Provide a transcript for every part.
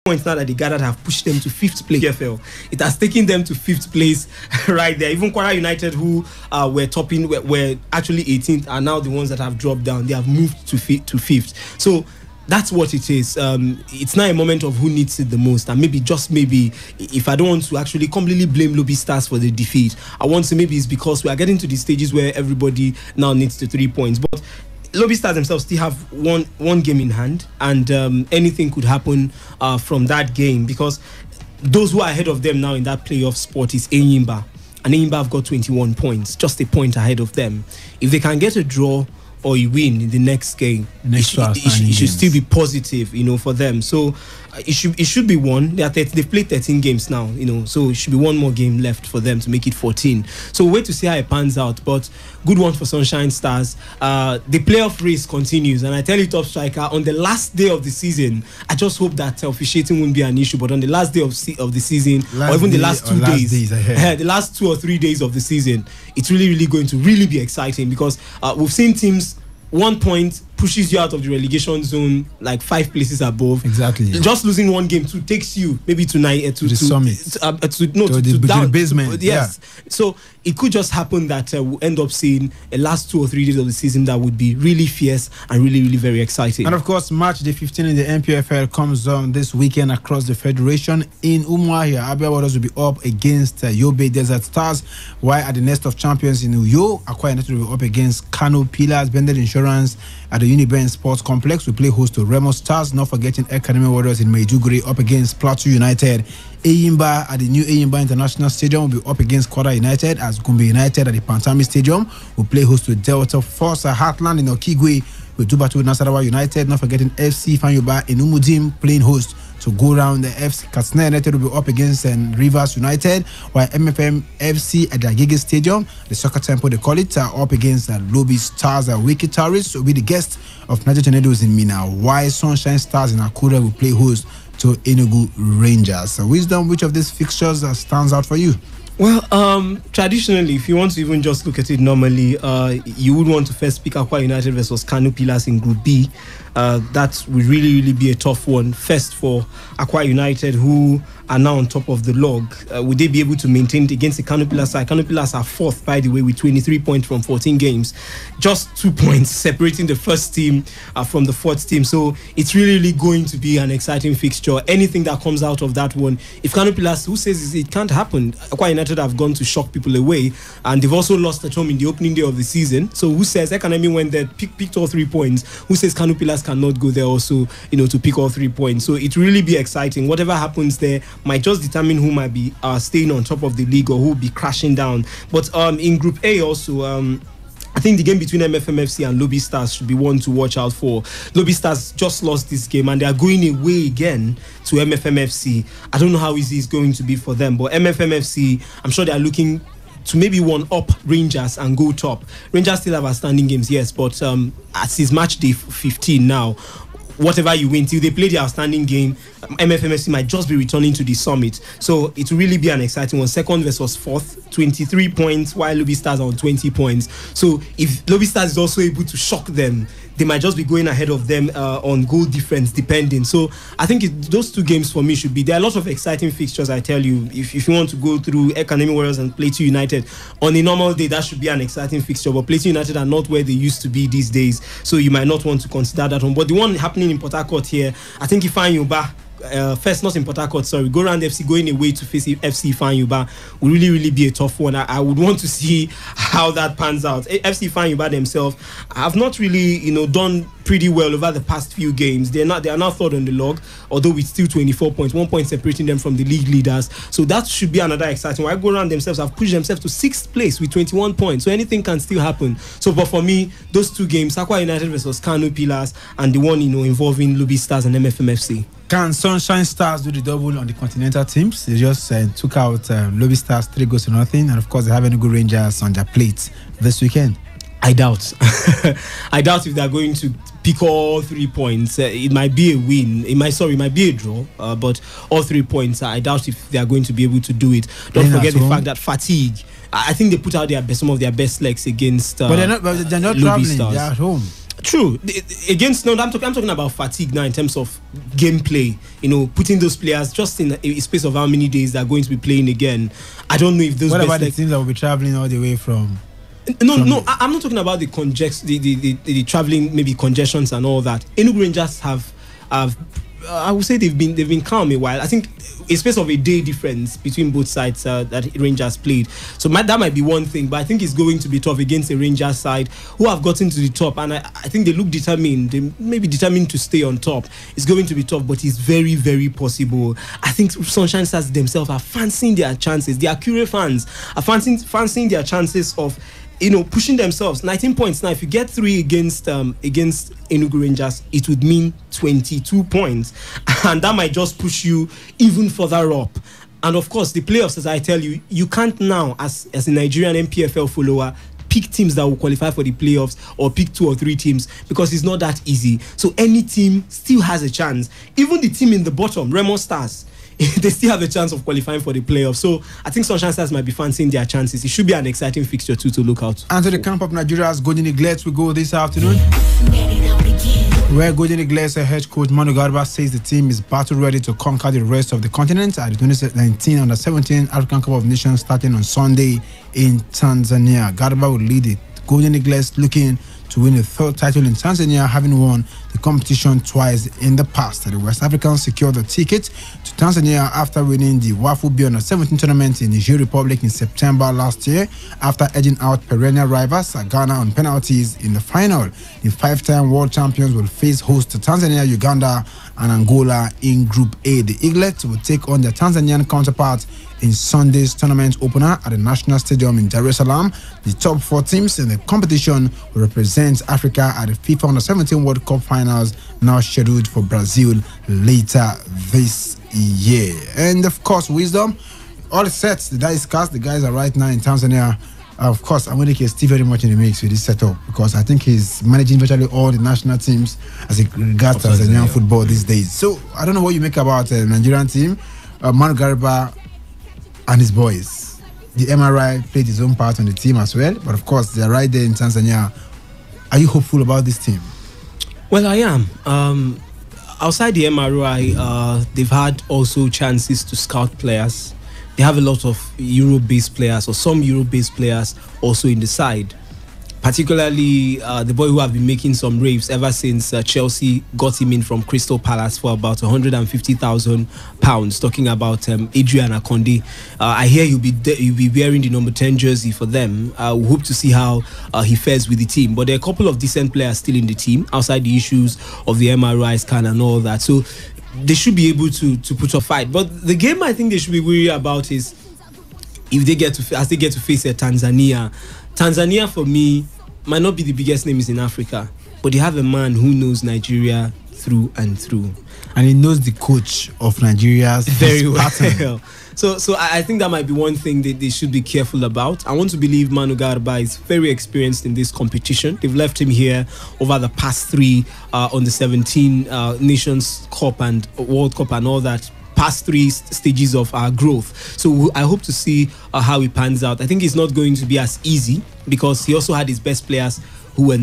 points now that they gathered have pushed them to 5th place. PFL. It has taken them to 5th place right there. Even Kwara United, who were topping, were actually 18th, are now the ones that have dropped down. They have moved to 5th. So that's what it is. It's not a moment of who needs it the most. And maybe, just maybe, if I don't want to actually completely blame Lobby Stars for the defeat, I want to maybe it's because we are getting to the stages where everybody now needs the 3 points. But Lobby Stars themselves still have one game in hand, and anything could happen from that game, because those who are ahead of them now in that playoff spot is Enyimba, and Enyimba have got 21 points, just a point ahead of them. If they can get a draw or you win in the next game, it should still be positive, for them. So it should be one. They've played 13 games now, so it should be one more game left for them to make it 14. So we'll wait to see how it pans out. But good one for Sunshine Stars. The playoff race continues, and I tell you, top striker, on the last day of the season, I just hope that officiating won't be an issue. But on the last day of the season, or even the last 2 days, the last 2 or 3 days of the season, it's really going to really be exciting, because we've seen teams 1 point pushes you out of the relegation zone like 5 places above. Exactly. Just losing one game takes you maybe to the summit, to the basement. Yes. Yeah. So it could just happen that we'll end up seeing a last 2 or 3 days of the season that would be really fierce and really very exciting. And of course, match day 15 in the MPFL comes on this weekend across the federation. In Umuahia, Abia Waters will be up against Yobe Desert Stars, while at the Nest of Champions in Uyo, Akwa United will be up against Kano Pillars. Bendel Insurance at the Uniben Sports Complex will play host to Remo Stars, not forgetting Academy Warriors in Maiduguri up against Plateau United. Eyimba at the new Eyimba International Stadium will be up against Kwara United, as Gombe United at the Pantami Stadium will play host to Delta Force. Heartland in Okigwe with Dubatu Nasarawa United, not forgetting FC Fanyuba in Umudim playing host to go round. The FC Katsina United will be up against Rivers United, while MFM FC at the Agege Stadium, the Soccer Temple they call it, up against Lobby Stars. Wiki Tourists will be the guest of Niger Tornadoes in Mina, while Sunshine Stars in Akure will play host to Enugu Rangers. So Wisdom, which of these fixtures stands out for you? Well, traditionally, if you want to even just look at it normally, you would want to first pick Akwa United versus Kano Pillars in Group B. That would really be a tough one. First for Akwa United, who are now on top of the log. Would they be able to maintain it against the Kano Pillars side? Kano Pillars are 4th, by the way, with 23 points from 14 games. Just 2 points separating the first team from the 4th team. So it's really going to be an exciting fixture. Anything that comes out of that one, if Kano Pillars, who says it can't happen? Akwa United have gone to shock people away, and they've also lost at home in the opening day of the season. So who says Economy went there, picked all 3 points? Who says Kano Pillars cannot go there also, to pick all 3 points? So it really be exciting. Whatever happens there might just determine who might be staying on top of the league or who will be crashing down. But in Group A also, I think the game between MFMFC and Lobby Stars should be one to watch out for. Lobby Stars just lost this game and they are going away again to MFMFC. I don't know how easy it's going to be for them, but MFMFC, I'm sure they are looking to maybe one up Rangers and go top. Rangers still have outstanding games, yes, but as is match day 15 now, whatever you win till they play the outstanding game, MFMFC might just be returning to the summit. So it will really be an exciting one. 2nd versus 4th, 23 points, while Lobby Stars are on 20 points. So if Lobby Stars is also able to shock them, they might just be going ahead of them on goal difference, depending. So I think those 2 games for me should be. There are a lot of exciting fixtures, I tell you. If you want to go through Academy Warriors and Plateau United, on a normal day, that should be an exciting fixture. But Plateau United are not where they used to be these days, so you might not want to consider that one. But the one happening in Port Harcourt here, I think Ifeanyi first, not in Port Harcourt, sorry, Go Round FC going away to face FC Ifeanyi will really be a tough one. I would want to see how that pans out. FC Ifeanyi themselves have not really, done pretty well over the past few games. They are now 3rd on the log, although with still 24 points, 1 point separating them from the league leaders. So that should be another exciting one. Go Round themselves have pushed themselves to 6th place with 21 points. So anything can still happen. So, but for me, those 2 games, Akwa United versus Kano Pillars, and the one involving Lobby Stars and MFMFC. Can Sunshine Stars do the double on the continental teams? They just took out Lobby Stars 3-0, and of course they have Enugu Rangers on their plate this weekend. I doubt. I doubt if they're going to pick all 3 points. It might be a win. It might be a draw. But all 3 points, I doubt if they are going to be able to do it. Don't forget the fact that fatigue. I think they put out some of their best legs against. But they're not traveling. They're at home. True. Against no, I'm talking about fatigue now in terms of gameplay. Putting those players just in a space of how many days they're going to be playing again. I don't know if those. What about the teams that will be traveling all the way from? No, I'm not talking about the traveling, maybe congestions and all that. Enugu Rangers have I would say they've been calm a while. I think a space of a day difference between both sides that Rangers played. So that might be one thing, but I think it's going to be tough against a Rangers side who have gotten to the top, and I think they look determined. They may be determined to stay on top. It's going to be tough, but it's very, very possible. I think Sunshine Stars themselves are fancying their chances. The Akure fans are fancying their chances of pushing themselves. 19 points now. If you get 3 against Enugu Rangers, it would mean 22 points, and that might just push you even further up. And of course, the playoffs, as I tell you, you can't now, as a Nigerian MPFL follower, pick teams that will qualify for the playoffs or pick 2 or 3 teams, because it's not that easy. So any team still has a chance. Even the team in the bottom, Remo Stars, they still have a chance of qualifying for the playoffs. So I think Sunshine Stars might be fancying their chances. It should be an exciting fixture too to look out. And to the camp of Nigeria's Golden Eagles we go this afternoon, where Golden Eagles head coach Manu Garba says the team is battle ready to conquer the rest of the continent at the 2019 Under-17 African Cup of Nations starting on Sunday in Tanzania. Garba will lead the Golden Eagles looking to win the 3rd title in Tanzania, having won the competition twice in the past. The West Africans secured the ticket to Tanzania after winning the Wafu B Under-17 tournament in Niger Republic in September last year, after edging out perennial rivals Ghana on penalties in the final. The 5-time world champions will face host to Tanzania, Uganda, and Angola in Group A. The Eaglets will take on their Tanzanian counterparts in Sunday's tournament opener at the National Stadium in Dar es Salaam. The top 4 teams in the competition will represent Africa at the FIFA Under-17 World Cup finals, now scheduled for Brazil later this year. And of course, Wisdom, all set, the die is cast. The guys are right now in Tanzania. Of course, I'm going to get Steve very much in the mix with this setup, because I think he's managing virtually all the national teams as it regards Tanzanian football these days. So I don't know what you make about the Nigerian team. Manu Garba and his boys. The MRI played his own part on the team as well, but of course they're right there in Tanzania. Are you hopeful about this team? Well, I am. Outside the MRI, they've had also chances to scout players. They have a lot of Euro-based players, or some Euro-based players also in the side. Particularly the boy who have been making some raves ever since Chelsea got him in from Crystal Palace for about £150,000. Talking about Adrian Akonde. I hear you'll be wearing the number 10 jersey for them. We hope to see how he fares with the team. But there are a couple of decent players still in the team outside the issues of the MRI scan and all that. So they should be able to put a fight. But the game I think they should be worried about is if they get to face Tanzania. Tanzania, for me, might not be the biggest names in Africa, but they have a man who knows Nigeria through and through. And he knows the coach of Nigeria's very well. So I think that might be one thing that they should be careful about. I want to believe Manu Garba is very experienced in this competition. They've left him here over the past 3 on the 17 Nations Cup and World Cup and all that. Past 3 stages of our growth. So I hope to see how he pans out. I think it's not going to be as easy, because he also had his best players who were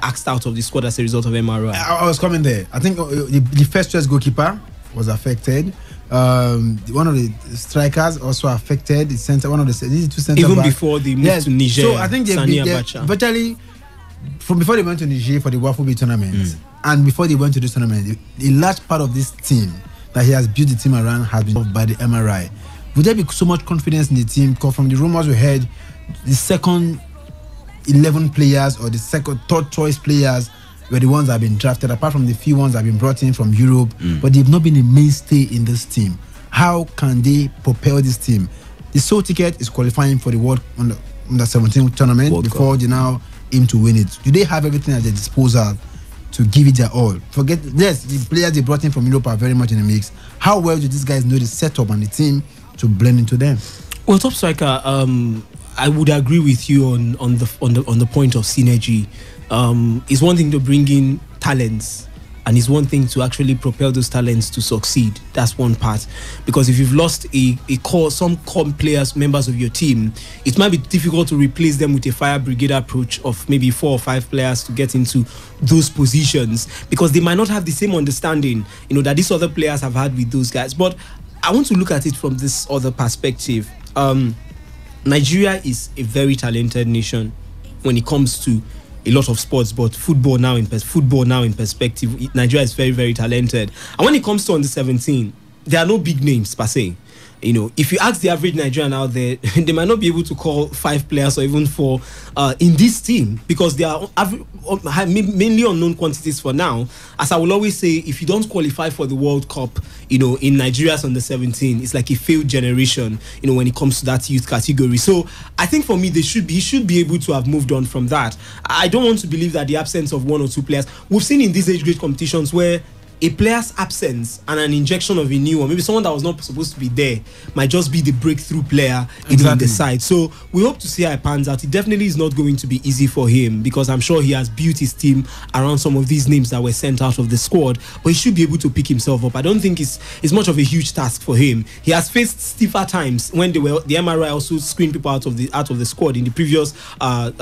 axed out of the squad as a result of MRI. I was coming there. I think the first choice goalkeeper was affected. One of the strikers also affected. The center, one of the 2 center even back. Before they moved to Niger. So I think they virtually from before they went to Niger for the Wafu B tournament, and before they went to this tournament, a large part of this team that he has built the team around has been off by the MRI. Would there be so much confidence in the team? Because from the rumors we heard, the second 11 players or the third choice players were the ones that have been drafted, apart from the few ones that have been brought in from Europe, but they've not been a mainstay in this team. How can they propel this team? The sole ticket is qualifying for the World Under-17 tournament World before Cup. They now aim to win it. Do they have everything at their disposal to give it their all? Yes, the players they brought in from Europe are very much in the mix. How well do these guys know the setup and the team to blend into them? Well, top striker, I would agree with you on the point of synergy. It's one thing to bring in talents and it's one thing to actually propel those talents to succeed. That's one part. Because if you've lost some core players, members of your team, it might be difficult to replace them with a fire brigade approach of maybe 4 or 5 players to get into those positions, because they might not have the same understanding, that these other players have had with those guys. But I want to look at it from this other perspective. Nigeria is a very talented nation when it comes to a lot of sports, but football now in perspective, Nigeria is very, very talented. And when it comes to under 17, there are no big names per se. If you ask the average Nigerian out there, they might not be able to call 5 players or even 4 in this team, because they are mainly unknown quantities for now. As I will always say, if you don't qualify for the World Cup, in Nigeria's under 17, it's like a failed generation, when it comes to that youth category. So I think for me, he should be able to have moved on from that. I don't want to believe that the absence of 1 or 2 players, we've seen in these age grade competitions where a player's absence and an injection of a new one, maybe someone that was not supposed to be there, might just be the breakthrough player in the side. So we hope to see how it pans out. It definitely is not going to be easy for him, because I'm sure he has built his team around some of these names that were sent out of the squad, but he should be able to pick himself up. I don't think it's much of a huge task for him. He has faced stiffer times when the MRI also screened people out of the squad in the previous on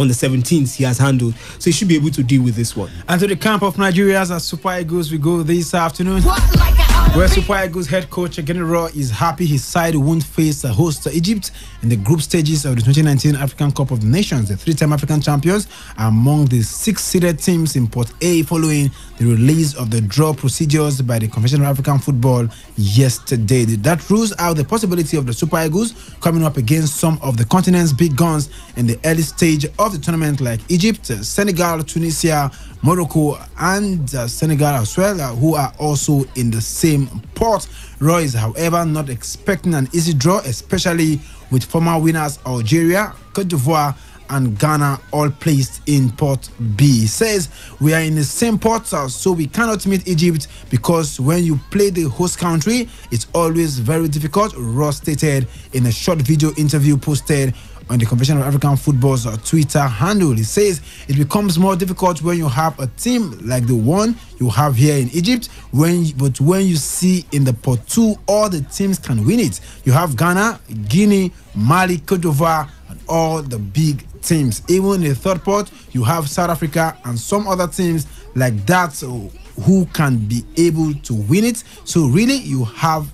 the 17th he has handled. So he should be able to deal with this one. And to the camp of Nigeria's Super Eagles we go this afternoon, where Super Eagles head coach General is happy his side won't face host Egypt in the group stages of the 2019 African Cup of Nations. The 3-time African champions are among the 6-seeded teams in Port A following the release of the draw procedures by the Confederation of African Football yesterday. That rules out the possibility of the Super Eagles coming up against some of the continent's big guns in the early stage of the tournament, like Egypt, Senegal, Tunisia, Morocco, and Senegal as well, who are also in the same pot. Roy is, however, not expecting an easy draw, especially with former winners Algeria, Cote d'Ivoire, and Ghana all placed in Pot B. He says, we are in the same pot, so we cannot meet Egypt, because when you play the host country, it's always very difficult, Ross stated in a short video interview posted on the Confederation of African Football's Twitter handle. He says it becomes more difficult when you have a team like the one you have here in Egypt, but when you see in the pot 2, all the teams can win it. You have Ghana, Guinea, Mali, Cote d'Ivoire, and all the big teams. Even in the third pot, you have South Africa and some other teams like that who can be able to win it. So really, you have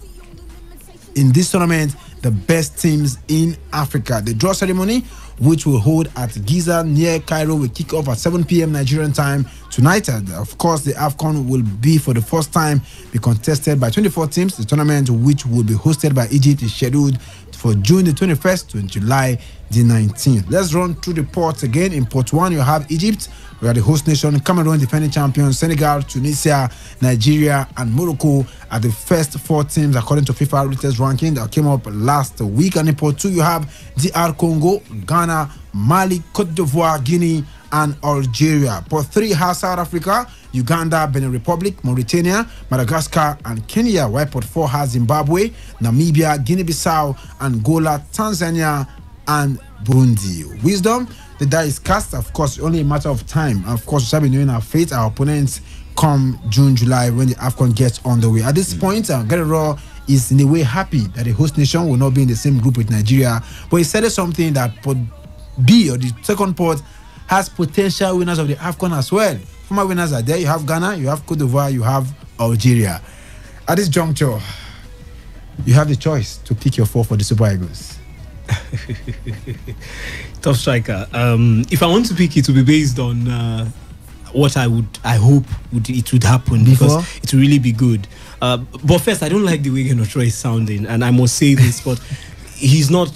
in this tournament the best teams in Africa. The draw ceremony, which will hold at Giza near Cairo, will kick off at 7 p.m. Nigerian time tonight. And of course, the AFCON will be for the first time be contested by 24 teams. The tournament, which will be hosted by Egypt, is scheduled for June the 21st to July the 19th. Let's run through the ports again. In Port 1, you have Egypt, we are the host nation, Cameroon, defending champions, Senegal, Tunisia, Nigeria, and Morocco are the first 4 teams according to FIFA latest ranking that came up last week. And in Port 2, you have DR Congo, Ghana, Mali, Cote d'Ivoire, Guinea, and Algeria. Port 3 has South Africa, Uganda, Benin Republic, Mauritania, Madagascar, and Kenya. While Port 4 has Zimbabwe, Namibia, Guinea-Bissau, Angola, Tanzania, and Burundi. Wisdom, the die is cast. Of course, only a matter of time. Of course, we shall be knowing our fate, our opponents, come June, July, when the AFCON gets on the way. At this point, Guerrero is in a way happy that the host nation will not be in the same group with Nigeria. But he said something that Port B, or the second port, has potential winners of the AFCON as well. Former winners are there. You have Ghana, you have Cote d'Ivoire, you have Algeria. At this juncture, you have the choice to pick your 4 for the Super Eagles. Tough striker. If I want to pick, it will be based on what I hope it would happen, because it will really be good. But first, I don't like the way Genotra is sounding, and I must say this, but he's not.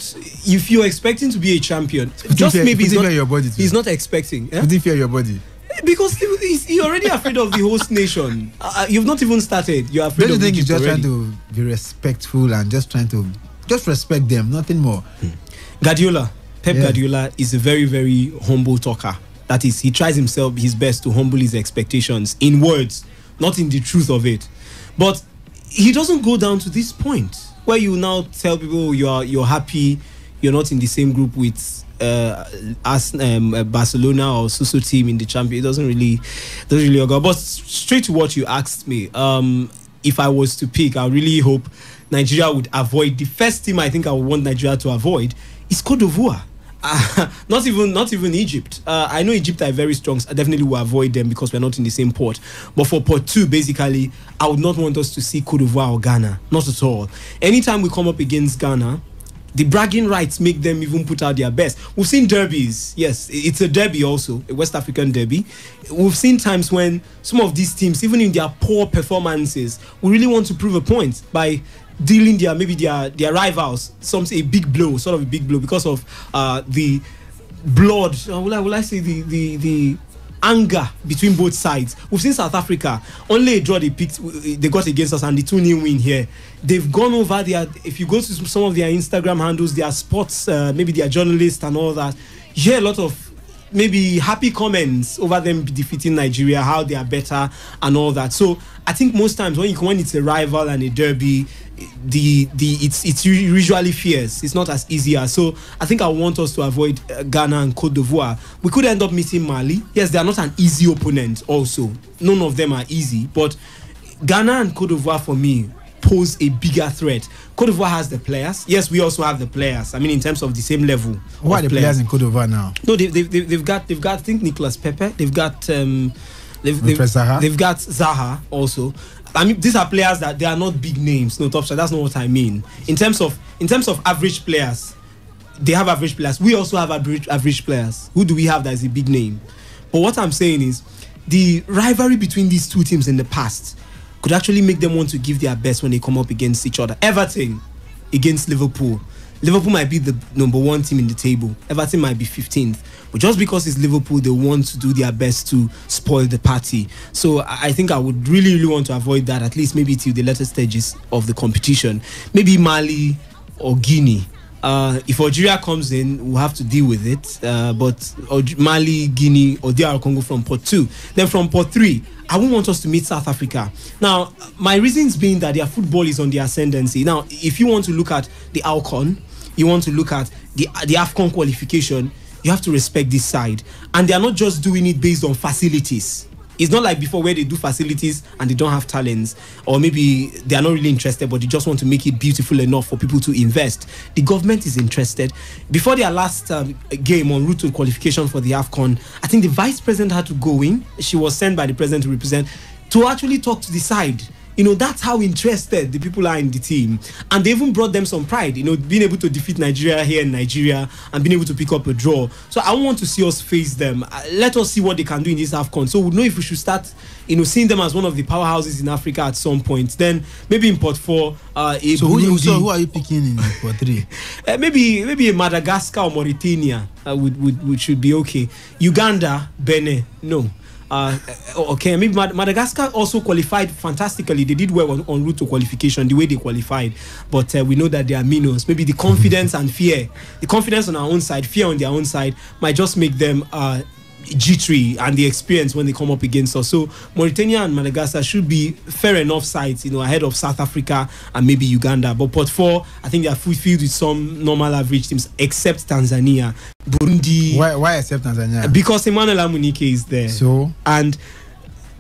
If you're expecting to be a champion, just maybe he's not expecting. Put him fear your body. Because he's already afraid of the host nation. You've not even started. You're afraid of Egypt. He's just trying to be respectful and just trying to respect them, nothing more. Pep Guardiola is a very, very humble talker. That is, he tries his best to humble his expectations in words, not in the truth of it. But he doesn't go down to this point where you now tell people you're happy, you're not in the same group with Barcelona or Suso team in the champion. It doesn't really go. But straight to what you asked me, if I was to pick, I really hope Nigeria would avoid. The first team I think I would want Nigeria to avoid is Cote d'Ivoire. Not even Egypt. I know Egypt are very strong. So I definitely will avoid them because we're not in the same port. But for port 2, basically, I would not want us to see Cote d'Ivoire or Ghana. Not at all. Anytime we come up against Ghana, the bragging rights make them even put out their best. We've seen derbies. Yes, it's a derby also, a West African derby. We've seen times when some of these teams, even in their poor performances, we really want to prove a point by dealing their rivals some say a big blow, sort of a big blow, because of the blood. Will I say the anger between both sides. We've seen South Africa, only a draw they got against us, and the 2-0 win here. They've gone over their, if you go to some of their Instagram handles, their sports, maybe their journalists and all that, you hear a lot of maybe happy comments over them defeating Nigeria, how they are better and all that. So I think most times when it's a rival and a derby, it's usually fierce. It's not as easy as. So I think I want us to avoid Ghana and Cote d'Ivoire. We could end up meeting Mali. Yes, they are not an easy opponent also. None of them are easy. But Ghana and Cote d'Ivoire for me pose a bigger threat. Cote d'Ivoire has the players. Yes, we also have the players. I mean, in terms of the same level. Who are the players in Cote d'Ivoire now? No, they've got I think Nicolas Pepe. They've got they've got Zaha also. I mean, these are players that they are not big names. No, top shot. That's not what I mean. In terms of average players, they have average players. We also have average players. Who do we have that is a big name? But what I'm saying is, the rivalry between these two teams in the past could actually make them want to give their best when they come up against each other. Everton against Liverpool. Liverpool might be the number 1 team in the table. Everton might be 15th. But just because it's Liverpool, they want to do their best to spoil the party. So I think I would really want to avoid that, at least maybe till the later stages of the competition. Maybe Mali or Guinea. If Algeria comes in, we'll have to deal with it. But Mali, Guinea, or DR Congo from port 2. Then from port 3, I won't want us to meet South Africa. Now, my reasons being that their football is on the ascendancy. Now, if you want to look at the AFCON, you want to look at the AFCON qualification, you have to respect this side. And they are not just doing it based on facilities. It's not like before where they do facilities and they don't have talents, or maybe they are not really interested, but they just want to make it beautiful enough for people to invest. The government is interested. Before their last game en route to qualification for the AFCON, I think the vice president had to go in. She was sent by the president to represent, to actually talk to the side. You know, that's how interested the people are in the team. And they even brought them some pride, you know, being able to defeat Nigeria here in Nigeria and being able to pick up a draw. So I want to see us face them. Let us see what they can do in this AFCON. So we'll know if we should start, you know, seeing them as one of the powerhouses in Africa at some point. Then maybe in port 4, so who are you picking in port 3? Maybe a Madagascar or Mauritania would should be okay. Uganda, Benin, no. Okay, maybe Madagascar also qualified fantastically. They did well on route to qualification, the way they qualified. But we know that they are minnows. Maybe the confidence and fear, the confidence on our own side, fear on their own side, might just make them jittery, and the experience when they come up against us. So Mauritania and Madagascar should be fair enough sides, you know, ahead of South Africa and maybe Uganda. But port 4, I think they are fulfilled with some normal average teams, except Tanzania, Burundi. Why except Tanzania? Because Emmanuel Amunike is there. So, and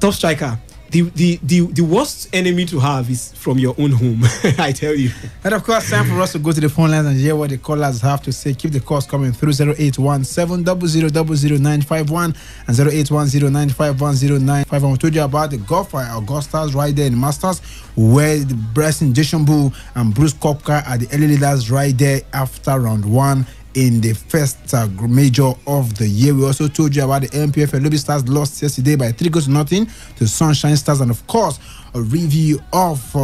top striker. The worst enemy to have is from your own home. I tell you. And of course, time for us to go to the phone lines and hear what the callers have to say. Keep the calls coming through 08170000951 and 08109510951. We told you about the golf for Augustas right there in Masters, where the Bryson DeChambeau and Bruce Koepka are the early leaders right there after round 1 in the first major of the year. We also told you about the NPFL. Lobby Stars lost yesterday by 3-0 to Sunshine Stars, and of course a review of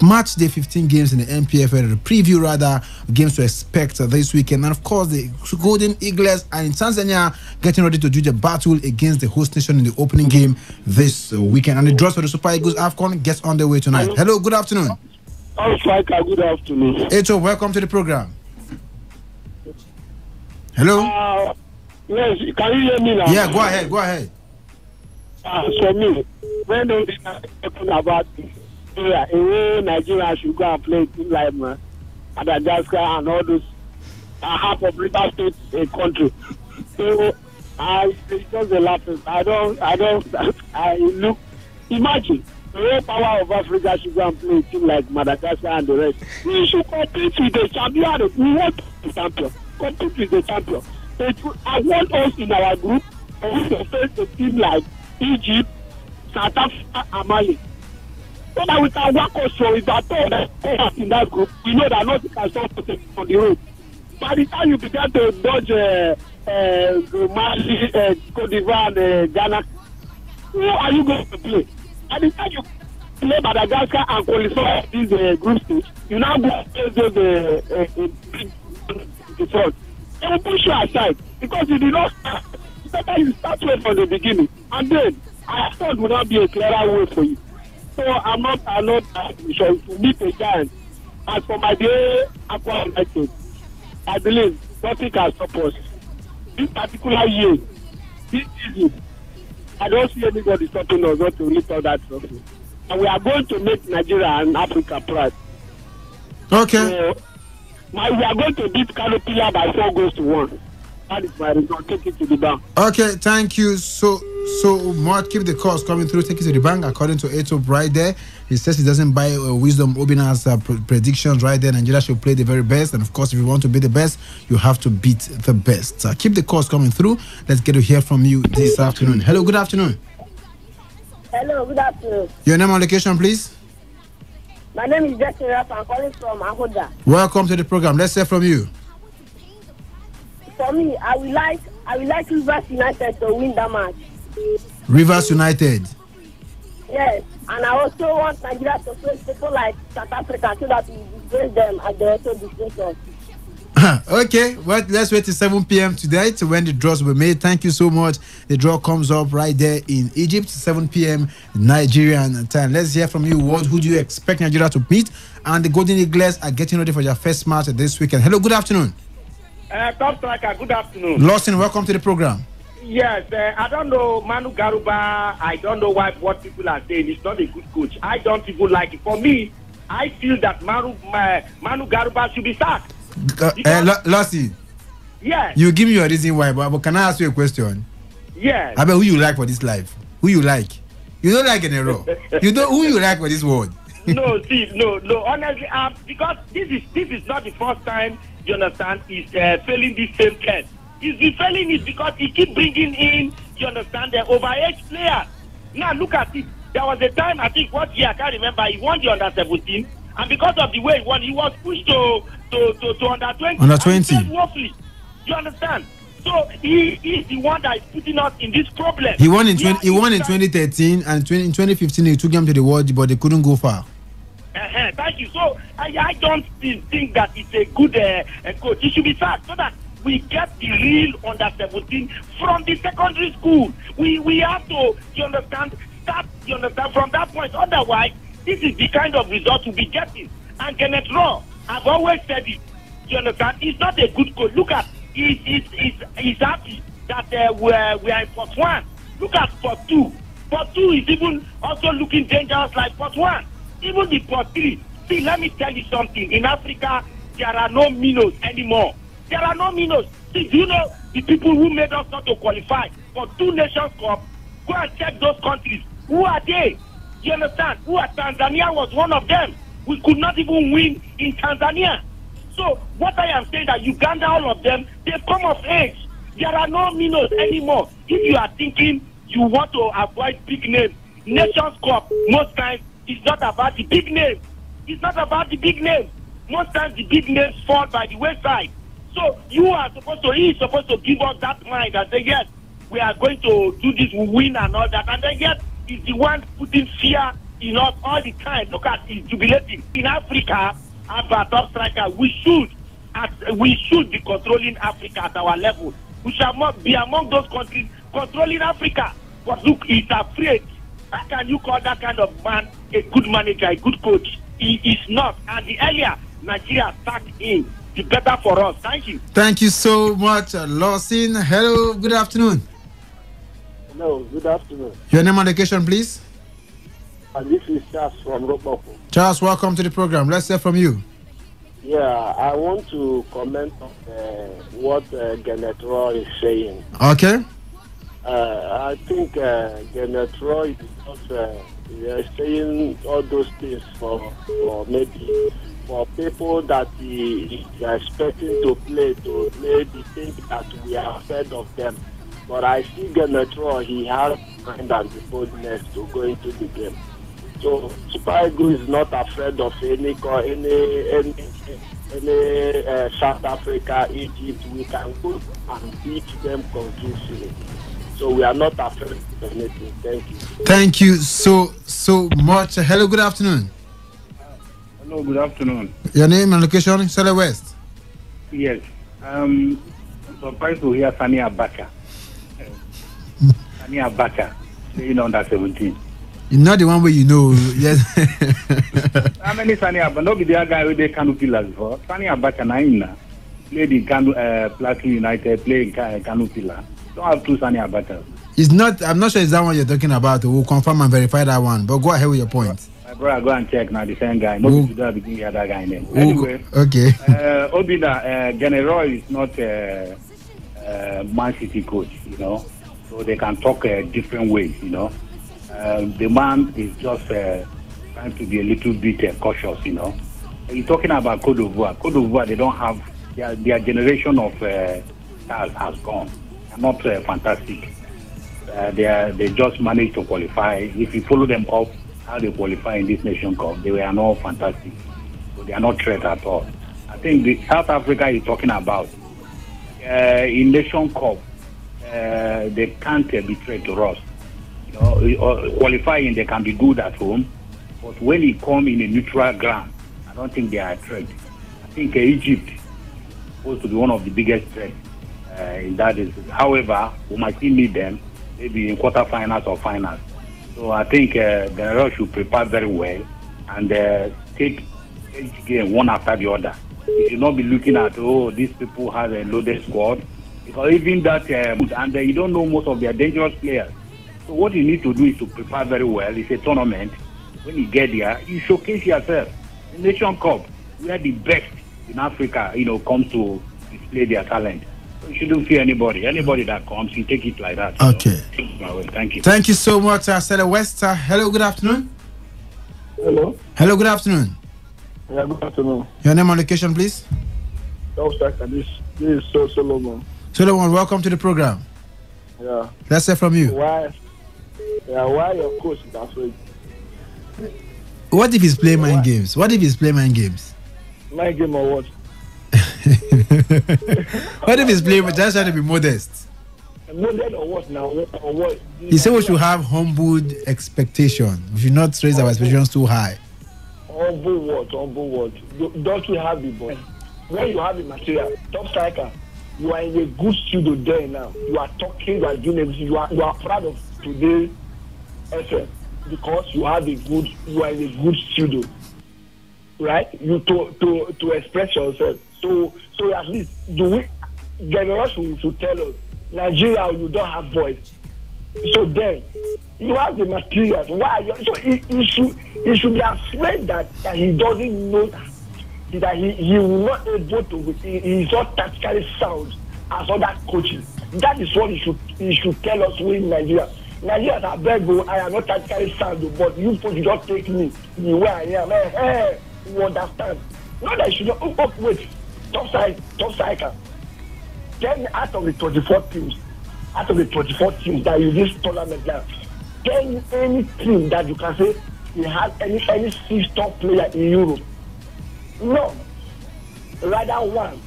match day 15 games in the NPFL, a preview rather, games to expect this weekend, and of course the Golden Eagles are in Tanzania getting ready to do the battle against the host nation in the opening game this weekend, and the draws for the Super Eagles AFCON gets on the way tonight. Hello, good afternoon. Striker, good afternoon. Eto, welcome to the program. Hello? Yes, can you hear me now? Yeah, go ahead. So me, when they talking about Nigeria should go and play team like Madagascar and all those half of River State country. So it's just a laughing. I look. Imagine the whole power of Africa should go and play a team like Madagascar and the rest. We should compete with the champion. We want the champion. Compete with the champion. I want us in our group to face a team like Egypt, South Africa, and Mali. So that we can work also with that in that group. We know that nothing can stop us on the road. By the time you begin to dodge Mali, Cote d'Ivoire, and Ghana, who are you going to play? By the time you play Madagascar and qualify this group stage, you now go against those the front. They will push you aside because you did not start. It's better you start well from the beginning, and then I thought would not be a clearer way for you. So I'm not sure to meet a giant. As for my day, Aqua United, I believe nothing can stop us. This particular year, this season, I don't see anybody stopping us not to lift all that trophy. And we are going to make Nigeria and Africa proud. Okay. So, we are going to beat Canopilla by 4-1. That is my result. Take it to the bank. Okay, thank you so much. Keep the calls coming through. Take it to the bank. According to Etop right there, he says he doesn't buy Wisdom Obina's predictions right there. Nigeria should play the very best. And of course, if you want to be the best, you have to beat the best. Keep the calls coming through. Let's get to hear from you this afternoon. Hello, good afternoon. Hello, good afternoon. Your name and location, please. My name is Jesse Rapp. I'm calling from Ahoda. Welcome to the program. Let's hear from you. For me, I will like Rivers United to win that match. Rivers United. Yes, and I also want Nigeria to face people like South Africa so that we disgrace them and they also disgrace us. Okay, well, let's wait till 7 p.m. tonight when the draws will be made. Thank you so much. The draw comes up right there in Egypt, 7 p.m. Nigerian time. Let's hear from you. Who do you expect Nigeria to beat? And the Golden Eagles are getting ready for their first match this weekend. Hello, good afternoon. Top striker, good afternoon. Lawson, welcome to the program. Yes, I don't know Manu Garuba. I don't know what people are saying. He's not a good coach. I don't even like it. For me, I feel that Manu Garuba should be sacked. Lawson. Yes. You give me your reason why, but can I ask you a question? Yes. I bet who you like for this life? Who you like? You don't like any row. You know who you like for this world? No. Honestly, because this is not the first time. You understand? He's failing this same test. He's been failing it because he keep bringing in. You understand? The overage players. Now look at it. There was a time I think what year I can't remember. He won the under 17, and because of the way he won, he was pushed to under 20. Under 20. Woefully. You understand? So he is the one that is putting us in this problem. He won in 2013, and in 2015 he took him to the world, but they couldn't go far. Thank you. So I don't think that it's a good coach. He should be sacked so that we get the real under 17 from the secondary school. We have to, start from that point. Otherwise, this is the kind of result we'll be getting. And Kenneth Rowe, I've always said it. You understand? He's not a good coach. Look at he's happy that we are in Port 1. Look at Port 2. Port 2 is even also looking dangerous like Port 1. Even the Port 3. See, let me tell you something. In Africa, there are no minnows anymore. There are no minnows. See, do you know the people who made us not to qualify for 2 Nations Cup? Go and check those countries. Who are they? You understand? Tanzania was one of them. We could not even win in Tanzania. So what I am saying that Uganda, all of them, they've come of age. There are no minnows anymore. If you are thinking you want to avoid big names, Nations Cup, most times, it's not about the big names. It's not about the big names. Most times the big names fall by the wayside. So he is supposed to give us that mind and say, yes, we are going to do this, we win and all that. And then yet, he's the one putting fear in us all the time. Look at he's jubilating. In Africa, as a top striker, we should be controlling Africa at our level. We shall not be among those countries controlling Africa. But look, he's afraid. How can you call that kind of man a good manager, a good coach? He is not. And the earlier Nigeria start in, the better for us. Thank you. Thank you so much, Lawson. Hello, good afternoon. Hello, good afternoon. Your name and location, please. This is Charles from Robopo. Charles, welcome to the program. Let's hear from you. Yeah, I want to comment on what Gennett Roy is saying. Okay. I think Gennett Roy is just saying all those things for maybe for people that he is expecting to play the thing that we are afraid of them. But I see Gennett Roy, he has mind and the boldness to go into the game. So Super Eagles is not afraid of any South Africa, Egypt. We can go and beat them convincingly. So we are not afraid of anything. Thank you. Thank you so much. Hello, good afternoon. Hello, good afternoon. Your name and location? Sele West. Yes. I'm surprised to hear Sani Abacha. Sani Abacha saying under 17. You're not the one where you know. Yes. How many Sani Abacha? No, be the guy with the Kanu Pillars before. Sani Abacha Naina played in Plateau United, played in Kanu Pillar. Don't have two Sani Abacha. It's not. I'm not sure it's that one you're talking about. We'll confirm and verify that one. But go ahead with your point. My brother, go and check now. The same guy. No, be between the other guy name. Anyway. Okay. Obina, General is not Man City coach, you know, so they can talk different ways, you know. The man is just trying to be a little bit cautious, you know. You're talking about Côte d'Ivoire. Côte d'Ivoire, they don't have their generation of stars has gone. They're not fantastic. They just managed to qualify. If you follow them up, how they qualify in this Nation Cup, they were not fantastic. So they are not threat at all. I think the South Africa is talking about in Nation Cup, they can't be threat to us. You know, qualifying, they can be good at home, but when it comes in a neutral ground, I don't think they are a threat. I think Egypt is supposed to be one of the biggest threats in that. However, we might still need them maybe in quarterfinals or finals. So I think the Russia should prepare very well and take each game one after the other. You should not be looking at, these people have a loaded squad. Because even that, and you don't know most of their dangerous players. So what you need to do is to prepare very well. It's a tournament. When you get there, you showcase yourself. The Nation Cup, we are the best in Africa, you know, comes to display their talent. So you shouldn't fear anybody. Anybody that comes, you take it like that. Okay. Well, thank you. Thank you so much, Sele West. Hello, good afternoon. Hello. Hello, good afternoon. Yeah, good afternoon. Your name and location, please. This is Solomon. Solomon, welcome to the program. Yeah. Let's hear from you. Why your coach is afraid? What if he's playing mind games? What if he's playing mind games? Mind game or what? What if he's playing just trying to be modest? Modest or what now? Or what? He said we should have humbled expectation. We should not raise our expectations too high. Humble what? Don't you have the ball? When you have the material, top striker, you are in a good studio there now. You are talking, you are doing everything. You are proud of today FM because you are in a good studio, right? You to express yourself. So at least Generation should tell us, Nigeria, you don't have voice. So then you have the materials. Why? So he should be afraid that he doesn't know that he will not able to. He is not tactically sound as other coaches. That is what he should tell us in Nigeria. Nigerians are very good. I am not tactically sound, but you should not take me the way I am. Hey, you understand? Not that you should not. Wait, top striker. 10 out of the 24 teams. Out of the 24 teams that you this tournament now, 10 any team that you can say he has any 6 top player in Europe. No, rather one.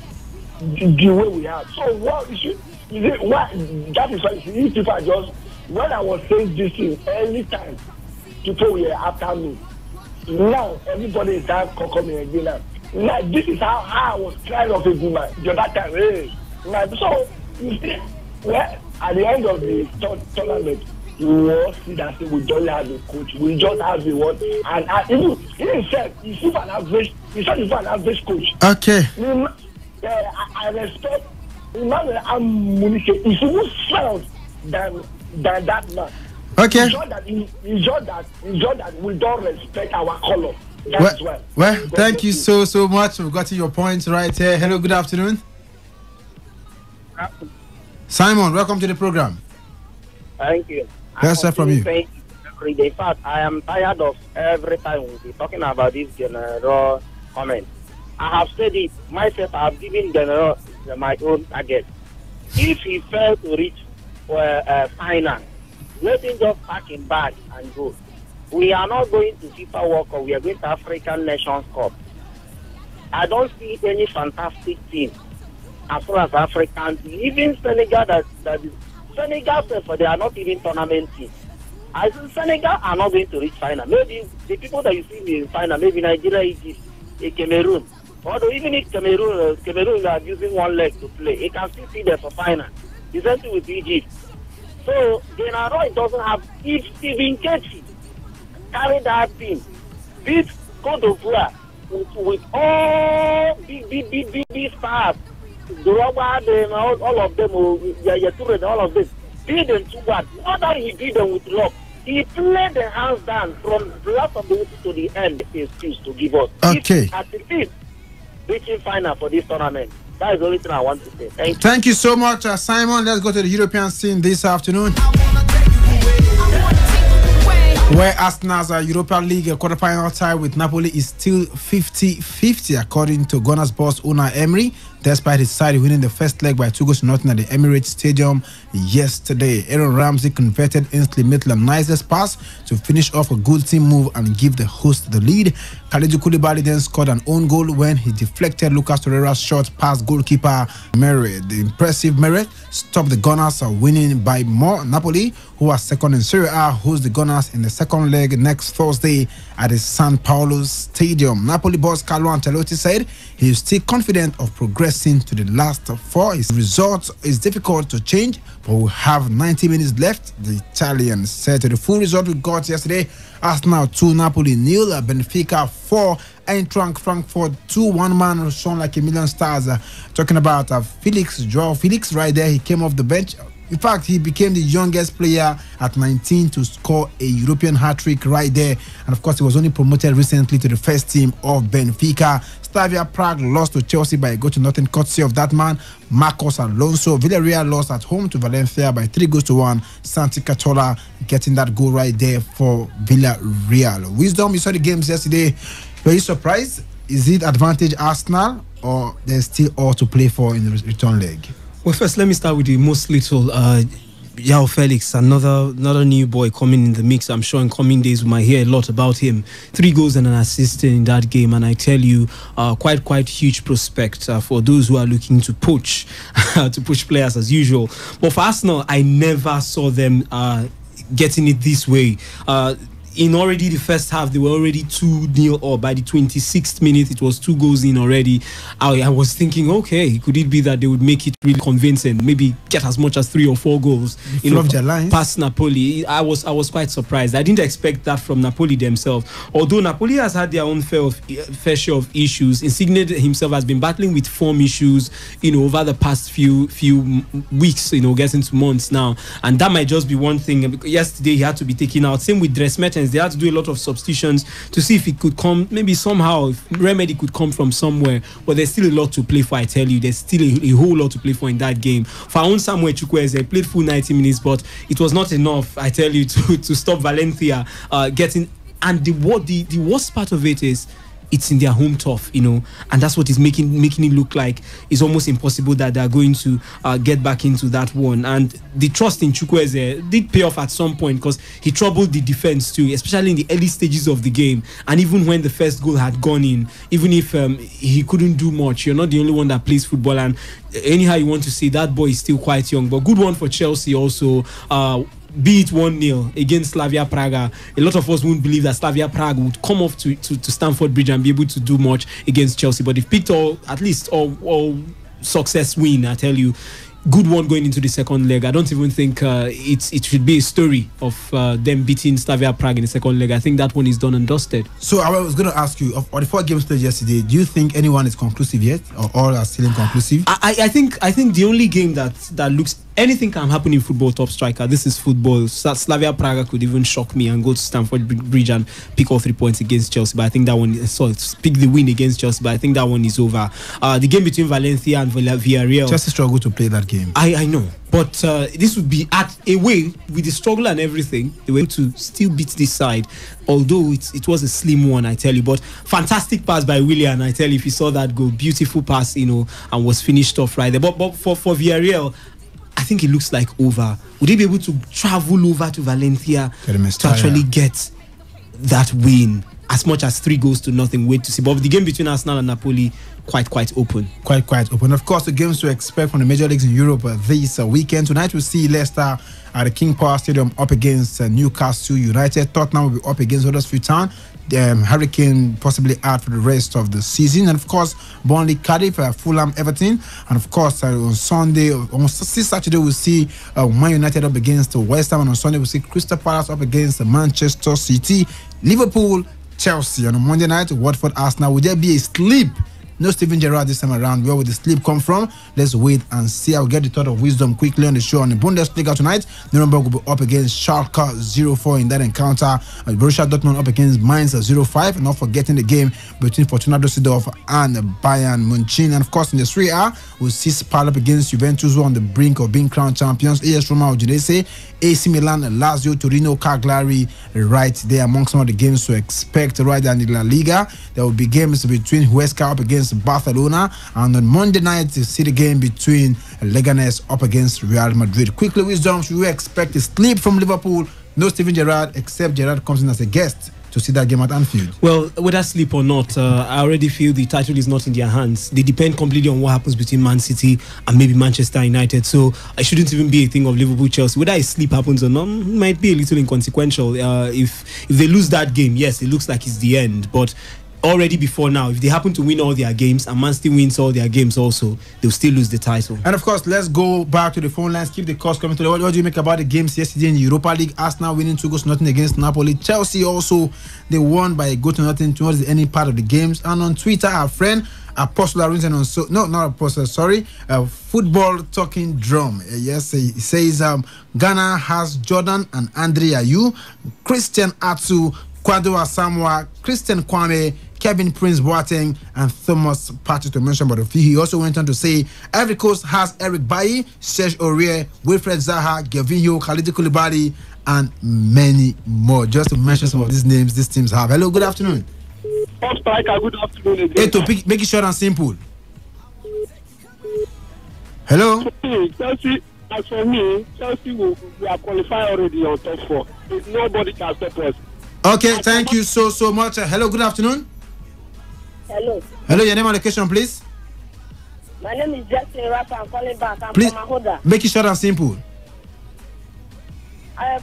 The way we have. So what is it? What that is why if people are just when I was saying this thing every time people were after me. Now everybody is down coming again now. Like this is how I was kind of a good man the other time. Hey. So you see, well, at the end of the tournament, you will see that we don't have a coach. We just have the one, and even said he's an average. He's not even an average coach. Okay. I respect Emmanuel Amunike. He's even sound than that man. Okay. It's just that we don't respect our color. Well, thank you so much. We've got your points right here. Hello, good afternoon. Simon, welcome to the program. Thank you. Yes, sir, from you. In fact, I am tired of every time we be talking about this general comment. I have said it myself. I have given general my own target. If he fails to reach final, let him just pack him bag and go. We are not going to FIFA World Cup. We are going to African Nations Cup. I don't see any fantastic team as far as African team. Even Senegal, Senegal, they are not even tournament teams. I think Senegal are not going to reach final. Maybe the people that you see in final, maybe Nigeria, Egypt, Cameroon. Although even if Cameroon are using one leg to play, it can still see them for final. The same thing with Egypt. So General doesn't have. If Stephen Kechi carry that team, beat Cote d'Ivoire with all big stars, all of them, all of them, beat them too bad. Not that he beat them with luck. He played the hands down from the last of the way to the end. Excuse to give us. Okay. At the fifth, reaching final for this tournament. That is the only thing I want to say. Thank you so much, Simon. Let's go to the European scene this afternoon, where Arsenal's Europa League quarterfinal tie with Napoli is still 50-50, according to Gunners boss Unai Emery, despite his side winning the first leg by 2-0 at the Emirates Stadium yesterday. Aaron Ramsey converted Ainsley Maitland-Niles' pass to finish off a good team move and give the host the lead. Kalidou Koulibaly then scored an own goal when he deflected Lucas Torreira's shot past goalkeeper Meret. The impressive Meret stopped the Gunners winning by more. Napoli, who are second in Serie A, host the Gunners in the second leg next Thursday at the San Paulo Stadium. Napoli boss Carlo Ancelotti said he is still confident of progressing to the last four. His result is difficult to change, but we have 90 minutes left, the Italian said. To the full result we got yesterday: Arsenal 2, Napoli 0, Benfica 4, Eintracht Frankfurt 2. One man shone like a million stars. Talking about Joao Felix right there. He came off the bench. In fact, he became the youngest player at 19 to score a European hat-trick right there. And of course, he was only promoted recently to the first team of Benfica. Slavia Prague lost to Chelsea by a goal to nothing, courtesy of that man, Marcos Alonso. Villarreal lost at home to Valencia by 3-1. Santi Cazorla getting that goal right there for Villarreal. Wisdom, you saw the games yesterday. Were you surprised? Is it advantage Arsenal, or there's still all to play for in the return leg? Well, first, let me start with the most little. Joao Felix, another new boy coming in the mix. I'm sure in coming days we might hear a lot about him. 3 goals and an assist in that game, and I tell you, quite huge prospect for those who are looking to poach players as usual. But for Arsenal, I never saw them getting it this way. In already the first half, they were already 2-0 up. By the 26th minute, it was 2 goals in already. I was thinking, okay, could it be that they would make it really convincing, maybe get as much as 3 or 4 goals, past Napoli? I was quite surprised. I didn't expect that from Napoli themselves. Although Napoli has had their own fair share of issues. Insigne himself has been battling with form issues, over the past few weeks, getting to months now, and that might just be one thing. Yesterday he had to be taken out. Same with Dressmertens. They had to do a lot of substitutions to see if it could come, maybe somehow, if remedy could come from somewhere. But there's still a lot to play for, I tell you. There's still a whole lot to play for in that game. For our own Samuel Chukwueze, played full 90 minutes, but it was not enough, I tell you, to stop Valencia getting. And the worst part of it is, it's in their home turf, and that's what is making it look like it's almost impossible that they're going to get back into that one. And the trust in Chukwueze did pay off at some point, because he troubled the defense too, especially in the early stages of the game. And even when the first goal had gone in, even if he couldn't do much, you're not the only one that plays football. And anyhow you want to say, that boy is still quite young. But good one for Chelsea also. Be it 1-0 against Slavia Prague. A lot of us wouldn't believe that Slavia Prague would come off to Stamford Bridge and be able to do much against Chelsea. But they've picked at least all success win, I tell you. Good one going into the second leg. I don't even think it should be a story of them beating Slavia Prague in the second leg. I think that one is done and dusted. So I was going to ask you, of the 4 games played yesterday, do you think anyone is conclusive yet, or all are still inconclusive? I think the only game that looks anything can happen in football, top striker. This is football. Slavia Praga could even shock me and go to Stamford Bridge and pick all 3 points against Chelsea. But I think that one, pick the win against Chelsea. But I think that one is over. The game between Valencia and Villarreal. Chelsea struggled to play that game. I know. But this would be at a way, with the struggle and everything, they were able to still beat this side. Although it was a slim one, I tell you. But fantastic pass by Willian, I tell you, if you saw that goal. Beautiful pass, and was finished off right there. But for Villarreal, I think it looks like over. Would they be able to travel over to Valencia to actually get that win? As much as 3-0? Wait to see. But the game between Arsenal and Napoli, quite open. Quite open. Of course, the games to expect from the major leagues in Europe this weekend. Tonight we'll see Leicester at the King Power Stadium up against Newcastle United. Tottenham will be up against Huddersfield Town. Hurricane possibly out for the rest of the season. And of course, Burnley, Cardiff, Fulham, Everton. And of course, on Saturday, we'll see Man United up against West Ham. And on Sunday, we'll see Crystal Palace up against Manchester City, Liverpool, Chelsea. And on Monday night, Watford, Arsenal. Will there be a sleep? No Steven Gerrard this time around. Where will the sleep come from? Let's wait and see. I'll get the thought of wisdom quickly on the show. On the Bundesliga tonight, Nuremberg will be up against Schalke 04 in that encounter. Borussia Dortmund up against Mainz 05. Not forgetting the game between Fortuna Düsseldorf and Bayern Munich. And of course, in the Serie A, we'll see Spal up against Juventus, who are on the brink of being crowned champions. AS Roma, Udinese, AC Milan, Lazio, Torino, Cagliari, right there among some of the games to expect right there in the La Liga. There will be games between Huesca up against Barcelona, and on Monday night you see the game between Leganes up against Real Madrid. Quickly, wisdom, should we expect a sleep from Liverpool? No Steven Gerrard, except Gerrard comes in as a guest to see that game at Anfield. Well, whether sleep or not, I already feel the title is not in their hands. They depend completely on what happens between Man City and maybe Manchester United. So it shouldn't even be a thing of Liverpool Chelsea. Whether a sleep happens or not, might be a little inconsequential. If they lose that game, yes, it looks like it's the end. But already before now, if they happen to win all their games and Man City wins all their games also, they'll still lose the title. And of course, let's go back to the phone lines. Keep the calls coming to the. What do you make about the games yesterday in the Europa League? Arsenal winning 2-0 against Napoli. Chelsea also, they won by 1-0 towards the ending part of the games. And on Twitter, our friend Apostle Arrington Football Talking Drum. Yes, he says Ghana has Jordan and Andre Ayew, Christian Atsu, Kwado Asamoah, Christian Kwame, Kevin Prince Boateng, and Thomas Partey, to mention but a few. He also went on to say Ivory Coast has Eric Bailly, Serge Aurier, Wilfred Zaha, Gervinho, Khalidou Koulibaly, and many more. Just to mention some of these names these teams have. Hello, good afternoon. Top striker, good afternoon again. Hey, to make it short and simple. Hello? Chelsea, as for me, Chelsea we are qualified already on top 4. Nobody can stop us. Okay, thank you so much. Hello, good afternoon. Hello, your name and location, please. My name is Justin Rapper. I'm calling back. I'm Please, from Ahoda. make it short and simple.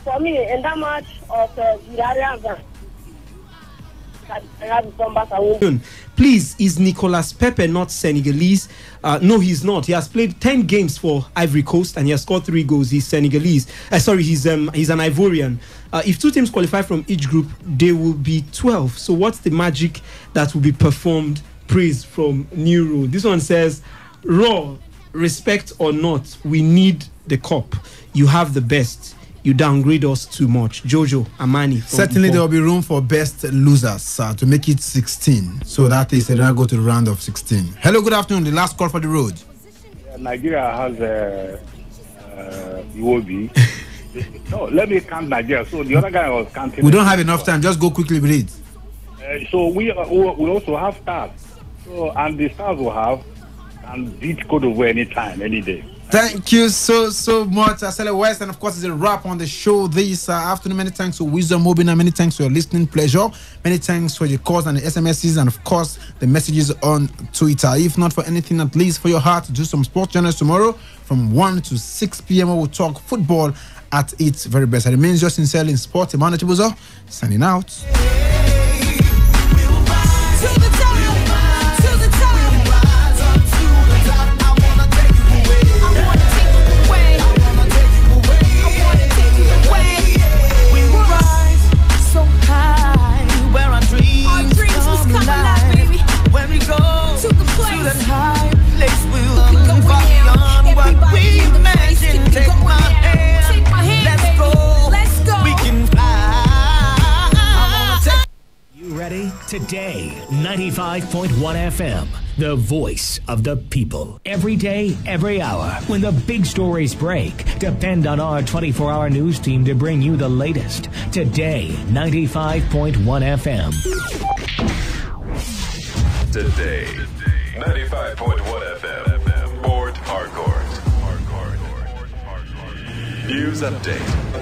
For me, in that match of Villarreal, I have to come back and win. Please, is Nicolas Pepe not Senegalese? No, he's not. He has played 10 games for Ivory Coast and he has scored 3 goals. He's Senegalese. He's an Ivorian. If 2 teams qualify from each group, they will be 12. So what's the magic that will be performed? Praise from Neuro. This one says, Raw, respect or not, we need the cup. You have the best. You downgrade us too much. Jojo Amani. Certainly there will be room for best losers to make it 16. So that is, they now go to the round of 16. Hello, good afternoon. The last call for the road. Nigeria has Iwobi. No, let me count Nigeria. So the other guy was counting. We don't have enough time. Just go quickly with it. So we also have stars. So, and the stars will have and beat Cote d'Ivoire anytime, any day. Thank you so much, Asele West. And of course, it's a wrap on the show this afternoon. Many thanks for Wisdom Mobina. Many thanks for your listening pleasure. Many thanks for your calls and the SMSs, and of course, the messages on Twitter. If not for anything, at least for your heart, do some sports journals tomorrow from 1 to 6 p.m. We'll talk football at its very best. I remain just sincerely in sport. Emmanuel Chibuzo, signing out. High place we'll go beyond what we imagined. 95.1 FM, the voice of the people. Every day, every hour, when the big stories break, depend on our 24-hour news team to bring you the latest. Today, 95.1 FM. Today, 95.1 FM, Port Harcourt. News update.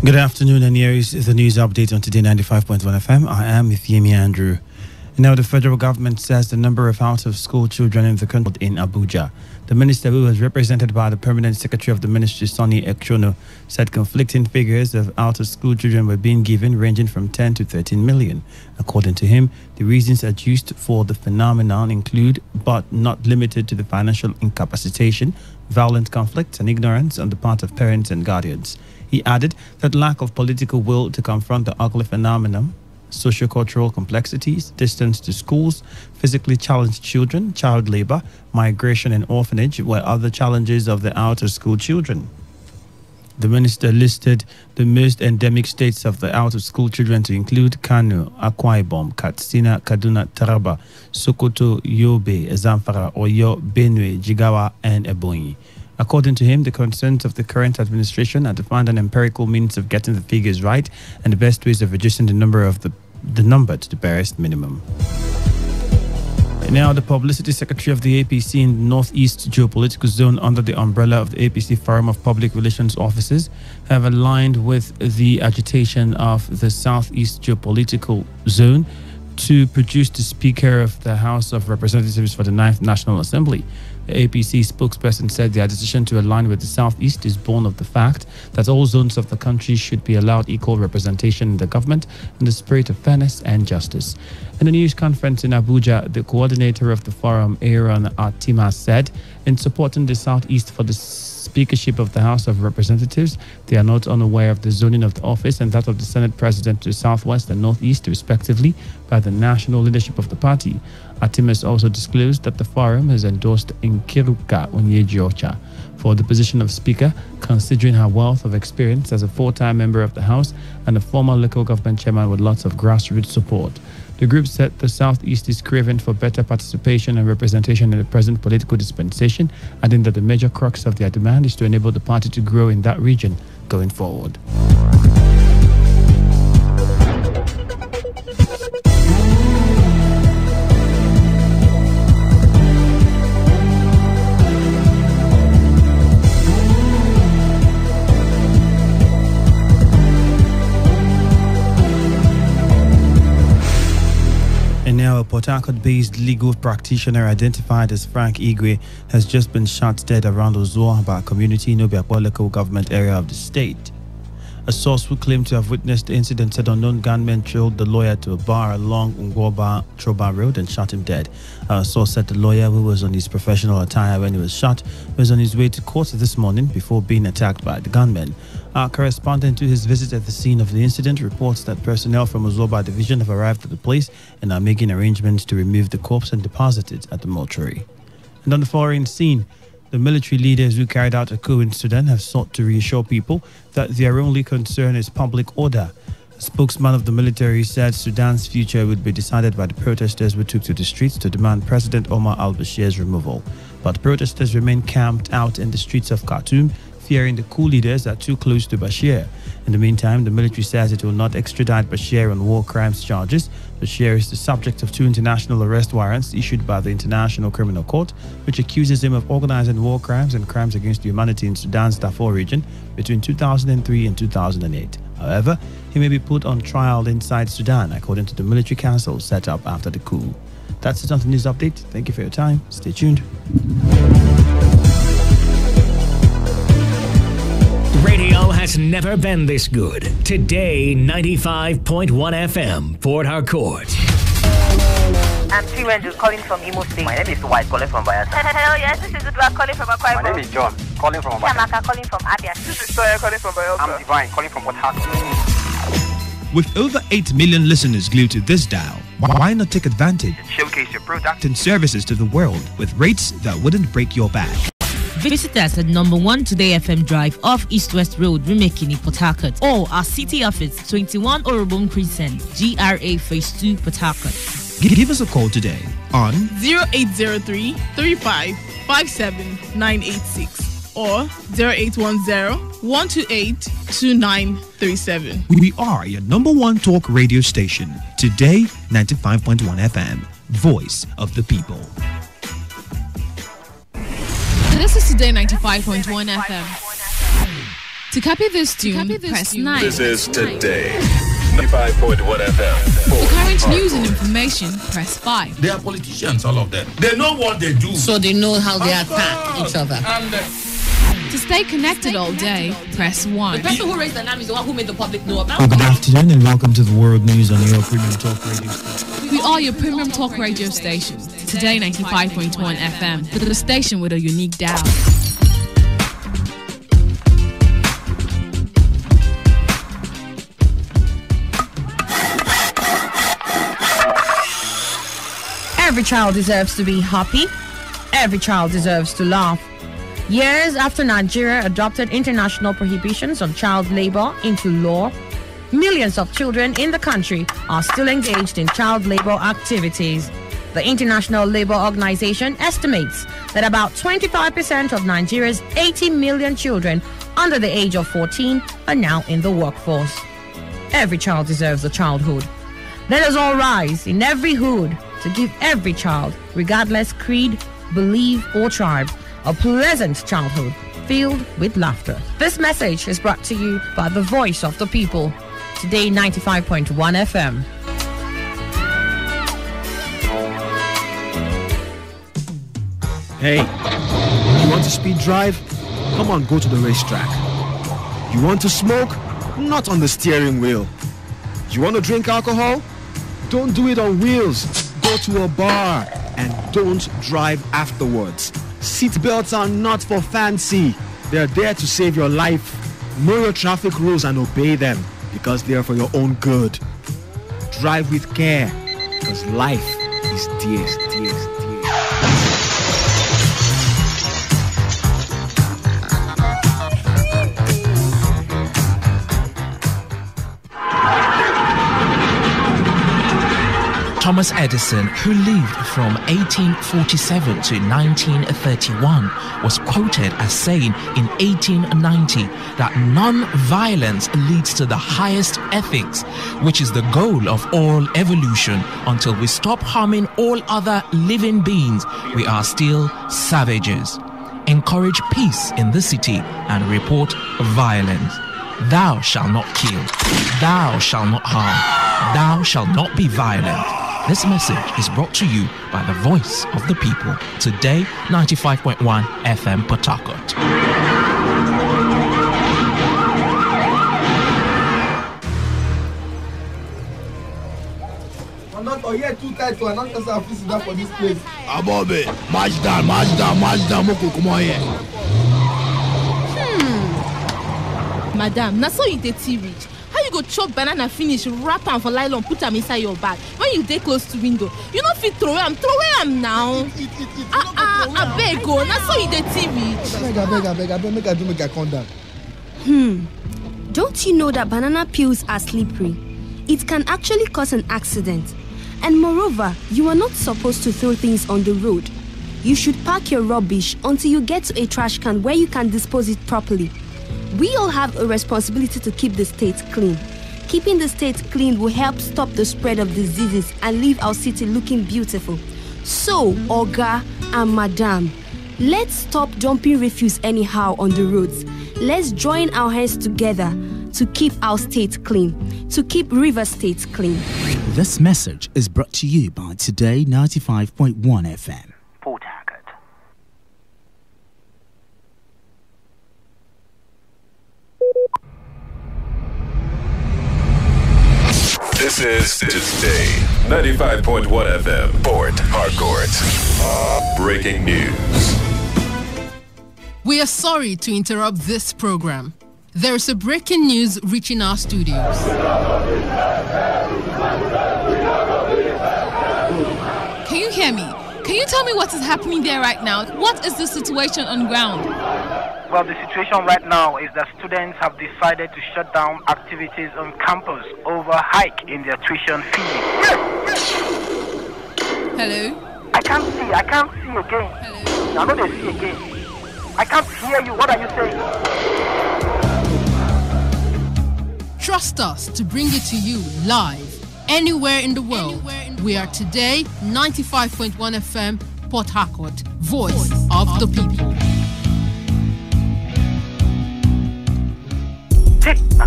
Good afternoon, and here is the news update on Today 95.1 FM. I am Ifyemi Andrew. Now, the federal government says the number of out-of-school children in the country in Abuja. The minister, who was represented by the permanent secretary of the ministry, Sonny Ekchono, said conflicting figures of out-of-school children were being given, ranging from 10 to 13 million. According to him, the reasons adduced for the phenomenon include, but not limited to, the financial incapacitation, violent conflicts, and ignorance on the part of parents and guardians. He added that lack of political will to confront the ugly phenomenon, socio-cultural complexities, distance to schools, physically challenged children, child labor, migration and orphanage were other challenges of the out-of-school children. The minister listed the most endemic states of the out-of-school children to include Kano, Akwa Ibom, Katsina, Kaduna, Taraba, Sokoto, Yobe, Zamfara, Oyo, Benue, Jigawa, and Ebonyi. According to him, the concerns of the current administration are to find an empirical means of getting the figures right and the best ways of reducing the number to the barest minimum. And now, the publicity secretary of the APC in the Northeast Geopolitical Zone, under the umbrella of the APC Forum of Public Relations Officers, have aligned with the agitation of the Southeast Geopolitical Zone to produce the Speaker of the House of Representatives for the 9th National Assembly. The APC spokesperson said their decision to align with the Southeast is born of the fact that all zones of the country should be allowed equal representation in the government in the spirit of fairness and justice. In a news conference in Abuja, the coordinator of the forum, Aaron Atima, said, in supporting the Southeast for the Speakership of the House of Representatives, they are not unaware of the zoning of the office and that of the Senate President to the Southwest and Northeast, respectively, by the national leadership of the party. Atimas also disclosed that the forum has endorsed Nkiruka Onyejiocha for the position of Speaker, considering her wealth of experience as a four-time member of the House and a former local government chairman with lots of grassroots support. The group said the Southeast is craving for better participation and representation in the present political dispensation, adding that the major crux of their demand is to enable the party to grow in that region going forward. A Port Harcourt-based legal practitioner identified as Frank Igwe has just been shot dead around Ozuohaba community in Obiakwa local government area of the state. A source who claimed to have witnessed the incident said unknown gunmen trailed the lawyer to a bar along Ngwoba-Troba Road and shot him dead. A source said the lawyer, who was on his professional attire when he was shot, was on his way to court this morning before being attacked by the gunmen. Our correspondent to his visit at the scene of the incident reports that personnel from Ozoba Division have arrived at the place and are making arrangements to remove the corpse and deposit it at the mortuary. And on the foreign scene, the military leaders who carried out a coup in Sudan have sought to reassure people that their only concern is public order. A spokesman of the military said Sudan's future would be decided by the protesters who took to the streets to demand President Omar al-Bashir's removal. But protesters remain camped out in the streets of Khartoum, fearing the coup leaders are too close to Bashir. In the meantime, the military says it will not extradite Bashir on war crimes charges. Bashir is the subject of 2 international arrest warrants issued by the International Criminal Court, which accuses him of organizing war crimes and crimes against humanity in Sudan's Darfur region between 2003 and 2008. However, he may be put on trial inside Sudan, according to the military council set up after the coup. That's it on the news update. Thank you for your time. Stay tuned. Radio has never been this good. Today, 95.1 FM, Port Harcourt. I'm T-Ranger calling from Imo State. My name is White calling from Bayelsa. Hello, yes, this is Udwa calling from Akwa Ibom. My name is John. calling from Abia. Amaka calling from Abia. This is Toya calling from Bayelsa. I'm Divine calling from Port Harcourt. With over 8 million listeners glued to this dial, why not take advantage and showcase your product and services to the world with rates that wouldn't break your back? Visit us at number 1 Today FM Drive off East West Road, Rumekini, Port Harcourt, or our city office, 21 Orobon Crescent, GRA Phase 2, Port Harcourt. Give us a call today on 0803 35 57 986 or 0810 128 2937. We are your number 1 talk radio station, Today 95.1 FM, voice of the people. This is Today 95.1 FM. To copy this tune, press 9. This is Today 95.1 FM. For current news and information, press 5. They are politicians, all of them. They know what they do. So they know how they attack each other. To stay connected all day, press 1. The person who raised the name is the one who made the public know about. Good afternoon and welcome to the World News on your Premium Talk Radio station. We are your Premium Talk Radio station. Today 95.1 FM, the station with a unique dial. Every child deserves to be happy. Every child deserves to laugh. Years after Nigeria adopted international prohibitions on child labor into law, millions of children in the country are still engaged in child labor activities. The International Labour Organization estimates that about 25% of Nigeria's 80 million children under the age of 14 are now in the workforce. Every child deserves a childhood. Let us all rise in every hood to give every child, regardless creed, belief, or tribe, a pleasant childhood filled with laughter. This message is brought to you by the voice of the people, Today 95.1 FM. Hey, you want to speed drive? Come on, go to the racetrack. You want to smoke? Not on the steering wheel. You want to drink alcohol? Don't do it on wheels. Go to a bar and don't drive afterwards. Seat belts are not for fancy. They're there to save your life. Know your traffic rules and obey them because they are for your own good. Drive with care because life is dear. Thomas Edison, who lived from 1847 to 1931, was quoted as saying in 1890 that non-violence leads to the highest ethics, which is the goal of all evolution. Until we stop harming all other living beings, we are still savages. Encourage peace in the city and report violence. Thou shalt not kill. Thou shalt not harm. Thou shalt not be violent. This message is brought to you by the voice of the people. Today, 95.1 FM Port Harcourt. I'm not too tight to announce yourself for this place. Abobe, march down, Moko, come on here. Madam, na so you dey reach. How you go chop banana finish, wrap am for nylon, put am inside your bag? When you dey close to window, you no fit throw am now. Abeg go, na so you dey reach. Abeg, make I calm down. Don't you know that banana peels are slippery? It can actually cause an accident. And moreover, you are not supposed to throw things on the road. You should pack your rubbish until you get to a trash can where you can dispose it properly. We all have a responsibility to keep the state clean. Keeping the state clean will help stop the spread of diseases and leave our city looking beautiful. So, Oga and Madam, let's stop dumping refuse anyhow on the roads. Let's join our hands together to keep our state clean, to keep River State clean. This message is brought to you by Today 95.1 FM. Port Harcourt. This is Today 95.1 FM Port Harcourt. Breaking news. We are sorry to interrupt this program. There is a breaking news reaching our studios. Can you hear me? Can you tell me what is happening there right now? What is the situation on ground? Well, the situation right now is that students have decided to shut down activities on campus over hike in their tuition fee. Hello? I can't see again. Hello? I know they see again. I can't hear you. What are you saying? Trust us to bring it to you live, anywhere in the world. We are Today 95.1 FM, Port Harcourt, voice of the people.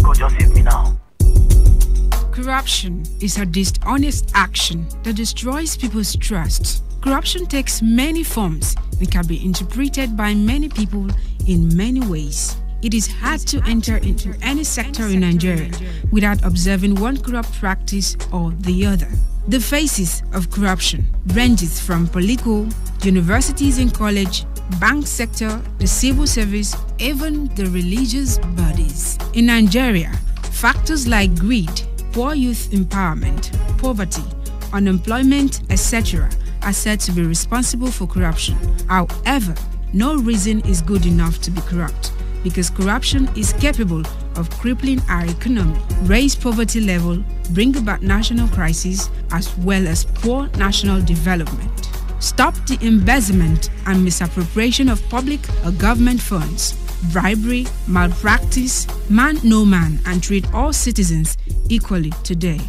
Go just save me now. Corruption is a dishonest action that destroys people's trust. Corruption takes many forms and can be interpreted by many people in many ways. It is hard to enter into any sector in Nigeria without observing one corrupt practice or the other. The faces of corruption ranges from political, universities and college, bank sector, the civil service, even the religious bodies. In Nigeria, factors like greed, poor youth empowerment, poverty, unemployment, etc. are said to be responsible for corruption. However, no reason is good enough to be corrupt, because corruption is capable of crippling our economy, raise poverty level, bring about national crisis, as well as poor national development. Stop the embezzlement and misappropriation of public or government funds, bribery, malpractice, man no man, and treat all citizens equally today.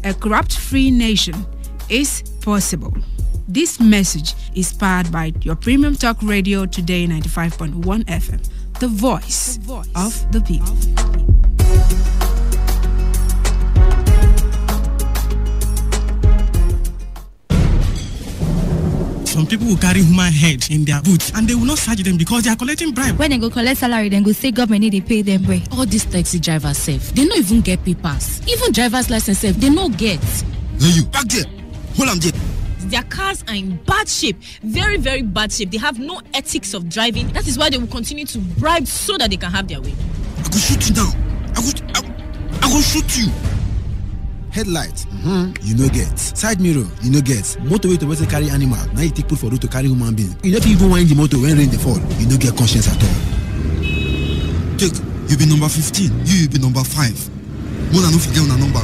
A corrupt-free nation is possible. This message is powered by your premium talk radio Today 95.1 FM, the voice of the people. Some people will carry human head in their boots and they will not charge them because they are collecting bribe. When they go collect salary, then go say government need to pay them way. All these taxi drivers safe. They don't even get papers. Even driver's license safe, they don't get. Hey, you back there. Hold on there. Their cars are in bad shape, very, very bad shape. They have no ethics of driving. That is why they will continue to bribe so that they can have their way. I go shoot you now. I go shoot you. Headlight, you no get. Side mirror, you no get. Motorway to carry animal. Now you take put for road to carry human being. You don't even wind the motor when rain they fall. You no get conscience at all. Take, you be number 15. You be number 5. More than no forget on a number.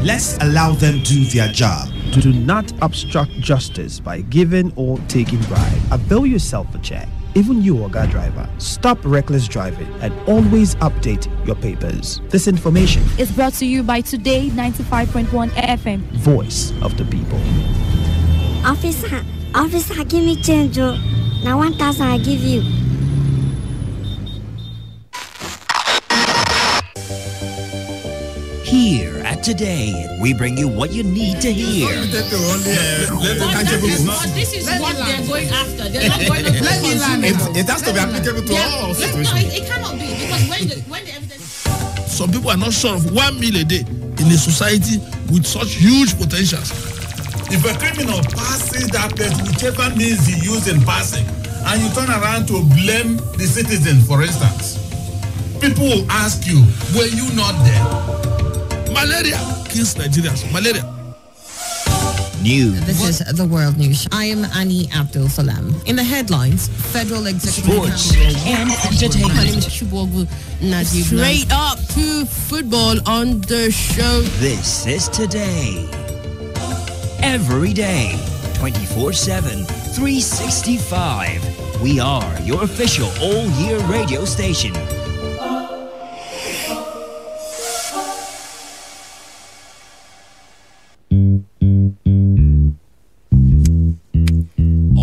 Let's allow them do their job. Do not obstruct justice by giving or taking bribe. Avail yourself a check. Even you, Oga driver, stop reckless driving and always update your papers. This information is brought to you by Today 95.1 FM, voice of the people. Officer, give me change. Now 1,000 I give you. Here at Today, we bring you what you need to hear. This is what they're going after. They're not going to It has to be applicable to all situations. No, it cannot be, because when the evidence... Some people are not sure of 1 meal a day in a society with such huge potentials. If a criminal passes that place, whichever means he used in passing, and you turn around to blame the citizen, for instance, people will ask you, were you not there? Malaria kills Nigerians. Malaria. News. This is the World News. I am Annie Abdul Salam. In the headlines, Federal Executive Sports and entertainment. Straight up to football on the show. This is Today. Every day, 24/7, 365. We are your official all-year radio station.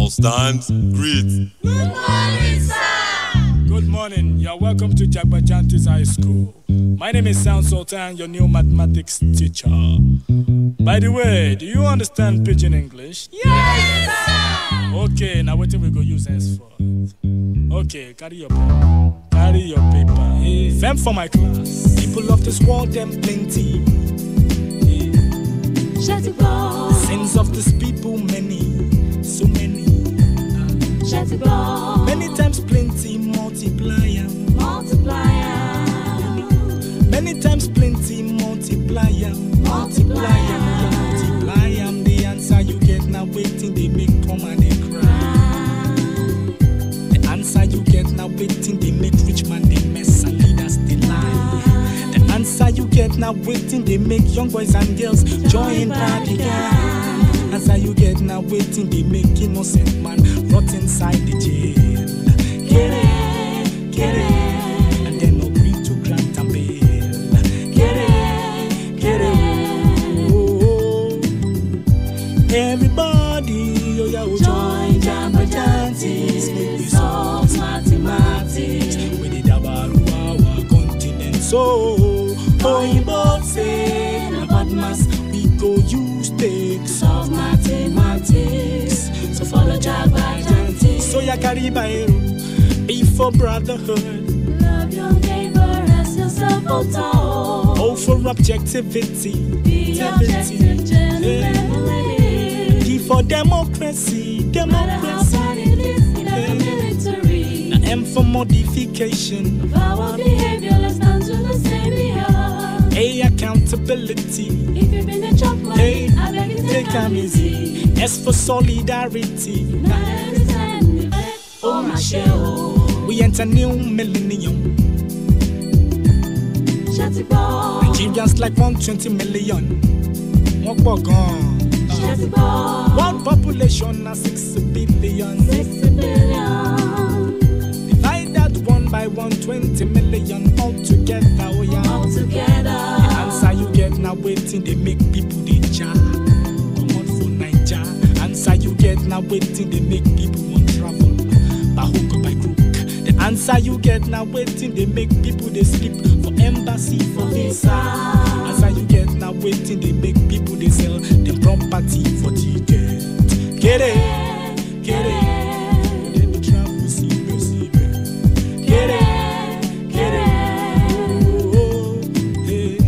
Stands, greet. Good morning, sir. Good morning. You are welcome to Jagbajantis High School. My name is Sound Sultan, your new mathematics teacher. By the way, do you understand Pidgin English? Yes, sir. Okay, now what we go use henceforth? Okay, carry your pen. Carry your paper. Hey, them for my class. People love to squall them plenty. Hey. Sins of these people many, so many. Many times plenty, multiplier. Many times plenty, multiplier. Multiply am the answer you get now. Waiting they make come and they cry. The answer you get now. Waiting they make rich man they mess and leaders they lie. The answer you get now. Waiting they make young boys and girls join party gang. Answer you get now. Waiting they make innocent man rot inside the jail. Get it, and then agree to grant and bail. Get it. Everybody, oh yeah, join Jambajantis, make we solve mathematics. We did about our continent, so you both say about mass, we go use take solve mathematics. So follow Jambajantis, so ya carry be for brotherhood. Love your neighbor as yourself, oh for objectivity, be objective, gentleman. For democracy, military. Now M for modification of our behavior, let's stand to the same behalf. A accountability. If you've been a chop money, I beg you take them easy. S for solidarity. Oh my shell. We enter new millennium. Nigerians like 120 million. What gone? One population na 6 billion. 6 billion. Divide that 1 by 120 million all together. Oh yeah. All together. The answer you get now waiting they make people they jar. Come on for Niger. Answer you get now waiting they make people want travel. By hook or by crook. The answer you get now waiting they make people they sleep for embassy for visa. Answer you get now waiting they make people they sell them property for ticket. Get it. Then the travel see. Get it. Oh, hey.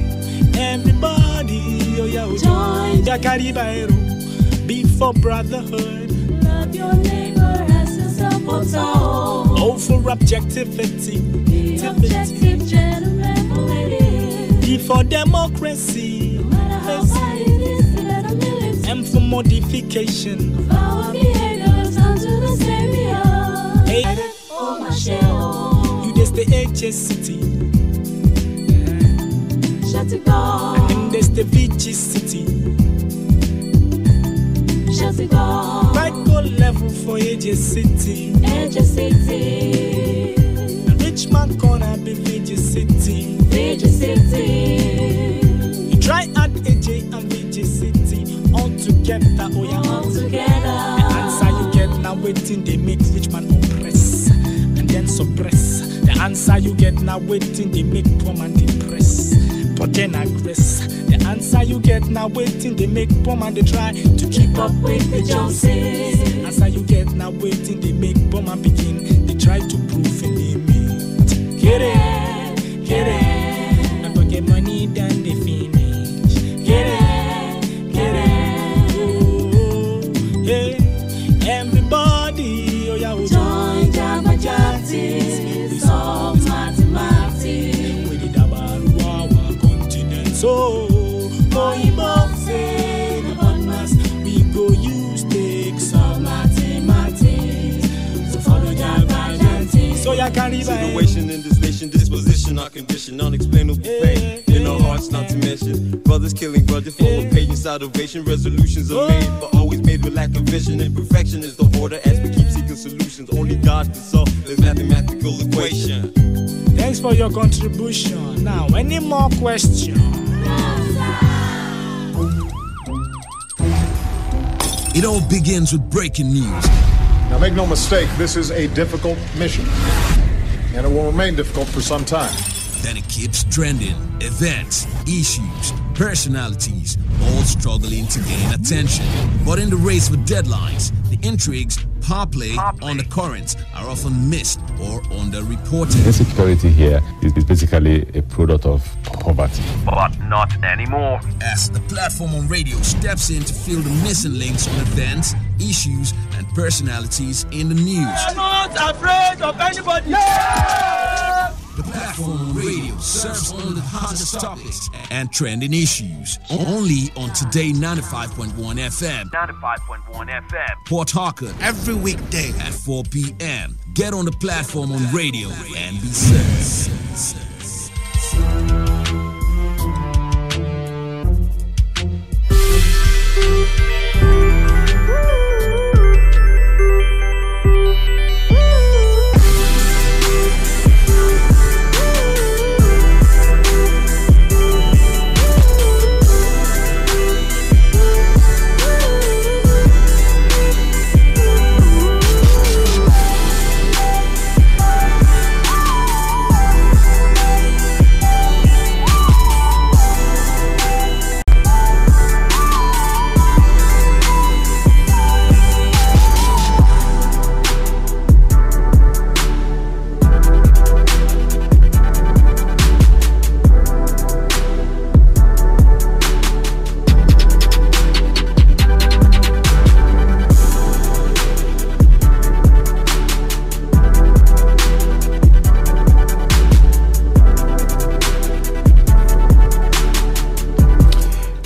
Everybody, oh yeah, join Jakaribairo. Be for brotherhood. Love your neighbor as yourself. Oh for objectivity. Be objective, gentleman, lady. Be for democracy. No matter how high it is, the better military. M for modification of our behavior, down to the same behalf. Oh my shell. You just the HSCity. Shut it down. And there's the VG City. Shut it down. Right go level for HSCity. The rich man corner be VG City. You try add AJ and VG City all together, oh yeah. All together. The answer you get now waiting they make rich man oppress and then suppress. The answer you get now waiting they make poor man depress but then aggress. The answer you get now waiting they make poor man they try to keep up with the Joneses. Answer you get now waiting they make poor man begin they try to prove a limit. Get it. And forget money then they finish. Get it. Oh, yeah. Everybody, oh yeah, join Jambajantis, solve mathematics. We did about our continent, so you both say about mass. We go use take solve mathematics. So follow Jambajantis. So you can read situation in this nation, disposition, our condition, unexplainable pain in our hearts, not to mention brothers killing brothers, full of patience, salvation, resolutions are made, but always made with lack of vision. Imperfection is the order as we keep seeking solutions. Only God can solve this mathematical equation. Thanks for your contribution. Now, any more questions? It all begins with breaking news. Now, make no mistake, this is a difficult mission, and it will remain difficult for some time. Then it keeps trending. Events, issues, personalities, all struggling to gain attention. But in the race for deadlines, the intrigues, power play, undercurrents are often missed or underreported. Insecurity here is basically a product of poverty. But not anymore. As the platform on radio steps in to fill the missing links on events, issues, and personalities in the news. I'm not afraid of anybody. The platform on radio serves only the hottest topics and trending issues. Only on Today 95.1 FM. 95.1 FM. Port Harcourt. Every weekday at 4 p.m. Get on the platform on radio and be served.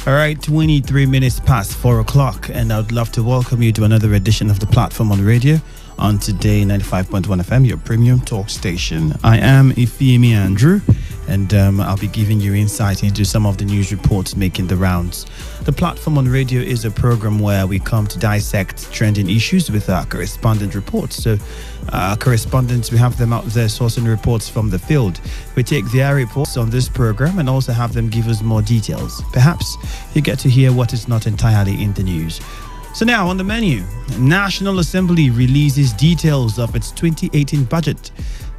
All right, 23 minutes past 4 o'clock, and I would love to welcome you to another edition of the platform on radio on Today 95.1 FM, your premium talk station. I am Ifeemi Andrew, and I'll be giving you insight into some of the news reports making the rounds. The platform on radio is a program where we come to dissect trending issues with our correspondent reports. So correspondents, we have them out there sourcing reports from the field. We take their reports on this program and also have them give us more details. Perhaps you get to hear what is not entirely in the news. So now on the menu, National Assembly releases details of its 2018 budget.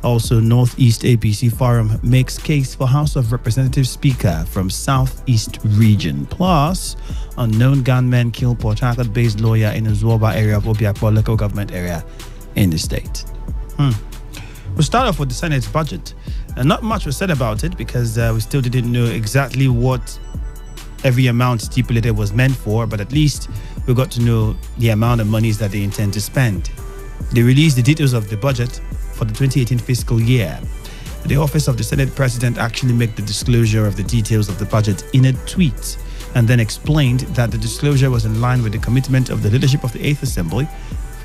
Also, Northeast APC Forum makes case for House of Representatives Speaker from Southeast Region. Plus, unknown gunmen kill Port Harcourt-based lawyer in Uzwoba area of Obiakpo local government area in the state. We'll start off with the Senate's budget. And not much was said about it because we still didn't know exactly what every amount stipulated was meant for, but at least we got to know the amount of monies that they intend to spend. They released the details of the budget for the 2018 fiscal year. The Office of the Senate President actually made the disclosure of the details of the budget in a tweet and then explained that the disclosure was in line with the commitment of the leadership of the 8th Assembly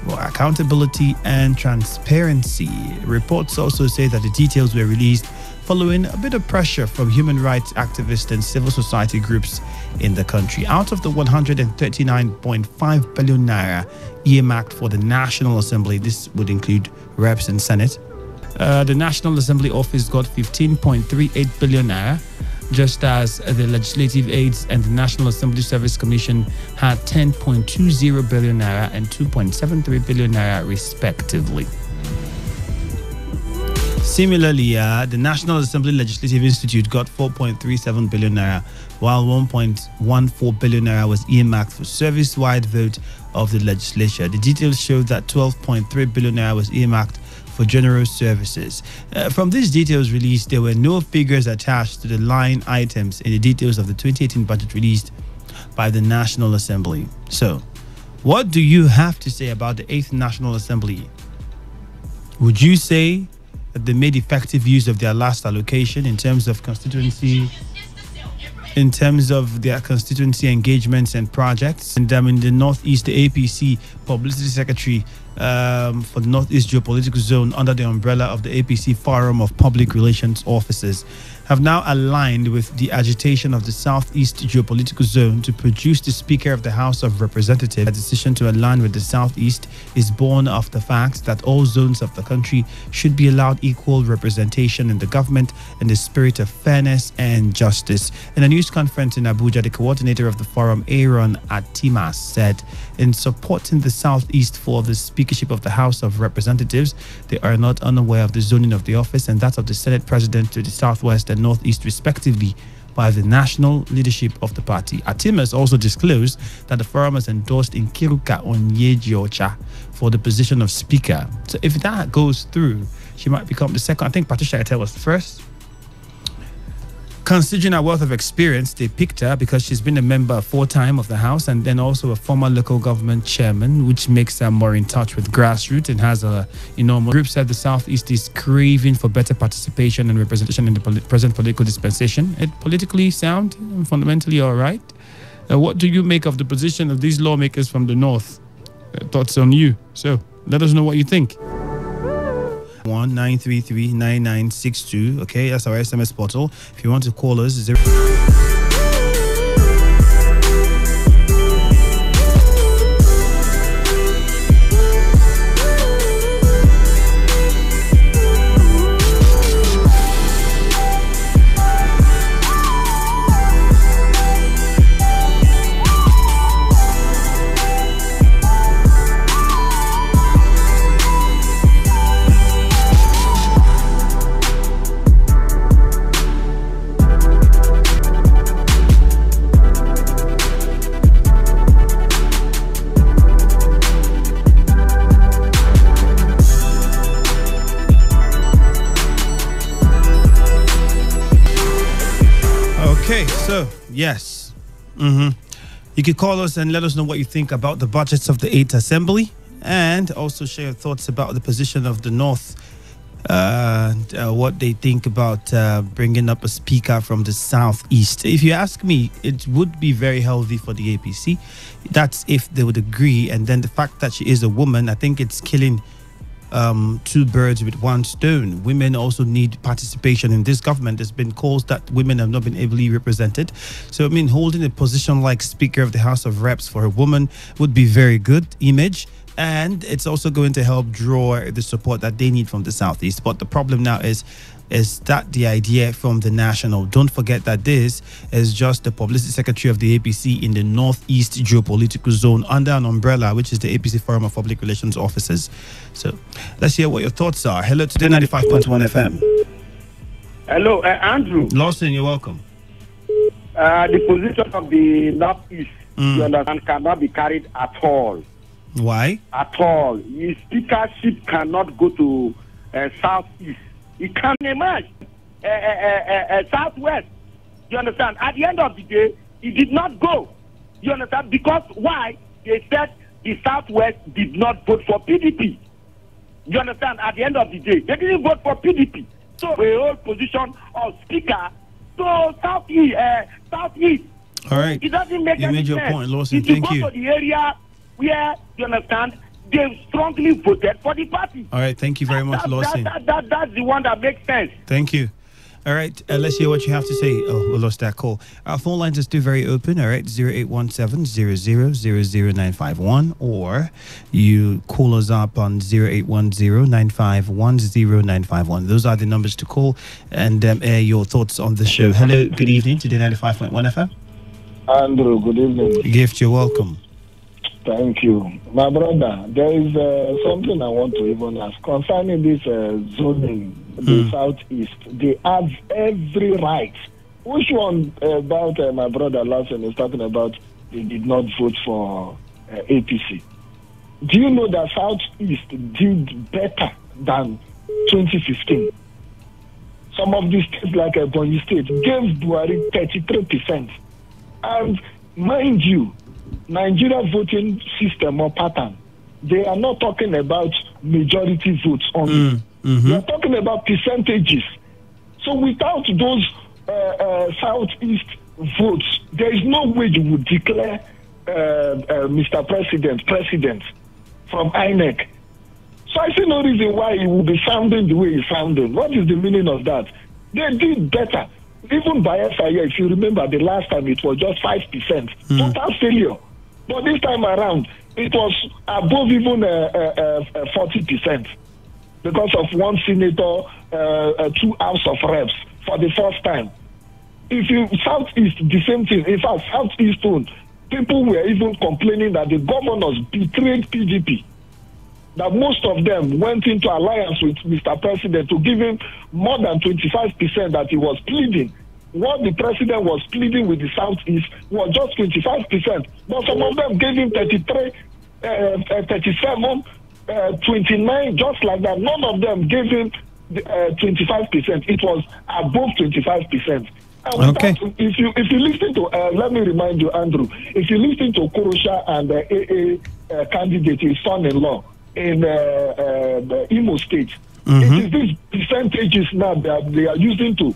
for accountability and transparency. Reports also say that the details were released following a bit of pressure from human rights activists and civil society groups in the country. Out of the 139.5 billion naira earmarked for the National Assembly, this would include reps and Senate, the National Assembly office got 15.38 billion naira, just as the Legislative Aids and the National Assembly Service Commission had 10.20 billion naira and 2.73 billion naira respectively. Similarly, the National Assembly Legislative Institute got 4.37 billion naira, while 1.14 billion naira was earmarked for service-wide vote of the legislature. The details show that 12.3 billion naira was earmarked for general services. From these details released, there were no figures attached to the line items in the details of the 2018 budget released by the National Assembly. So, what do you have to say about the 8th National Assembly? Would you say that they made effective use of their last allocation in terms of constituency, in terms of their constituency engagements and projects? And in the Northeast, the APC Publicity Secretary for the Northeast Geopolitical Zone under the umbrella of the APC Forum of Public Relations Officers have now aligned with the agitation of the Southeast Geopolitical Zone to produce the Speaker of the House of Representatives. A decision to align with the Southeast is born of the fact that all zones of the country should be allowed equal representation in the government in the spirit of fairness and justice. In a news conference in Abuja, the coordinator of the forum, Aaron Atimas, said in supporting the Southeast for the Speakership of the House of Representatives, they are not unaware of the zoning of the office and that of the Senate President to the Southwest and Northeast respectively by the national leadership of the party. Atimas also disclosed that the forum has endorsed Nkiruka Onyejiocha for the position of Speaker. So if that goes through, she might become the second. I think Patricia Etel was the first Considering her wealth of experience, they picked her because she's been a member 4 times of the House and then also a former local government chairman, which makes her more in touch with grassroots and has a enormous group said the Southeast is craving for better participation and representation in the present political dispensation. It politically sound and fundamentally all right. What do you make of the position of these lawmakers from the North? Thoughts on you. So let us know what you think. 1933-9962. Okay, that's our SMS portal. If you want to call us, 0. Yes. You can call us and let us know what you think about the budgets of the 8th Assembly and also share your thoughts about the position of the North, what they think about bringing up a speaker from the Southeast. If you ask me, it would be very healthy for the APC. That's if they would agree. And then the fact that she is a woman, I think it's killing 2 birds with 1 stone. Women also need participation in this government. There's been calls that women have not been ably represented. So, I mean, holding a position like Speaker of the House of Reps for a woman would be very good image. And it's also going to help draw the support that they need from the Southeast. But the problem now is that the idea from the national? Don't forget that this is just the publicity secretary of the APC in the Northeast geopolitical zone under an umbrella, which is the APC Forum of Public Relations Officers. So let's hear what your thoughts are. Hello, Today 95.1 FM. Hello, Andrew. Lawson, you're welcome. The position of the Northeast, you understand, cannot be carried at all. Why? At all. His speakership cannot go to Southeast. It can emerge Southwest. You understand? At the end of the day, it did not go. You understand? Because why? They said the Southwest did not vote for PDP. You understand? At the end of the day, they didn't vote for PDP. So a whole position of speaker. So Southeast. All right. It doesn't make any sense. You made your point, Lawson. Thank you. Go to the area where, you understand, they strongly voted for the party. All right, thank you very much, Lawson. That's the one that makes sense. Thank you. All right, let's hear what you have to say. Oh, we lost that call. Our phone lines are still very open. All right, 0817-00000951, or you call us up on 0810-951-0951. Those are the numbers to call and air your thoughts on the show. Hello, good evening, Today 95.1 FM. Andrew, good evening. Gift, you're welcome. Thank you. My brother, there is something I want to even ask. Concerning this zoning, the Southeast, they have every right. Which one about my brother Lawson is talking about they did not vote for APC? Do you know that Southeast did better than 2015? Some of these states, like Ebonyi State, gave Buhari 33%. And mind you, Nigeria voting system or pattern, they are not talking about majority votes only. They are talking about percentages. So without those Southeast votes, there is no way you would declare Mr. President from INEC. So I see no reason why he will be sounding the way he's sounding. What is the meaning of that? They did better. Even by SIA, if you remember the last time, it was just 5%. Total failure. But this time around, it was above even 40% because of 1 senator, 2 House of Reps for the first time. If you Southeast, the same thing. In fact, Southeast, people were even complaining that the governors betrayed PDP. That most of them went into alliance with Mr. President to give him more than 25% that he was pleading. What the president was pleading with the Southeast was just 25%. But some of them gave him 33, 37, 29, just like that. None of them gave him 25%. It was above 25%. Okay. If you listen to, let me remind you, Andrew, if you listen to Kurosha and the AA candidate, his son-in-law in the Imo State, it is these percentages now that they are using to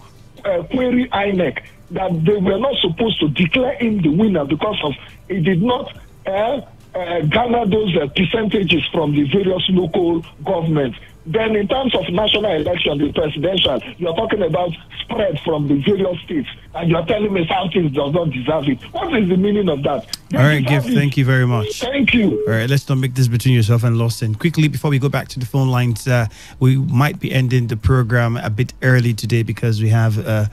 query INEC that they were not supposed to declare him the winner because of he did not garner those percentages from the various local governments. Then in terms of national election, the presidential, you're talking about spread from the various states, and you're telling me Southeast does not deserve it. What is the meaning of that? All right, Gift, thank you very much. Thank you. All right, let's not make this between yourself and Lawson. Quickly, before we go back to the phone lines, we might be ending the program a bit early today because we have a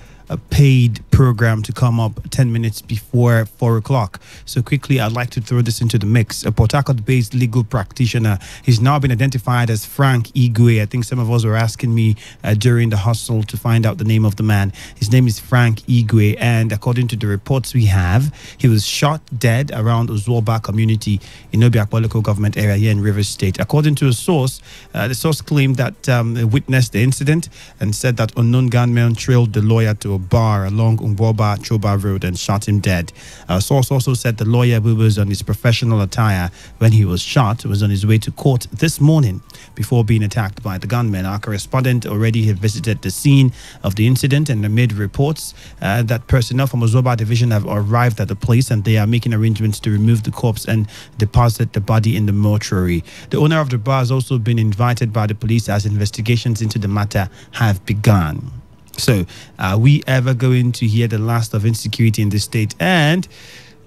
paid program to come up 10 minutes before 4 o'clock. So quickly, I'd like to throw this into the mix. A Port Harcourt-based legal practitioner. He's now been identified as Frank Igwe. I think some of us were asking me during the hustle to find out the name of the man. His name is Frank Igwe, and according to the reports we have, he was shot dead around Uzwoba community in Obiakpo local government area here in Rivers State. According to a source, the source claimed that witnessed the incident and said that unknown gunmen trailed the lawyer to a bar along Umboba Choba Road and shot him dead. Our source also said the lawyer, who was on his professional attire when he was shot, was on his way to court this morning before being attacked by the gunmen. Our correspondent already had visited the scene of the incident and made reports that personnel from Ozoba Division have arrived at the place and they are making arrangements to remove the corpse and deposit the body in the mortuary. The owner of the bar has also been invited by the police as investigations into the matter have begun. So, are we ever going to hear the last of insecurity in the state? And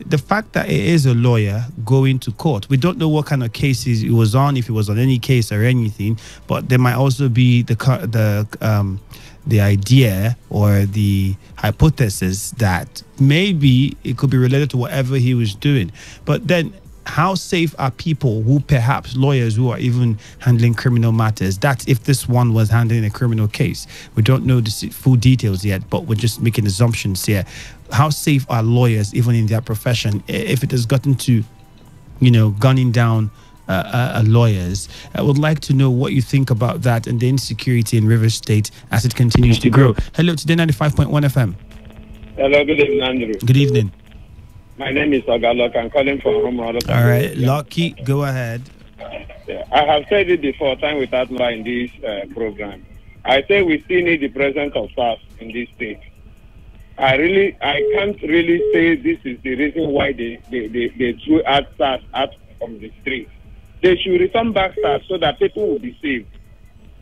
the fact that it is a lawyer going to court, we don't know what kind of cases he was on, if he was on any case or anything, but there might also be the idea or the hypothesis that maybe it could be related to whatever he was doing. But then, how safe are people who perhaps lawyers who are even handling criminal matters? That's if this one was handling a criminal case. We don't know the full details yet, but we're just making assumptions here. How safe are lawyers even in their profession if it has gotten to, gunning down lawyers? I would like to know what you think about that and the insecurity in Rivers State as it continues to grow. Hello, Today 95.1 FM. Hello, good evening, Andrew. Good evening. My name is Ogalok. I'm calling from Romuald. All right, Lucky, go ahead. Yeah, I have said it before, time without law in this program. I say we still need the presence of SARS in this state. I can't really say this is the reason why they threw out SARS out from the streets. They should return back SARS so that people will be saved.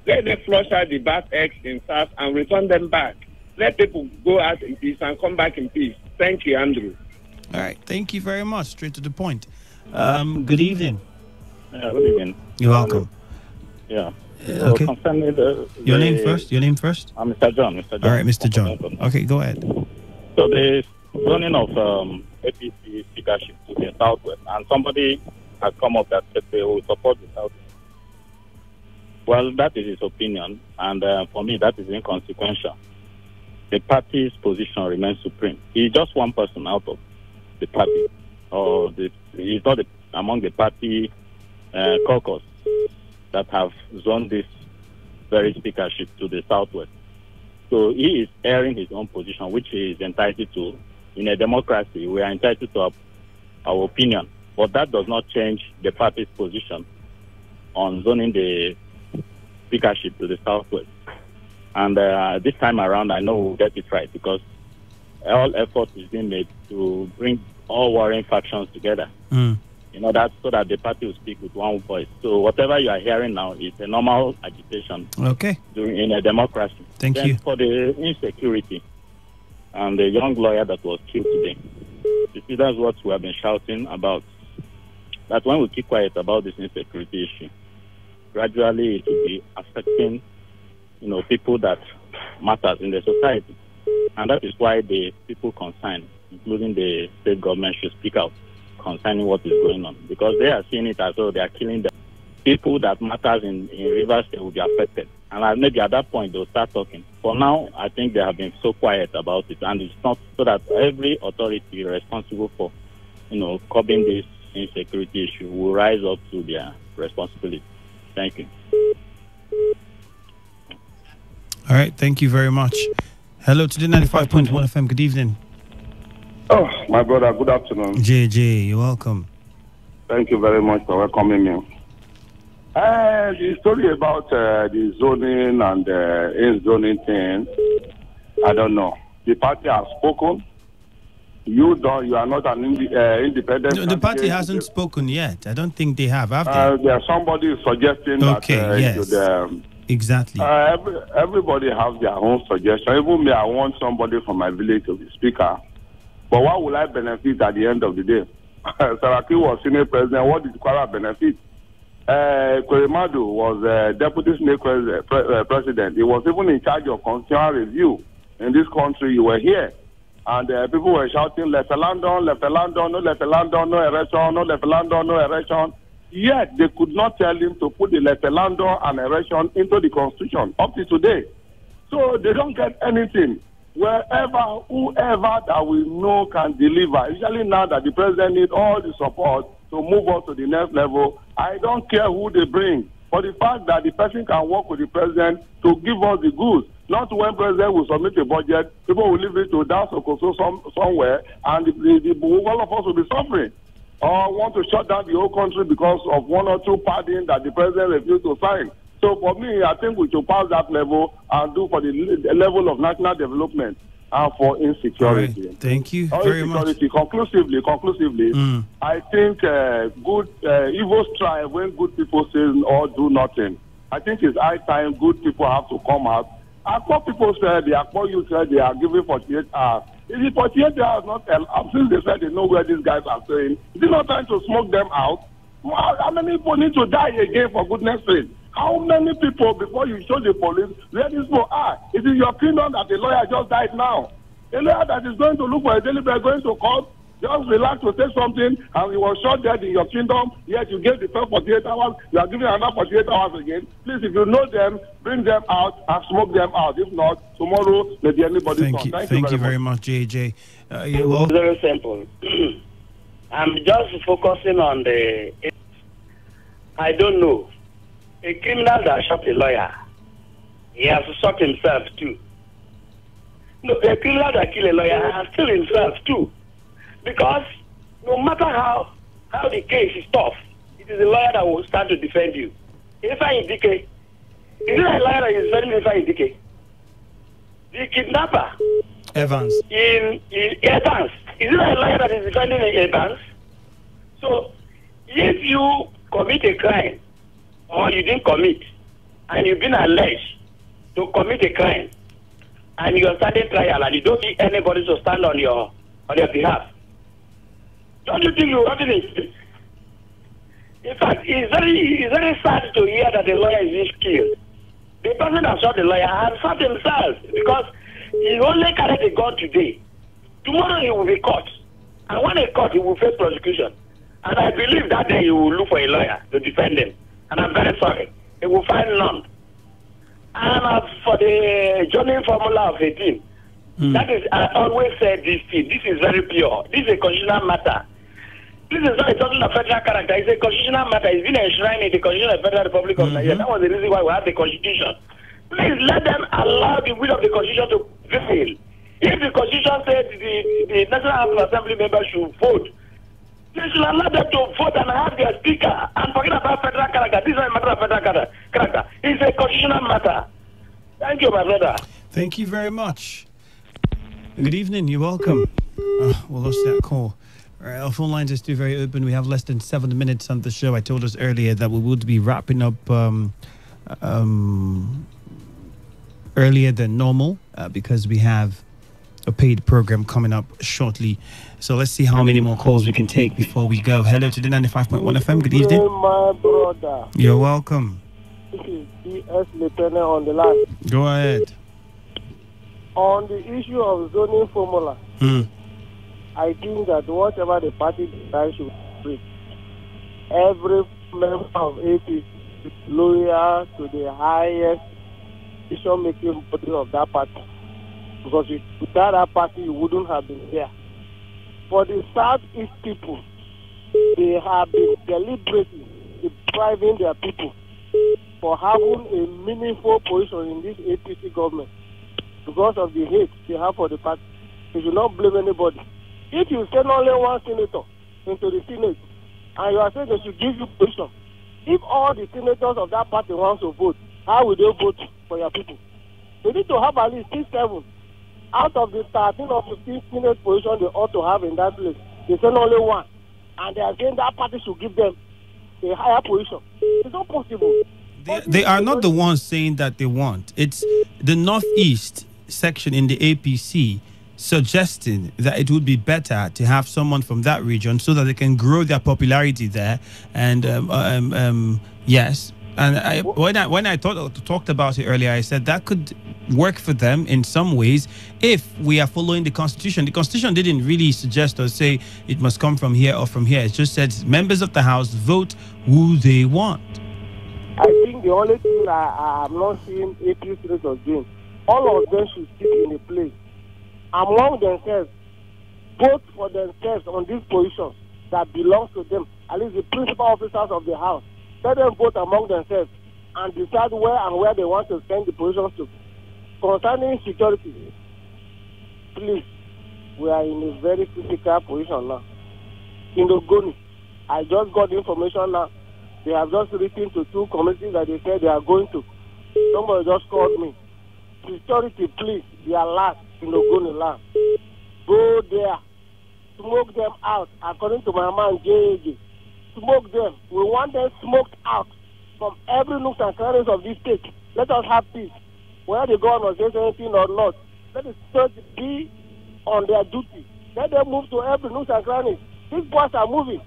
Let them flush out the bad eggs in SARS and return them back. Let people go out in peace and come back in peace. Thank you, Andrew. All right, thank you very much. Straight to the point. Good evening. Good evening. You're welcome. Yeah. Okay. Your name first. I'm Mr. John. Mr. John. All right, Mr. John. Okay, go ahead. So the zoning of APC speakership to the southwest, and somebody has come up that said they will support the southwest. Well, that is his opinion, and for me, that is inconsequential. The party's position remains supreme. He's just one person out of the party, or he's not among the party caucus that have zoned this very speakership to the southwest. So he is airing his own position, which he is entitled to. In a democracy, we are entitled to our opinion, but that does not change the party's position on zoning the speakership to the southwest. And this time around, I know we'll get it right because all effort is being made to bring all warring factions together. That's so that the party will speak with one voice. So whatever you are hearing now is a normal agitation. Okay. In a democracy. Thank you. For the insecurity and the young lawyer that was killed today, you see, that's what we have been shouting about. That when we keep quiet about this insecurity issue, gradually it will be affecting people that matters in the society. And that is why the people concerned, including the state government, should speak out concerning what is going on. Because they are seeing it as though they are killing the people that matters in Rivers State will be affected. And maybe at that point they'll start talking. For now, I think they have been so quiet about it. And it's not so that every authority responsible for, curbing this insecurity issue will rise up to their responsibility. Thank you. All right, thank you very much. Hello, Today 95.1 FM. Good evening. Oh, my brother, good afternoon. JJ, you're welcome. Thank you very much for welcoming me. The story about the zoning and in-zoning thing, I don't know. The party has spoken. You are not an independent. No, the party hasn't spoken yet. I don't think they have they? There's somebody suggesting that. Exactly. Everybody has their own suggestion. Even me, I want somebody from my village to be speaker. But what will I benefit at the end of the day? Saraki was Senate president. What did Kwara benefit? Kweremadu was deputy Senate president. He was even in charge of constitutional review in this country. You were here. And people were shouting, Left London, no Left London, no erection, no Left London, no erection. Yet they could not tell him to put the Left London and erection into the constitution up to today. So they don't get anything. Whoever that we know can deliver, especially now that the president needs all the support to move on to the next level, I don't care who they bring. But the fact that the person can work with the president to give us the goods, not when president will submit a budget, people will leave it to dance or somewhere, and all of us will be suffering. Or want to shut down the whole country because of one or two pardons that the president refused to sign. So for me, I think we should pass that level and do for the level of national development and for insecurity. Right. Thank you very much. Conclusively, I think evil strive when good people say or do nothing. I think it's high time good people have to come out. Akpo people said, the Akpo youth said they are giving 48 hours. Is it 48 hours not since they said they know where these guys are saying? Is it not time to smoke them out? How many people need to die again, for goodness sake? How many people, before you show the police where these people are? It is your kingdom that a lawyer just died now. A lawyer that is going to look for a daily bread, going to court, just relax to say something, and he was shot dead in your kingdom, yet you gave the first 48 hours, you are giving another 48 hours again. Please, if you know them, bring them out and smoke them out. If not, tomorrow, maybe anybody. Thank you very much, JJ. Very simple. I'm just focusing on I don't know. A criminal that shot a lawyer, he has shot himself too. No, a criminal that killed a lawyer has killed himself too. Because no matter how the case is tough, it is the lawyer that will start to defend you. If I indicate, is it a lawyer that is defending if I indicate? The kidnapper Evans. In Evans, is it a lawyer that is defending Evans? So if you commit a crime or you didn't commit and you've been alleged to commit a crime and you're standing trial and you don't see anybody to stand on your behalf, don't you think you have it? In fact, it's very sad to hear that the lawyer is being killed. The person that shot the lawyer has shot himself because he only carried a gun today. Tomorrow he will be caught. And when he caught, he will face prosecution. And I believe that day he will look for a lawyer to defend him. And I'm very sorry. He will find none. And for the joining formula of 18, that is, I always said this thing. This is very pure. This is a constitutional matter. This is not talking of federal character. It's a constitutional matter. It's been enshrined in the Constitution of the Federal Republic of Nigeria. That was the reason why we have the Constitution. Please let them allow the will of the Constitution to prevail. If the Constitution said the National House of Assembly members should vote, they should allow them to vote and have their speaker and forget about federal character. This is not a matter of federal character. It's a constitutional matter. Thank you, my brother. Thank you very much. Good evening. You're welcome. We lost that call. Our phone lines are still very open. We have less than 7 minutes on the show. I told us earlier that we would be wrapping up earlier than normal because we have a paid program coming up shortly. So let's see how many more calls we can take before we go. Hello to the 95.1 FM. Good evening. My brother. You're welcome. This is DS Lieutenant on the line. Go ahead. On the issue of zoning formula, I think that whatever the party decides should be, every member of APC is loyal to the highest decision-making body of that party. Because without that party, you wouldn't have been here. For the Southeast people, they have been deliberately depriving their people for having a meaningful position in this APC government. because of the hate they have for the party. They should not blame anybody. If you send only one senator into the Senate, and you are saying they should give you position, if all the senators of that party want to vote, how will they vote for your people? They need to have at least 6, 7 out of the 13 or 15 Senate position they ought to have in that place. They send only one, and they are saying that party should give them a higher position. It's not possible. They are not the ones saying that they want. It's the Northeast section in the APC suggesting that it would be better to have someone from that region so that they can grow their popularity there. And yes, and when I talked about it earlier, I said that could work for them in some ways if we are following the Constitution. The Constitution didn't really suggest or say it must come from here or from here. It just said members of the House vote who they want. I think the only thing I am not seeing APC senators doing, all of them should stick in a place among themselves, vote for themselves on this position that belongs to them, at least the principal officers of the House. Let them vote among themselves and decide where they want to send the positions to. Concerning security, please, we are in a very critical position now. In Ogoni, I just got the information now. They have just written to 2 committees that they said they are going to. Somebody just called me. Security, please, they are last in Ogoni land. Go there, smoke them out, according to my man JAJ. Smoke them. We want them smoked out from every nook and crannies of this state. Let us have peace. Whether the government says anything or not, let the state be on their duty. Let them move to every nook and crannies. These boys are moving.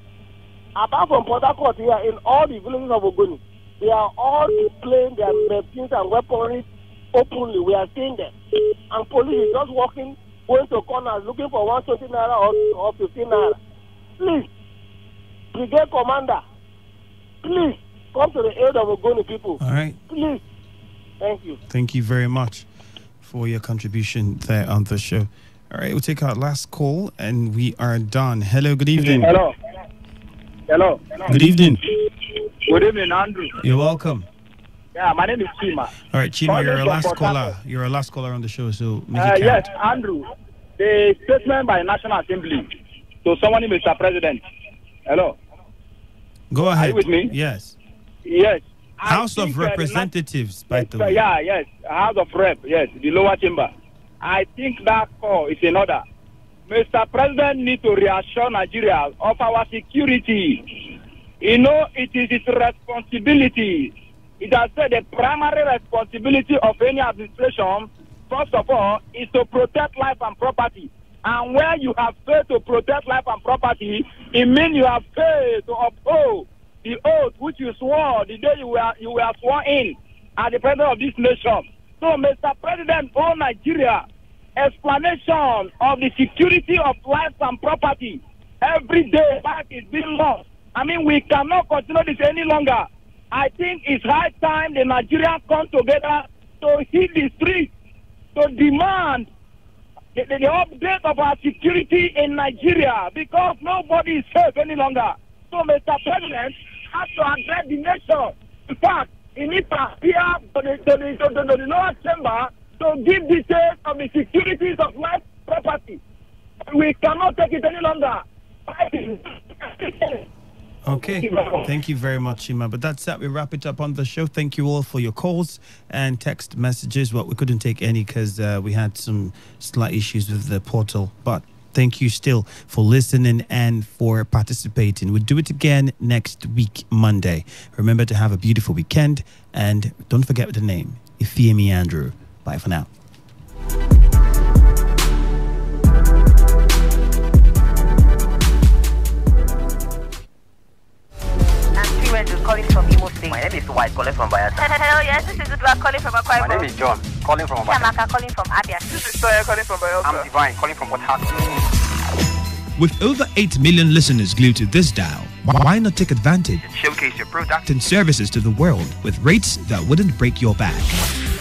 Apart from Port Harcourt here, in all the villages of Ogoni, they are all displaying their weapons and weaponry openly. We are seeing them. And police is just walking, going to corners, looking for 120 naira or 15 naira. Please, brigade commander, please come to the aid of Ogoni people. All right. Please. Thank you. Thank you very much for your contribution there on the show. All right, we'll take our last call and we are done. Hello, good evening. Hello. Hello. Good evening. Good evening, Andrew. You're welcome. Yeah, my name is Chima. All right, Chima, you're our last caller. You're our last caller on the show, so make it count. Yes, Andrew. The statement by National Assembly to someone, Mr. President. Hello. Go ahead. Are you with me? Yes. Yes. House of Representatives, by the way. Yeah, yes. House of Rep, yes, the lower chamber. I think that call is in order. Mr. President needs to reassure Nigeria of our security. You know, it is its responsibility. It has said the primary responsibility of any administration, first of all, is to protect life and property. And where you have failed to protect life and property, it means you have failed to uphold the oath which you swore the day you were sworn in as the president of this nation. So, Mr. President, all Nigeria, explanation of the security of life and property. Every day, life is being lost. I mean, we cannot continue this any longer. I think it's high time the Nigerians come together to hit the streets, to demand the update of our security in Nigeria, because nobody is safe any longer. So, Mr. President has to address the nation. In fact, he needs to appear to the lower chamber to give details of the securities of life property. We cannot take it any longer. Okay, thank you very much, Shima. But that's that. We wrap it up on the show. Thank you all for your calls and text messages. Well, we couldn't take any because we had some slight issues with the portal. But thank you still for listening and for participating. We'll do it again next week, Monday. Remember to have a beautiful weekend. And don't forget the name, Ifeemi Andrew. Bye for now. Calling from Imo State. My name is White, calling from Bayelsa. Hello, yes, this is Udwa calling from Akwa Ibom. My name is John, calling from Bayelsa. Shamaka calling from Abia. This is Toya calling from Bayelsa. I'm Divine, calling from Port Harcourt. With over 8 million listeners glued to this dial, why not take advantage and showcase your product and services to the world with rates that wouldn't break your back?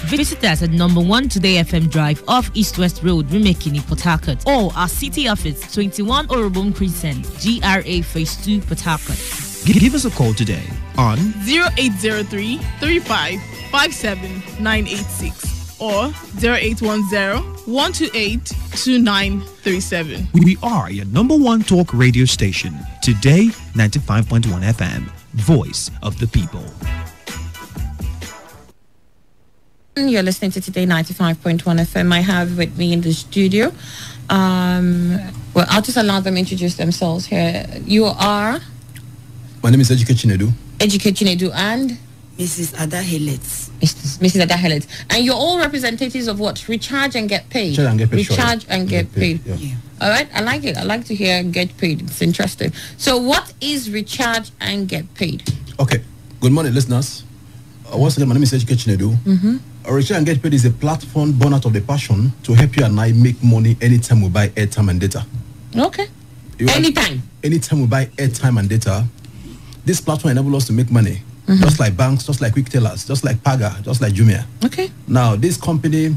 Visit us at number 1 Today FM Drive off East West Road, Rumekini, Port Harcourt, or our city office, 21 Orobon Crescent, GRA Phase 2, Port Harcourt. Give us a call today on 0803 35 57 986 or 0810-128-2937. We are your number one talk radio station. Today, 95.1 FM. Voice of the people. You're listening to Today 95.1 FM. I have with me in the studio. Well, I'll just allow them to introduce themselves here. You are? My name is Ejike Chinedu. Ejike Chinedu and? Mrs. Ada Helets. Mrs. Ada Helets. And you're all representatives of what? Recharge and get paid. Recharge and get paid. Recharge and get paid. Yeah. All right, I like it. I like to hear get paid. It's interesting. So what is recharge and get paid? Okay. Good morning, listeners. Once again, my name is Ejike Chinedu. Recharge and get paid is a platform born out of the passion to help you and I make money anytime we buy airtime and data. Okay. Anytime we buy airtime and data, this platform enables us to make money. Just like banks, just like quick tellers, just like Paga, just like Jumia. Okay. Now, this company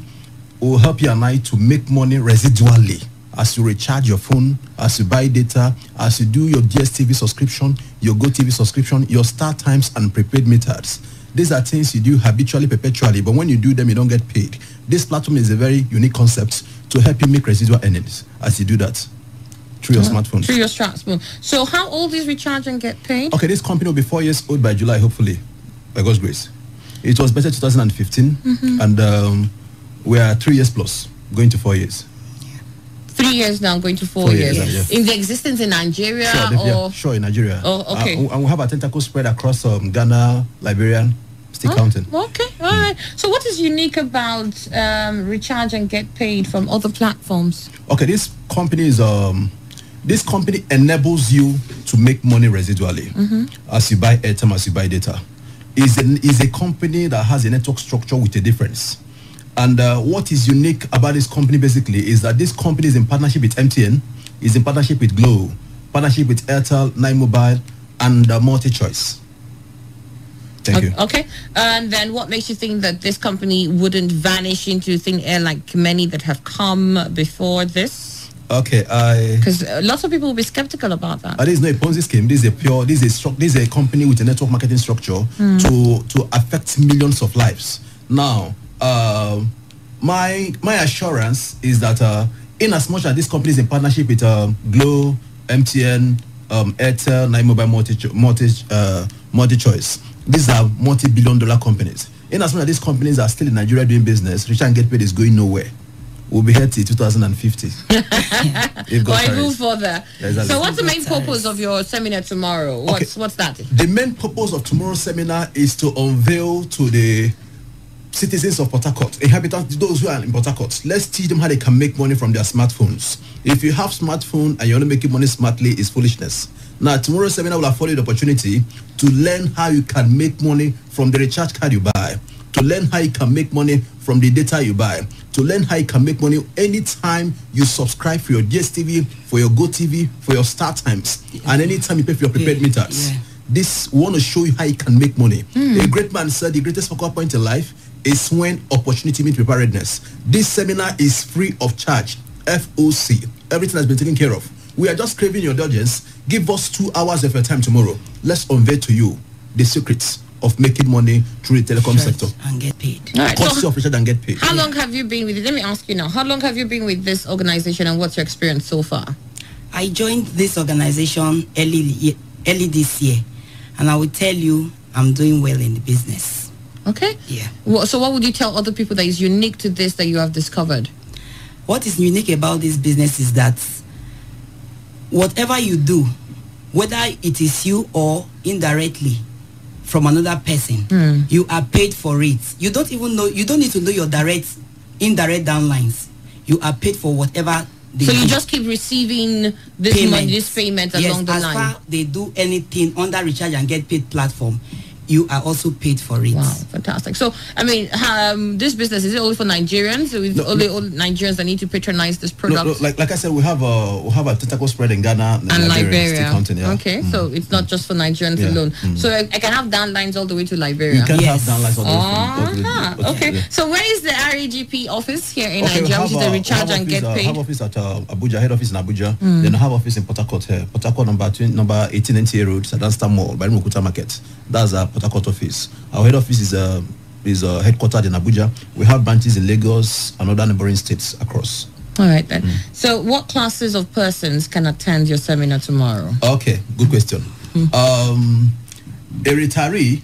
will help you and I to make money residually as you recharge your phone, as you buy data, as you do your DSTV subscription, your GoTV subscription, your start times and prepaid meters. These are things you do habitually, perpetually, but when you do them, you don't get paid. This platform is a very unique concept to help you make residual earnings as you do that through your smartphone. Through your smartphone. So how old is recharge and get paid? Okay, this company will be 4 years old by July, hopefully, by God's grace. It was better 2015, and we are 3 years plus, going to 4 years. 3 years now, going to 4 years. Yes. In the existence in Nigeria Sure, in Nigeria. Oh, okay. And we have a tentacle spread across Ghana, Liberia, still counting. Okay, all right. So what is unique about recharge and get paid from other platforms? Okay, this company enables you to make money residually as you buy airtime, as you buy data. Is a company that has a network structure with a difference. And what is unique about this company basically is that this company is in partnership with MTN, is in partnership with Glo, partnership with Airtel, 9Mobile, and MultiChoice. Thank you. Okay. And then what makes you think that this company wouldn't vanish into thin air like many that have come before this? Okay, because lots of people will be skeptical about that. This is not a Ponzi scheme. This is a company with a network marketing structure to affect millions of lives. Now, my assurance is that in as much as this company is in partnership with Glo, MTN, Airtel, 9Mobile, MultiChoice, these are multi-billion-dollar companies. In as much as these companies are still in Nigeria doing business, Recharge and Get Paid is going nowhere. We'll be here till 2050. Or even further. Exactly. So what's the main purpose of your seminar tomorrow? What's that? The main purpose of tomorrow's seminar is to unveil to the citizens of Port Harcourt, inhabitants, those who are in Port Harcourt, let's teach them how they can make money from their smartphones. If you have smartphone and you're only making money smartly, it's foolishness. Now, tomorrow's seminar will afford you the opportunity to learn how you can make money from the recharge card you buy, to learn how you can make money from the data you buy, to learn how you can make money anytime you subscribe for your DSTV, for your GoTV, for your start times, and anytime you pay for your prepaid meters. This we want to show you how you can make money. A great man said the greatest focal point in life is when opportunity meets preparedness. This seminar is free of charge. FOC. Everything has been taken care of. We are just craving your indulgence. Give us 2 hours of your time tomorrow. Let's unveil to you the secrets of making money through the telecom sector. And get paid. Courtesy of Recharge and Get Paid. How long have you been with it? Let me ask you now. How long have you been with this organization and what's your experience so far? I joined this organization early this year. And I will tell you, I'm doing well in the business. Okay. Yeah. So what would you tell other people that is unique to this that you have discovered? What is unique about this business is that whatever you do, whether it is you or indirectly from another person, you are paid for it. You don't even know, you don't need to know your indirect downlines. You are paid for whatever they do. You just keep receiving this money, this payment along the line. As far they do anything under Recharge and Get Paid platform, you are also paid for it. Wow, fantastic. So, I mean, this business, is it only for Nigerians? So it's only Nigerians that need to patronize this product? No, like I said, we have a tentacle spread in Ghana and Liberia. Counting, Okay, so it's not just for Nigerians alone. So I can have downlines all the way to Liberia? You can have downlines all the way to okay. Yeah. So where is the RAGP office here in Nigeria, which is the Recharge and Get Paid? We have office at Abuja, head office in Abuja. Then we have office in Port Harcourt here. Port Harcourt number 18 NTA Road, Sadansta Mall, by Mukuta Market. That's our Port Harcourt office. Our head office is is headquartered in Abuja. We have branches in Lagos and other neighboring states across. All right then. So what classes of persons can attend your seminar tomorrow? Okay, good question. A retiree,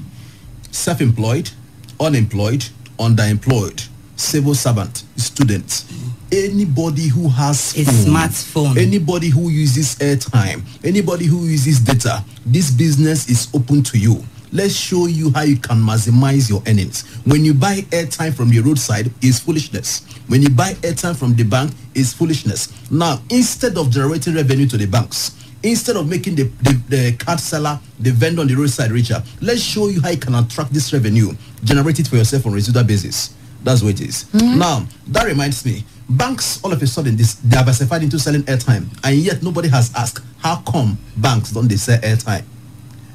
self-employed, unemployed, underemployed, civil servant, student, anybody who has a smartphone, anybody who uses airtime, anybody who uses data, this business is open to you. Let's show you how you can maximize your earnings. When you buy airtime from the roadside, it's foolishness. When you buy airtime from the bank, it's foolishness. Now, instead of generating revenue to the banks, instead of making the card seller, the vendor on the roadside richer, let's show you how you can attract this revenue, generate it for yourself on a residual basis. That's what it is. Now, that reminds me, banks all of a sudden they diversified into selling airtime, and yet nobody has asked, how come banks don't they sell airtime?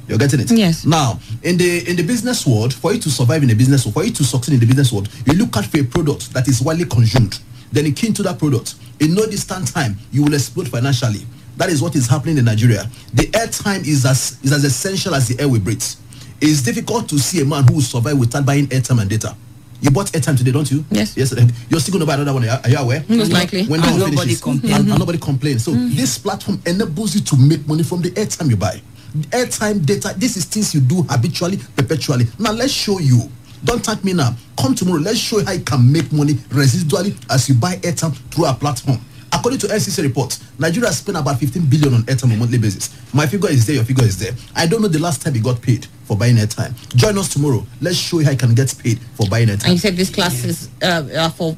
You're getting it? Yes. Now, in the business world, for you to survive in the business world, for you to succeed in the business world, you look out for a product that is widely consumed. Then you key into that product. In no distant time, you will explode financially. That is what is happening in Nigeria. The airtime is as essential as the air we breathe. It's difficult to see a man who will survive without buying airtime and data. You bought airtime today, don't you? Yes. Yes. You're still going to buy another one. Are you aware? Most likely. When nobody complains. And nobody complains. So this platform enables you to make money from the airtime you buy. Airtime, data, this is things you do habitually, perpetually. Now let's show you. Don't thank me now. Come tomorrow. Let's show you how you can make money residually as you buy airtime through our platform. According to NCC report, Nigeria spent about 15 billion on airtime on a monthly basis. My figure is there, your figure is there. I don't know the last time you got paid for buying airtime. Join us tomorrow. Let's show you how you can get paid for buying airtime. And you said this classes are for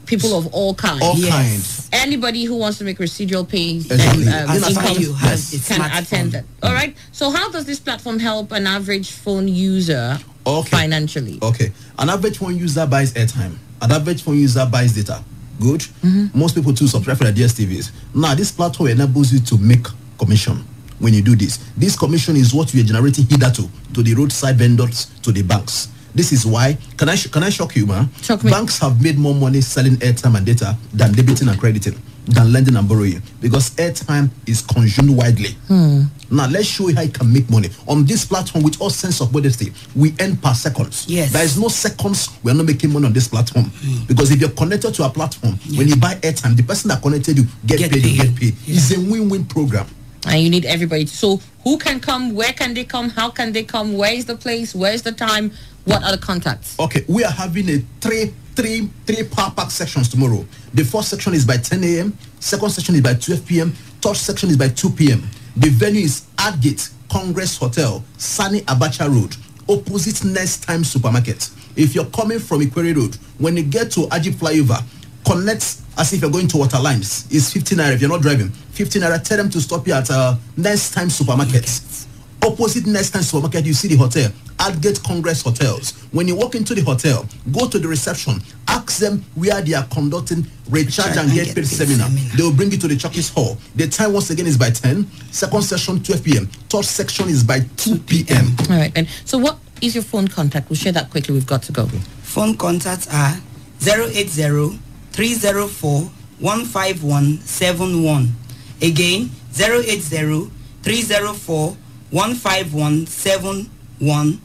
people of all kinds. All kinds. Anybody who wants to make residual pay Exactly. income can attend that. All right. So how does this platform help an average phone user financially? Okay. An average phone user buys airtime. An average phone user buys data. Good. Most people too subscribe for their DSTVs. Now this platform enables you to make commission when you do this. This commission is what we are generating hitherto to the roadside vendors, to the banks. This is why, can I shock you, man? Shock me. Banks have made more money selling airtime and data than debiting and crediting, than lending and borrowing, because airtime is consumed widely. Now, let's show you how you can make money. On this platform, with all sense of modesty, we earn per seconds. Yes. There is no seconds we are not making money on this platform. Because if you're connected to our platform, when you buy airtime, the person that connected you get paid. You get paid. It's a win-win program. And you need everybody. So who can come? Where can they come? How can they come? Where is the place? Where is the time? What are the contacts? Okay, we are having a three power pack sections tomorrow. The first section is by 10 a.m. Second section is by 12 p.m. Third section is by 2 p.m. The venue is Adgate Congress Hotel, Sani Abacha Road, opposite Next Time Supermarket. If you're coming from Ikwere Road, when you get to Aji Flyover, connect as if you're going to water lines. It's 15 naira if you're not driving. 15 naira, tell them to stop you at Next Time Supermarket. Opposite Next Time Supermarket, you see the hotel, Adgate Congress Hotels. When you walk into the hotel, go to the reception, ask them where they are conducting Recharge and Get Paid seminar. They will bring you to the Chucky's Hall. The time once again is by 10, second session 12 p.m., third section is by 2 p.m. All right, and so what is your phone contact? We'll share that quickly. We've got to go. Phone contacts are 080-304-15171. Again, 080-304-15171.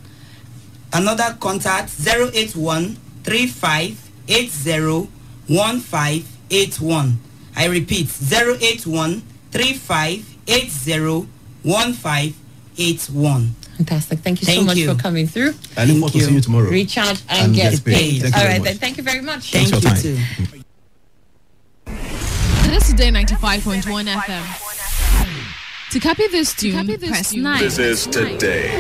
Another contact 081-3580-1581. I repeat 081-3580-1581. Fantastic. Thank you so much for coming through. I look forward to seeing you tomorrow. Recharge and get paid. Thank you All very right, much. then. Thank you very much. Thank you too. This is Today95.1 FM. To copy this tune, press 9. This is Today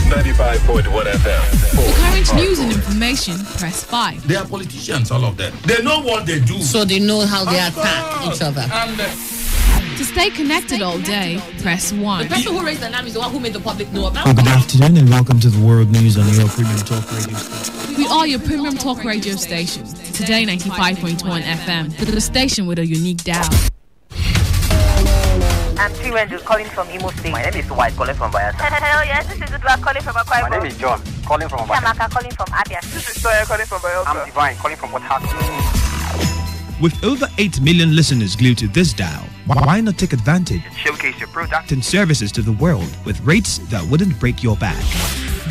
95.1 FM. For current news and information, press 5. They are politicians, all of them. They know what they do. So they know how they attack each other. To stay connected all day, press 1. The person who raised the name is the one who made the public know about Good afternoon and welcome to the World News on your Premium Talk Radio station. We are your premium talk radio station. Today 95.1 FM, the station with a unique dial. I'm T-Ranger calling from Imo State. My name is White, calling from Bayelsa. Hello, yes, this is Udwa calling from Akwa Ibom. My name is John, calling from Bayelsa. Shamaka calling from Abia. This is Toya, calling from Bayelsa. I'm Divine, calling from Port Harcourt. With over 8 million listeners glued to this dial, why not take advantage Showcase your product and services to the world with rates that wouldn't break your back?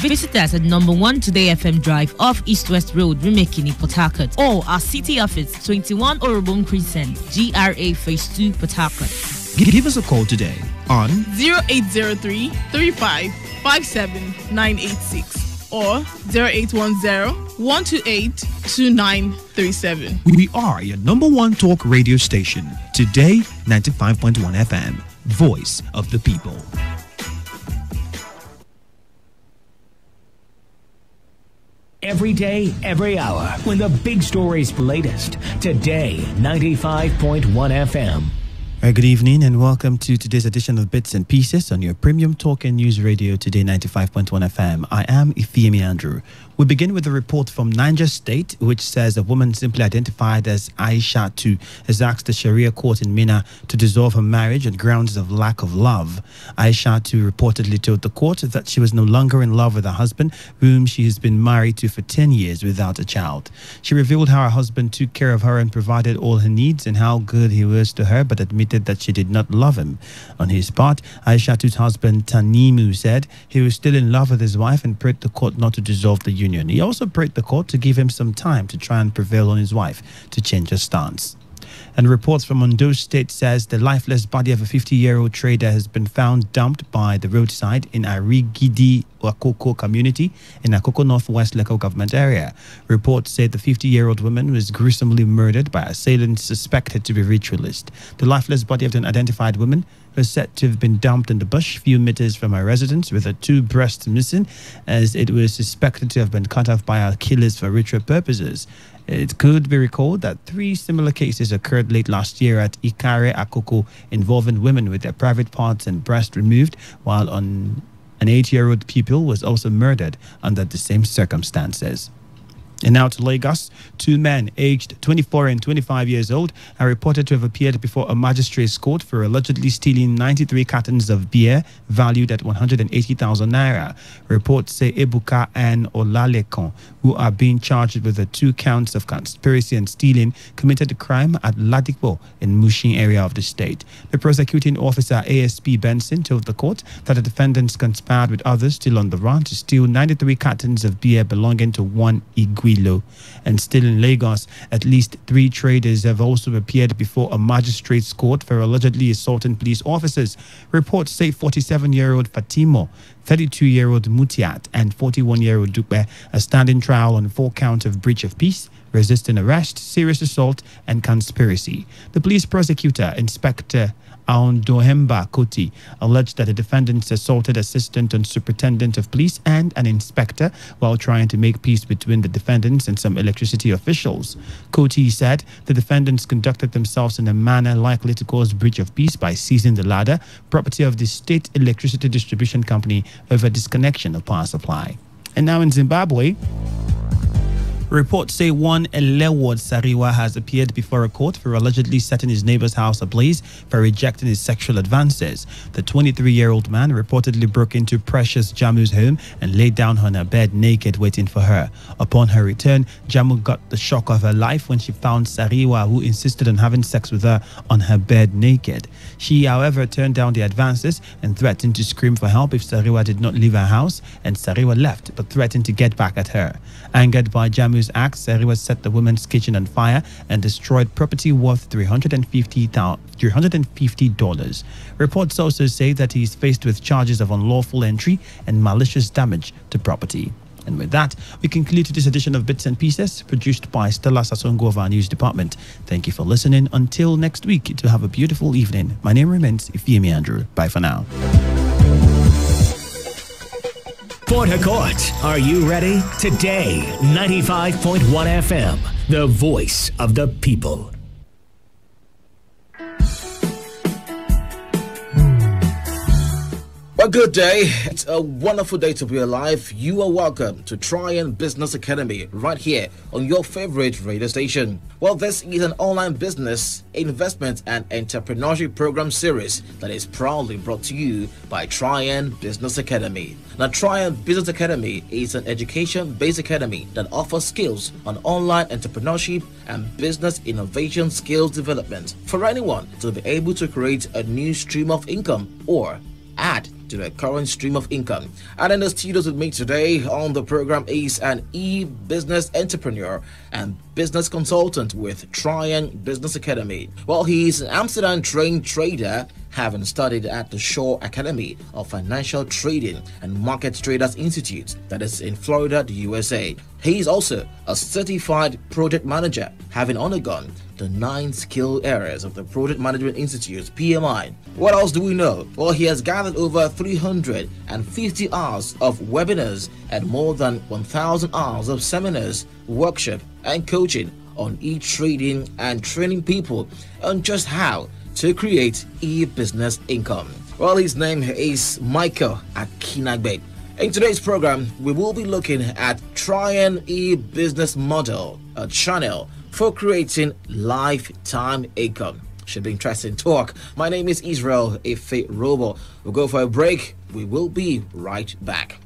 Visit us at number 1 Today FM Drive off East West Road, Rumekini, Port Harcourt, or our city office, 21 Orobon Crescent, GRA Phase 2, Port Harcourt. Give us a call today on 0803 35 57 986 or 0810 128 2937. We are your number 1 talk radio station. Today 95.1 FM, voice of the people. Every day, every hour, when the big stories latest. Today 95.1 FM. Good evening and welcome to today's edition of Bits and Pieces on your premium talk and news radio, Today 95.1 FM. I am Ifeemi Andrew. We begin with a report from Niger State, which says a woman simply identified as Aisha 2 has asked the Sharia court in Minna to dissolve her marriage on grounds of lack of love. Aisha 2 reportedly told the court that she was no longer in love with her husband, whom she has been married to for 10 years without a child. She revealed how her husband took care of her and provided all her needs and how good he was to her, but admitted that she did not love him. On his part, Aisha 2's husband Tanimu said he was still in love with his wife and prayed the court not to dissolve the union. He also prayed the court to give him some time to try and prevail on his wife to change her stance. And reports from Ondo State says the lifeless body of a 50-year-old trader has been found dumped by the roadside in Arigidi Wakoko community in Akoko Northwest local government area. Reports say the 50-year-old woman was gruesomely murdered by assailants suspected to be ritualist. The lifeless body of an unidentified woman was said to have been dumped in the bush few meters from her residence with her 2 breasts missing, as it was suspected to have been cut off by her killers for ritual purposes. It could be recalled that 3 similar cases occurred late last year at Ikare Akoko involving women with their private parts and breast removed, while an 8-year-old pupil was also murdered under the same circumstances. And now to Lagos. 2 men aged 24 and 25 years old are reported to have appeared before a magistrate's court for allegedly stealing 93 cartons of beer valued at 180,000 naira. Reports say Ebuka and Olalekon, who are being charged with the 2 counts of conspiracy and stealing, committed the crime at Ladipo in Mushin area of the state. The prosecuting officer, ASP Benson, told the court that the defendants conspired with others still on the run to steal 93 cartons of beer belonging to one Igui. And still in Lagos, at least 3 traders have also appeared before a magistrate's court for allegedly assaulting police officers. Reports say 47-year-old Fatimo, 32-year-old Mutiat, and 41-year-old Dupe are standing trial on 4 counts of breach of peace, resisting arrest, serious assault, and conspiracy. The police prosecutor, Inspector Aondohemba Koti, alleged that the defendants assaulted assistant and superintendent of police and an inspector while trying to make peace between the defendants and some electricity officials. Koti said the defendants conducted themselves in a manner likely to cause breach of peace by seizing the ladder, property of the state electricity distribution company, over disconnection of power supply. And now in Zimbabwe, reports say one Eleward Sariwa has appeared before a court for allegedly setting his neighbor's house ablaze for rejecting his sexual advances. The 23-year-old man reportedly broke into Precious Jamu's home and laid down on her bed naked waiting for her. Upon her return, Jamu got the shock of her life when she found Sariwa, who insisted on having sex with her on her bed naked. She, however, turned down the advances and threatened to scream for help if Sariwa did not leave her house, and Sariwa left but threatened to get back at her. Angered by Jamu's act, Sariwa set the woman's kitchen on fire and destroyed property worth $350. Reports also say that he is faced with charges of unlawful entry and malicious damage to property. And with that, we conclude this edition of Bits and Pieces, produced by Stella Sasongo of our news department. Thank you for listening. Until next week, to have a beautiful evening. My name remains Ifeemi Andrew. Bye for now. Port Harcourt, are you ready? Today, 95.1 FM, the voice of the people. A good day. It's a wonderful day to be alive. You are welcome to Tryon Business Academy right here on your favorite radio station. Well, this is an online business, investment and entrepreneurship program series that is proudly brought to you by Tryon Business Academy. Now, Tryon Business Academy is an education-based academy that offers skills on online entrepreneurship and business innovation skills development for anyone to be able to create a new stream of income or add to a current stream of income. And in the studios with me today on the program is an e-business entrepreneur and business consultant with Trian Business Academy. Well, he's an Amsterdam-trained trader, having studied at the Shaw Academy of Financial Trading and Market Traders Institute, that is in Florida, the USA. He's also a certified project manager, having undergone the 9 skill areas of the Project Management Institute, PMI. What else do we know? Well, he has gathered over 350 hours of webinars and more than 1,000 hours of seminars, workshop, and coaching on e-trading and training people on just how to create e-business income. Well, his name is Michael Akinagbe. In today's program, we will be looking at Trian e-business model, a channel for creating lifetime income. Should be interesting talk. My name is Israel Ife Robo. We'll go for a break. We will be right back.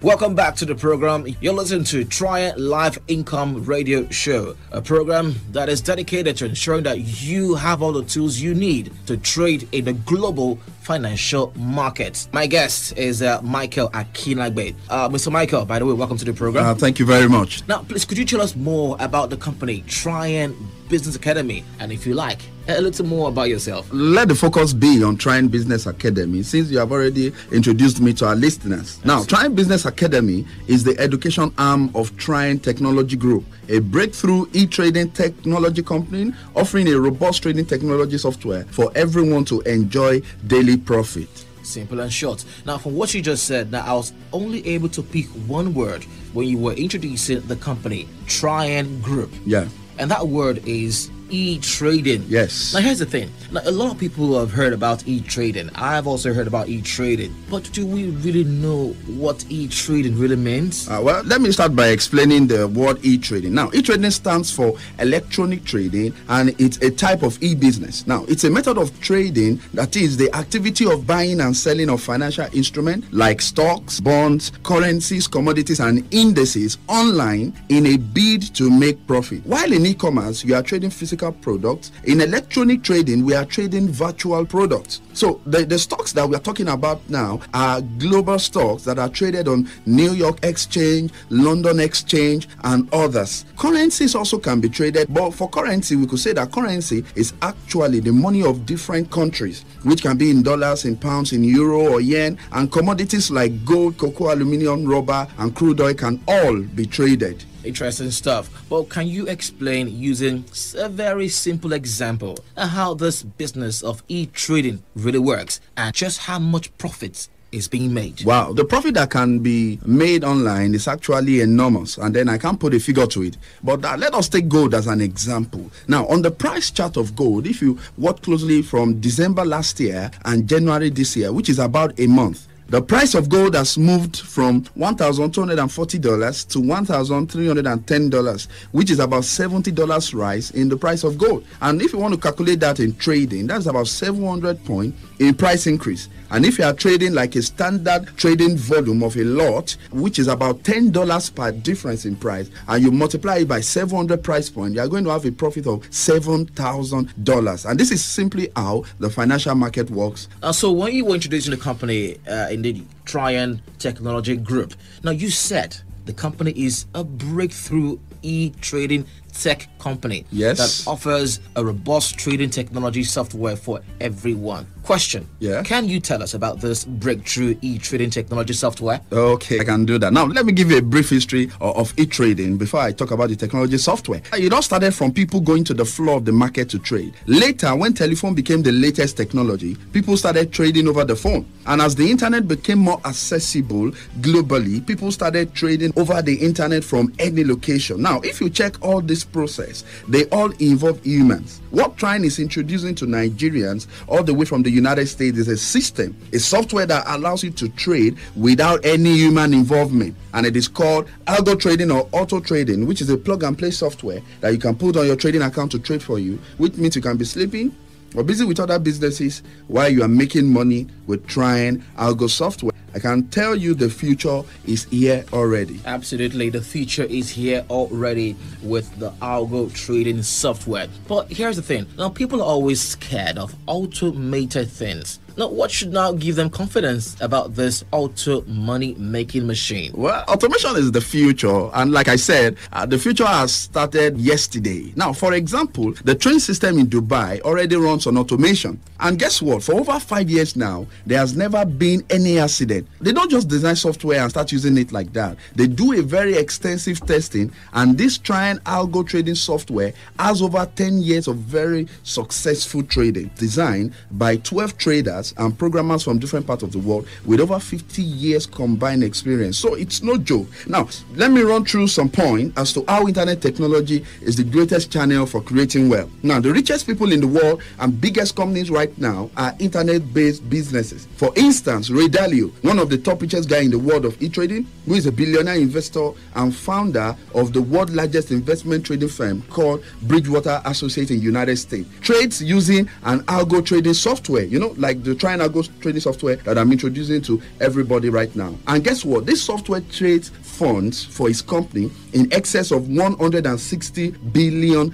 Welcome back to the program. You're listening to Trian Live Income Radio Show, a program that is dedicated to ensuring that you have all the tools you need to trade in the global financial markets. My guest is Michael Akinagbe. Mr. Michael, by the way, welcome to the program. Thank you very much. Now, please, could you tell us more about the company Trian Business Academy, and if you like, a little more about yourself? Let the focus be on Trian Business Academy, since you have already introduced me to our listeners. Now, Trian Business Academy is the education arm of Trian Technology Group, a breakthrough e-trading technology company offering a robust trading technology software for everyone to enjoy daily profit. Simple and short. Now, from what you just said, now I was only able to pick one word when you were introducing the company, Trian Group. Yeah. And that word is e-trading. Yes. Now, here's the thing. Now, a lot of people have heard about e-trading. I've also heard about e-trading. But do we really know what e-trading really means? Well, let me start by explaining the word e-trading. Now, e-trading stands for electronic trading, and it's a type of e-business. Now, it's a method of trading that is the activity of buying and selling of financial instruments like stocks, bonds, currencies, commodities, and indices online in a bid to make profit. While in e-commerce, you are trading physical products. In electronic trading, we are trading virtual products. So the stocks that we are talking about now are global stocks that are traded on New York Exchange, London Exchange, and others. Currencies also can be traded, but for currency, we could say that currency is actually the money of different countries, which can be in dollars, in pounds, in euro or yen, and commodities like gold, cocoa, aluminium, rubber, and crude oil can all be traded. Interesting stuff. Well, can you explain using a very simple example how this business of e-trading really works and just how much profit is being made? Wow, the profit that can be made online is actually enormous, and then I can't put a figure to it. But let us take gold as an example. Now, on the price chart of gold, if you watch closely from December last year and January this year, which is about a month, the price of gold has moved from $1,240 to $1,310, which is about $70 rise in the price of gold. And if you want to calculate that in trading, that's about 700 points in price increase. And if you are trading like a standard trading volume of a lot, which is about $10 per difference in price, and you multiply it by 700 price point, you are going to have a profit of $7,000. And this is simply how the financial market works. So when you were introducing the company in the Trian Technology Group, now you said the company is a breakthrough e-trading tech company, yes, that offers a robust trading technology software for everyone. Question. Yeah. Can you tell us about this breakthrough e-trading technology software? Okay, I can do that. Now, let me give you a brief history of e-trading before I talk about the technology software. It all started from people going to the floor of the market to trade. Later, when telephone became the latest technology, people started trading over the phone. And as the internet became more accessible globally, people started trading over the internet from any location. Now, if you check all this process, they all involve humans. What Trian is introducing to Nigerians all the way from the United States is a system, a software that allows you to trade without any human involvement. And it is called algo trading or auto trading, which is a plug and play software that you can put on your trading account to trade for you, which means you can be sleeping or busy with other businesses while you are making money with Trian algo software. I can tell you the future is here already. Absolutely, the future is here already with the algo trading software. But here's the thing, now people are always scared of automated things. Now, what should now give them confidence about this auto money making machine? Well, automation is the future, and like I said, the future has started yesterday. Now, for example, the train system in Dubai already runs on automation. And guess what? For over 5 years now, there has never been any accident. They don't just design software and start using it like that. They do a very extensive testing, and this Trian algo trading software has over 10 years of very successful trading, designed by 12 traders and programmers from different parts of the world with over 50 years combined experience. So it's no joke. Now, let me run through some points as to how internet technology is the greatest channel for creating wealth. Now, the richest people in the world and biggest companies right now are internet-based businesses. For instance, Ray Dalio, one of the top richest guy in the world of e-trading, who is a billionaire investor and founder of the world's largest investment trading firm called Bridgewater Associates in the United States, trades using an algo trading software, like the Trian algo trading software that I'm introducing to everybody right now. And guess what? This software trades funds for his company in excess of $160 billion,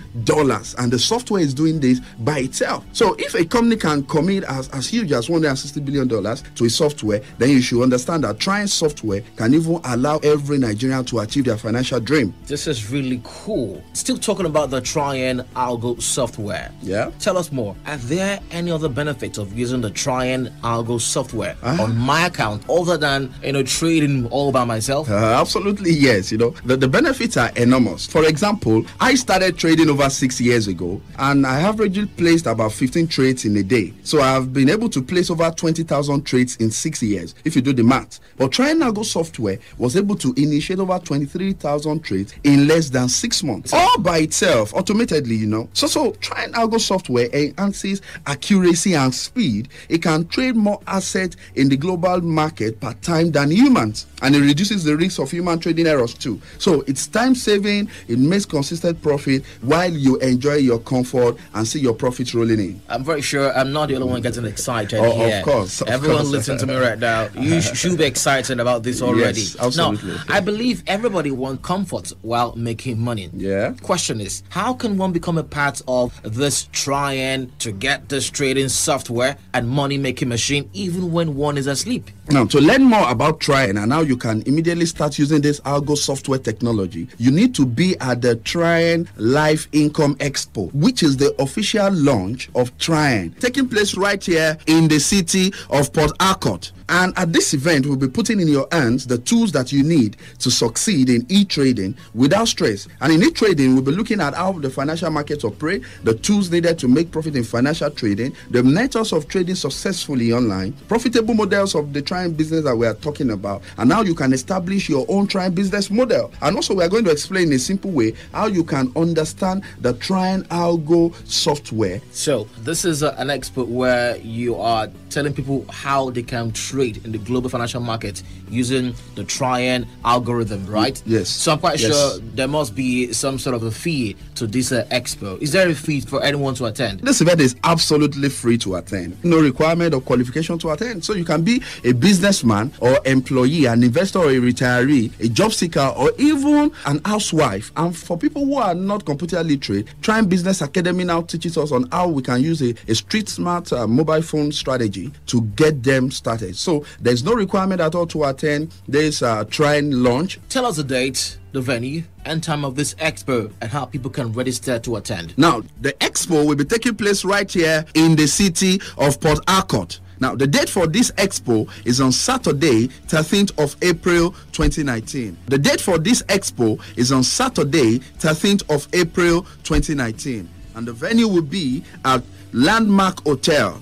and the software is doing this by itself. So if a company can commit as huge as $160 billion to a software, then you should understand that Trian software can even allow every Nigerian to achieve their financial dream. This is really cool. Still talking about the Trian algo software. Yeah. Tell us more. Are there any other benefits of using the Trian algo software on my account other than trading all by myself? Absolutely yes. The benefits are enormous. For example, I started trading over 6 years ago, and I averagely placed about 15 trades in a day. So I've been able to place over 20,000 trades in 6 years, if you do the math. But Trian algo software was able to initiate over 23,000 trades in less than 6 months, all by itself, automatically. So Trian algo software enhances accuracy and speed. It can trade more assets in the global market per time than humans, and it reduces the risk of human trading errors too. So it's time saving, it makes consistent profit while you enjoy your comfort and see your profits rolling in. I'm very sure I'm not the only one getting excited here. Of course. Everyone listening to me right now, you should be excited about this already. Yes, absolutely. Now, I believe everybody wants comfort while making money. Yeah. Question is, how can one become a part of this Trian to get this trading software and money making machine even when one is asleep? Now, to learn more about Trian and how you can immediately start using this algo software technology, you need to be at the Trian Live Income Expo, which is the official launch of Trian, taking place right here in the city of Port Harcourt. And at this event, we'll be putting in your hands the tools that you need to succeed in e-trading without stress. And in e-trading, we'll be looking at how the financial markets operate, the tools needed to make profit in financial trading, the methods of trading successfully online, profitable models of the Trian business that we are talking about, and how you can establish your own Trian business model. And also, we are going to explain in a simple way how you can understand the Trian algo software. So, this is an expo where you are telling people how they can trade in the global financial market using the Trian algorithm, right? Yes. So I'm quite sure there must be some sort of a fee to this expo. Is there a fee for anyone to attend? This event is absolutely free to attend. No requirement or qualification to attend. So you can be a businessman or employee, an investor or a retiree, a job seeker, or even an housewife. And for people who are not computer literate, Trian Business Academy now teaches us on how we can use a street smart mobile phone strategy to get them started. So there's no requirement at all to attend this Trian launch. Tell us the date, the venue, and time of this expo, and how people can register to attend. Now, the expo will be taking place right here in the city of Port Harcourt. Now, the date for this expo is on Saturday, 13th of April, 2019. The date for this expo is on Saturday, 13th of April, 2019. And the venue will be at Landmark Hotel,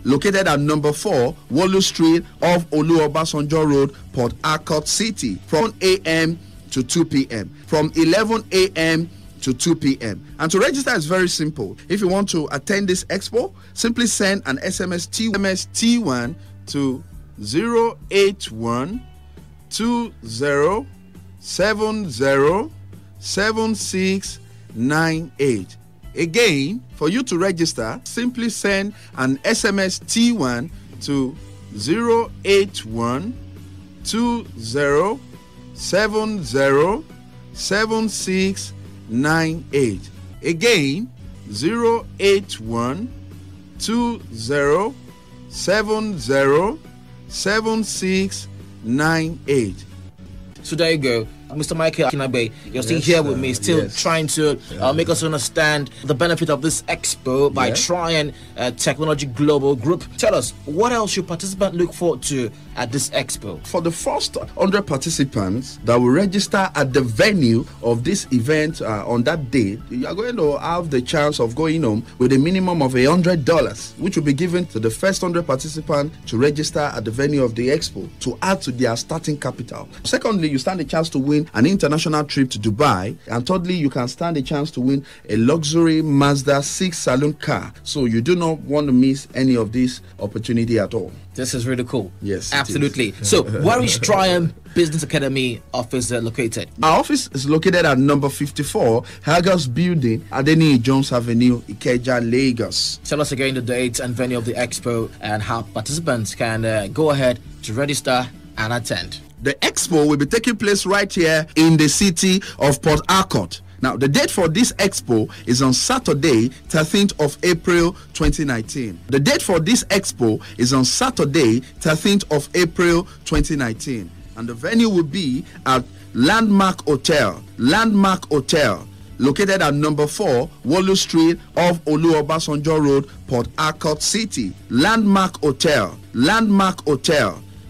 located at number 4, Wallu Street off Olu Obasanjo Road, Port Harcourt City, from 8 a.m. to 2 p.m. From 11 a.m. to 2 p.m. And to register is very simple. If you want to attend this expo, simply send an SMS T1 to 081 20 70 7698. Again, for you to register, simply send an SMS T1 to 081 20 70 7698. Again, 081 20 70 7698. So there you go. Mr. Michael Akinabe, you're still here with me, still trying to make us understand the benefit of this expo by Trian Technology Global Group. Tell us, what else should participants look forward to at this expo? For the first 100 participants that will register at the venue of this event on that date, you are going to have the chance of going home with a minimum of $100, which will be given to the first 100 participants to register at the venue of the expo to add to their starting capital. Secondly, you stand a chance to win an international trip to Dubai, and thirdly, you can stand a chance to win a luxury Mazda 6 saloon car. So you do not want to miss any of this opportunity at all. This is really cool. Yes, absolutely. So where is Triumph Business Academy office located? Our office is located at number 54 Haggis Building, Adeni Jones Avenue, Ikeja, Lagos. Tell us again the date and venue of the expo and how participants can go ahead to register and attend. The expo will be taking place right here in the city of Port Harcourt. Now, the date for this expo is on Saturday, 13th of April, 2019. The date for this expo is on Saturday, 13th of April, 2019. And the venue will be at Landmark Hotel, located at number 4, Wallow Street off Oluobasanjo Road, Port Harcourt City. Landmark Hotel,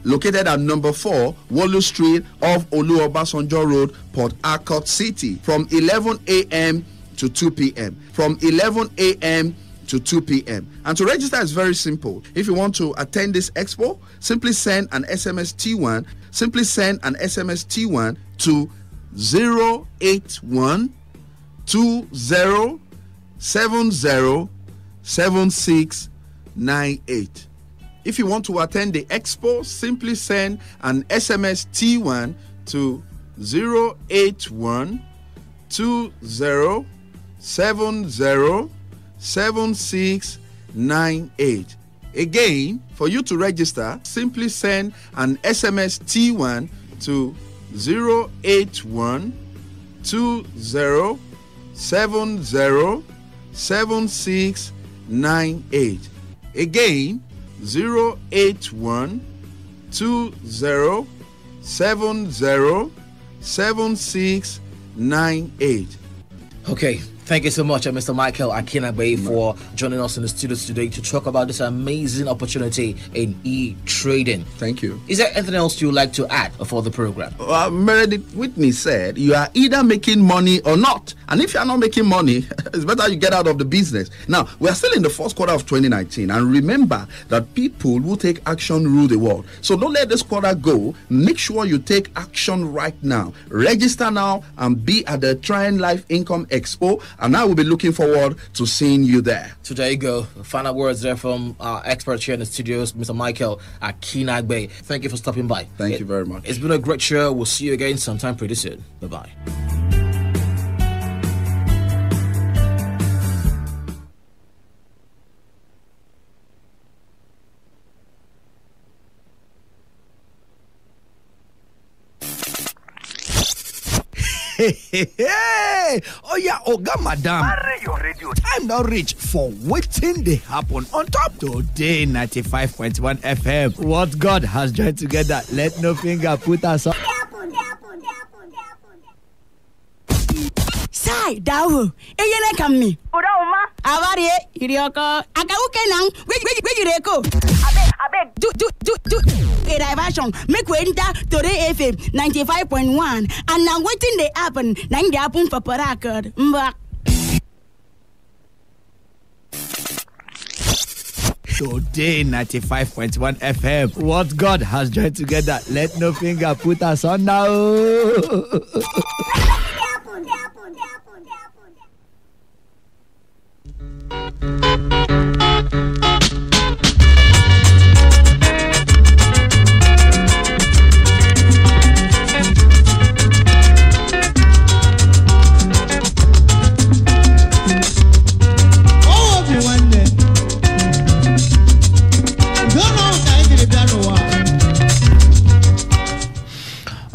located at number 4, Wallow Street off Oluobasanjo Road, Port Harcourt City, from 11 a.m. to 2 p.m. From 11 a.m. to 2 p.m. And to register is very simple. If you want to attend this expo, simply send an SMS T1. Simply send an SMS T1 to 081 20 70 7698. If you want to attend the expo, simply send an SMS T1 to 081 20 70 7698. Again, for you to register, simply send an SMS T1 to 081 20 70 7698. Again, 081 20 70 7698. Okay, thank you so much, Mr. Michael Akinabe, for joining us in the studio today to talk about this amazing opportunity in e-trading. Thank you. Is there anything else you would like to add for the program? Meredith Whitney said, you are either making money or not. And if you are not making money, it's better you get out of the business. Now, we are still in the first quarter of 2019. And remember that people who take action rule the world. So don't let this quarter go. Make sure you take action right now. Register now and be at the Trian Life Income Expo. And I will be looking forward to seeing you there. So there you go. Final words there from our expert here in the studios, Mr. Michael Akinabe. Thank you for stopping by. Thank you very much. It's been a great show. We'll see you again sometime pretty soon. Bye-bye. Hey! Oh yeah, Oga Madam. Marry your radio. Time now reach for waiting they happen on top Today 95.1 FM. What God has joined together, let no finger put us on. Sai, Dawo. Eyele kammi. Uda uma. Avare, irioko. Akauke nang. Where you go? Abeg. Do. A diversion. Make we enter Today FM 95.1. And now waiting they happen. Nang they happen for Parakard. Mbak. Today 95.1 FM. What God has joined together, let no finger put us on now. Don't know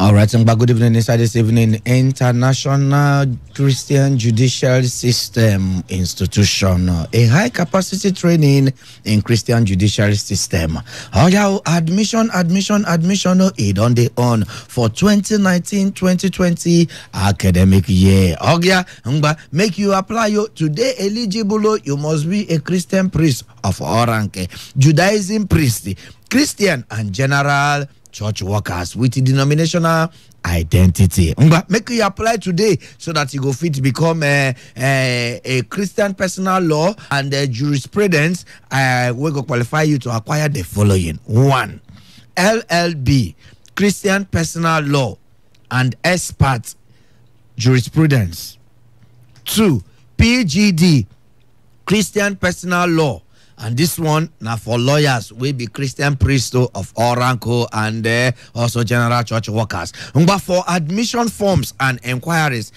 All right, and good evening inside this evening. International Christian Judicial System Institution, a high capacity training in Christian Judicial System. Oh yeah, admission, it on the on for 2019-2020 academic year. Oh yeah, make you apply you today eligible. You must be a Christian priest of all rank, Judaism priest, Christian and general church workers with denominational identity. Make you apply today so that you go fit to become a Christian personal law and jurisprudence. We go qualify you to acquire the following: 1, LLB, Christian personal law and expert jurisprudence. 2, PGD, Christian personal law. And this one now for lawyers will be Christian priest of Oranco and also general church workers. But for admission forms and inquiries,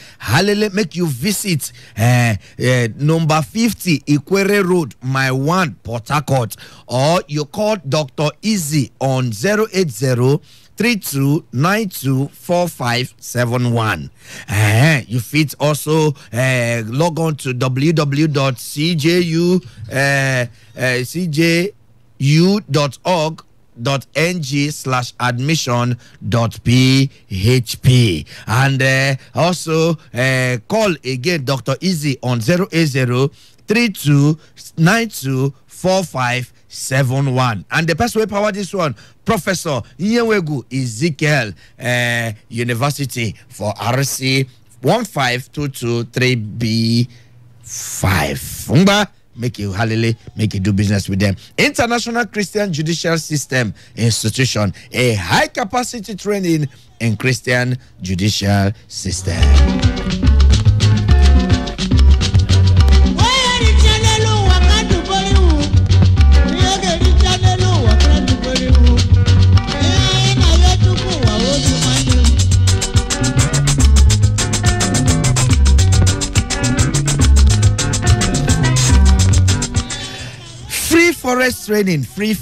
make you visit number 50 Ikwere Road, My One, Port Harcourt, or you call Dr. Easy on 080-3292-4571. You fit also log on to www.cju.org.ng/admission.php and also call again Dr. Easy on 080-3292-4571. And the person will power this one, Professor Nyewegu Ezekiel, University for RC 15223B5. Make you do business with them. International Christian Judicial System Institution, a high capacity training in Christian judicial system. Free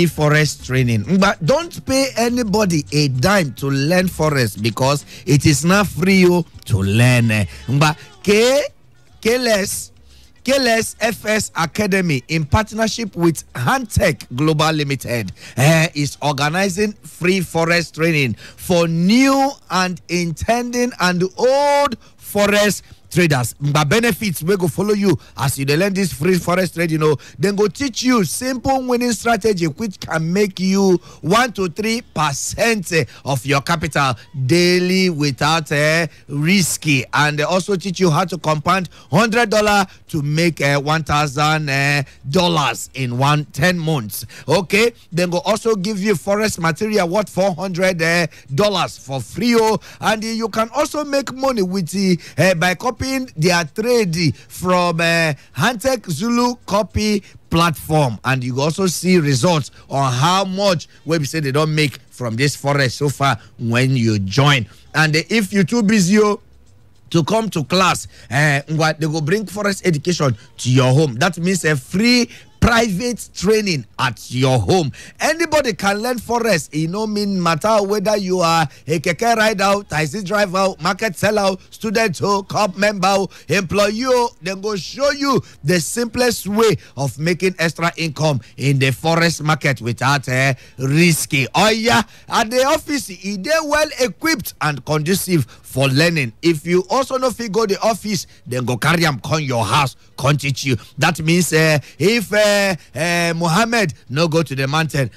forest training. But don't pay anybody a dime to learn forest because it is not free to learn. But KLS FS Academy in partnership with Hantech Global Limited is organizing free forest training for new and intending and old forest traders. But benefits we go follow you as you learn this free forest trade, then go teach you simple winning strategy which can make you 1 to 3% of your capital daily without risky, and also teach you how to compound $100 to make $1,000 in 10 months. Okay, then go also give you forest material worth $400 for free, and you can also make money with by copying their trade from Hantech Zulu Copy platform, and you also see results on how much website they don't make from this forest so far when you join. And if you're too busy to come to class, they go bring forest education to your home. That means a free private training at your home. Anybody can learn forest. Mean matter whether you are a keke rider, taxi driver, market seller, student, club member, employee. Then go show you the simplest way of making extra income in the forest market without risky. Oh yeah, at the office, they well equipped and conducive for learning. If you also know if you go to the office, then go carry them come your house, come teach you. That means if Muhammad no go to the mountain,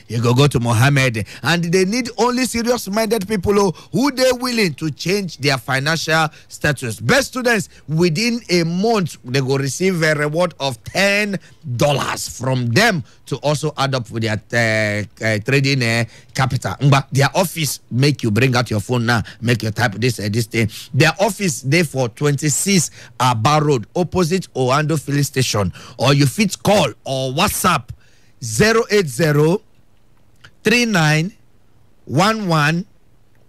you go to Muhammad. And they need only serious-minded people who they willing to change their financial status. Best students within a month, they go receive a reward of $10 from them to also add up with their trading capital. But their office make you bring out your phone now, make you type this thing. Their office there for 26 Bar Road, opposite Oando Filling Station, or you fit call or WhatsApp 080 39 11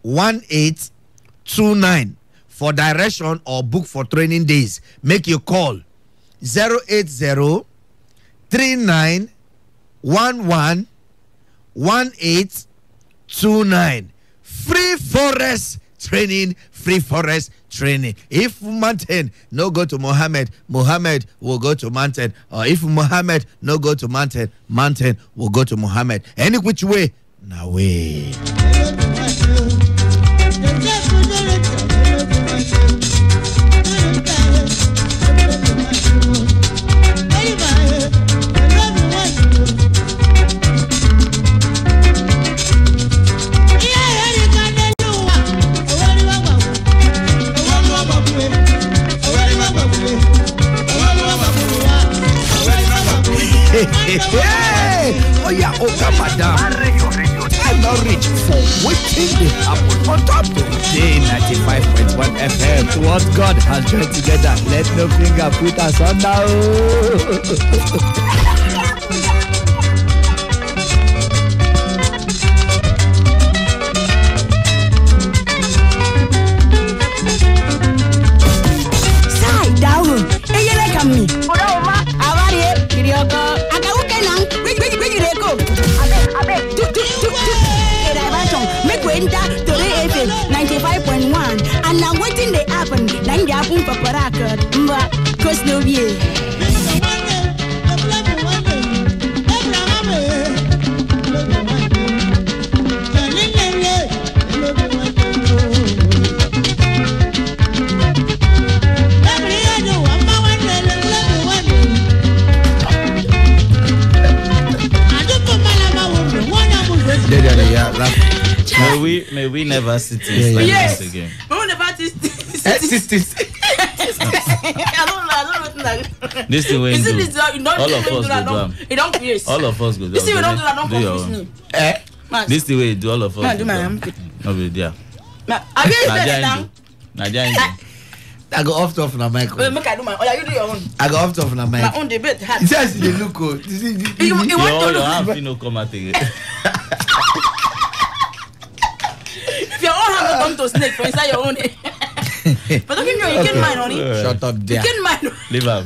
1829 for direction or book for training days. Make you call 080 39 11 1829 free forest training. If mountain no go to Mohammed will go to mountain. Or if Mohammed no go to mountain will go to Mohammed. Any which way, now way. Hey! Oh yeah, okay, madam. I'm not rich for waiting the happen on top today 95.1 FM. What God has joined together, let no finger put us under. Sai down. Hey, you like me? Awari, Kirioko. Make we enter Today FM 95.1 and now waiting they happen. Nine they happen for Parakat. Cause no be. May we never sit in silence again. We will never sit. I don't know. This thing we do. All of us go down. It don't create. All of us go down. This thing we don't do that. Don't confuse me. This thing we do. All of us. Do my no be there. Nadia. I go off top na mic. Make I do my. Oh yeah, you do your own. I go off top na mic. My own debate. Yes, they look good. You want to your hand no come out again. If your own hand will come to snake for inside your own. But don't give me you can mind on it. Shut up there. You can mind. Leave out.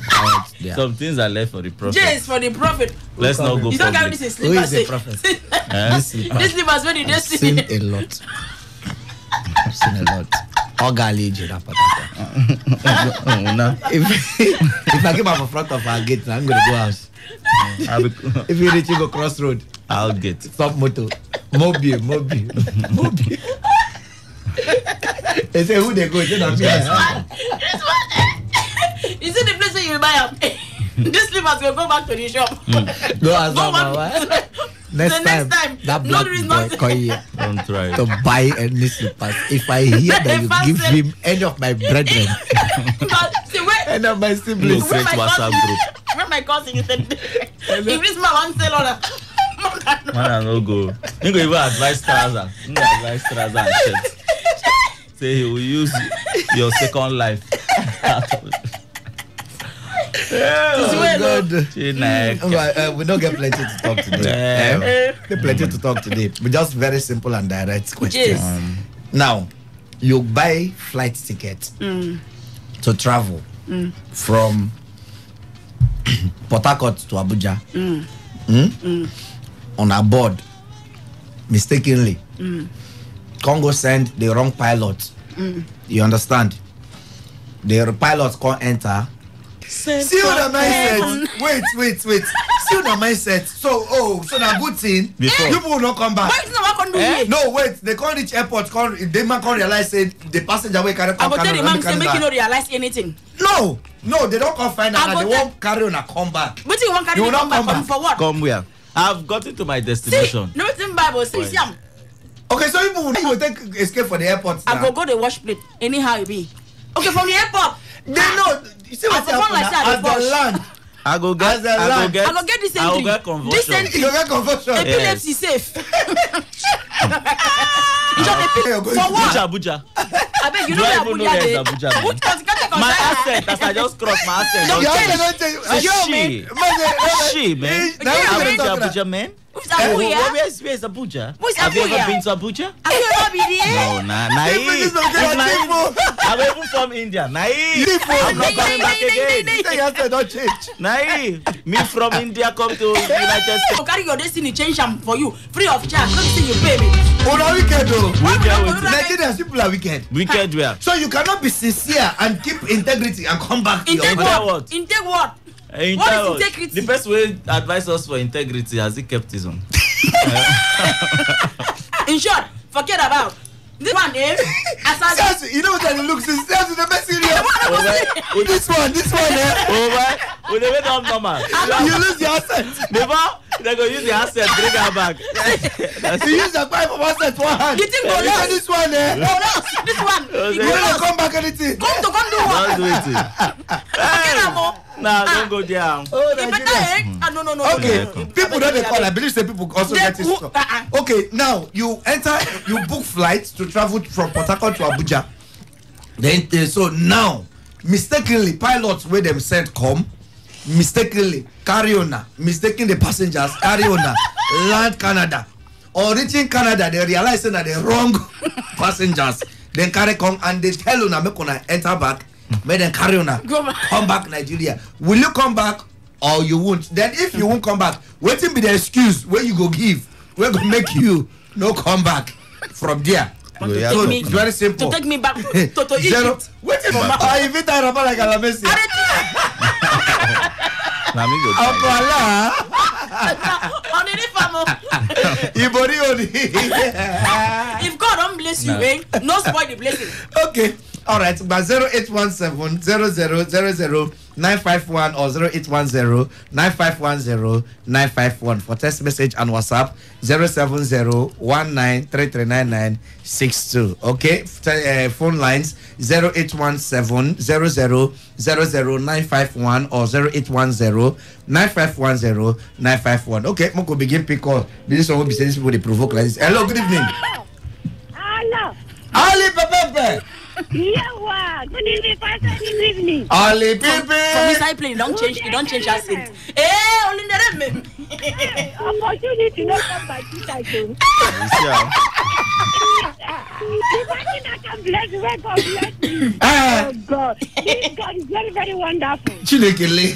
Some things are left for the prophet. Yes, for the prophet. Let's not go. You don't carry this in Who slippers. is the prophet? This slippers when you just seen a lot. I've seen a lot. If I came up in front of our gate, I'm going to go house. If you reach, you go crossroad. I'll get stop motor. Mobile. They say who they go? They don't this one. You see the place where you buy up. This slippers will go back to the shop. Go ask Mama. Next time, that black boy call you don't try to buy any slippers. If I hear that you give him any of my brethren, any of my siblings, create WhatsApp group. When my cousin is if this man wants sell on man, no go. You go even advise trouser. You advise trouser and shirt. Say he will use your second life. Oh God. We don't get plenty to talk today. Plenty to talk today. But just very simple and direct questions. Yes. Now, you buy flight tickets to travel from Port Harcourt to Abuja on a board mistakenly. Congo send the wrong pilot. You understand? The pilot can't enter. See what the mindset. Wait. See what the mindset. So na good thing. People will not come back. No, wait. They can't reach airport. They can't realize it. The passenger will carry. I will tell the man say make you not realize anything. No, they don't come find out. They won't carry on a come back. But you won't carry you will not come back for what? Come where? I've gotten to my destination. See, no, it's in Bible. See, okay, so people will take escape for the airport. I go the wash plate anyhow it be. Okay, from the airport. They know. You see what's happening as the land. I go get this entry. I go get conversion. You get conversion. Epilepsy safe. For what? Abuja. I beg you know Abuja. My accent, as I just crossed my accent. No, she, man. Abuja, man. Who's Abuja? Where's Abuja? Who's Have you ever Abuja? been to Abuja? Have you ever been there? No, naive. I'm even from India. Naive. I'm not coming back again. Don't change. Naive. Me from India come to United States. To carry your destiny, change them for you, free of charge. Don't see you pay me. Oh, no, wicked though. Wicked. Nigerian people are wicked. Wicked where? So you cannot be sincere and keep integrity and come back to your Intake what? what? Intake what? What What is integrity? The best way advise us for integrity has he kept his own. In short, forget about this one, eh? Seriously, you know what I look since seriously the best serious. This one, eh? Oh my, we never done normal. You lose your asset. Never, they go use the asset, bring her back. You use the pipe of asset one hand. You think go lost? This one, eh? Go lost. This one. You will come back anything. Come do what? Don't do it. Forget about. Nah, don't go down. Oh, You better, eh? No. Okay, people don't they call. I believe say people also get it. Okay, now you book flights to travel from Port Harcourt to Abuja. Then so now mistakenly pilots where them sent come mistakenly carry on, mistaking the passengers carry on, land Canada or reaching Canada they realize that the wrong passengers then carry come and they tell you make una enter back. May then carry on, come back Nigeria. Will you come back or you won't? Then if you won't come back, waiting be the excuse where you go give, where go make you no come back from there. So it's very simple. To take me back to Egypt. Waiting for I invite Araba like Alamesi. Now me go. If God don't bless you, eh? No spoil the blessing. Okay. All right, but 0817 951 or 0810 9510 951 for text message and WhatsApp 07019339962. Okay, phone lines 0817 951 or 0810 9510 951. Okay, Moko begin pick call. This one will be saying this people they provoke like this. Hello, good evening. Hello. Ali Pepe. Yeah, good evening, Pastor. Good evening. Ali Pepe. From inside plane, don't change accent. Eh, only the rhythm. Opportunity not come by two times. Imagine I can bless you, where God bless me. Oh God, this God is very, very wonderful. Chinekele.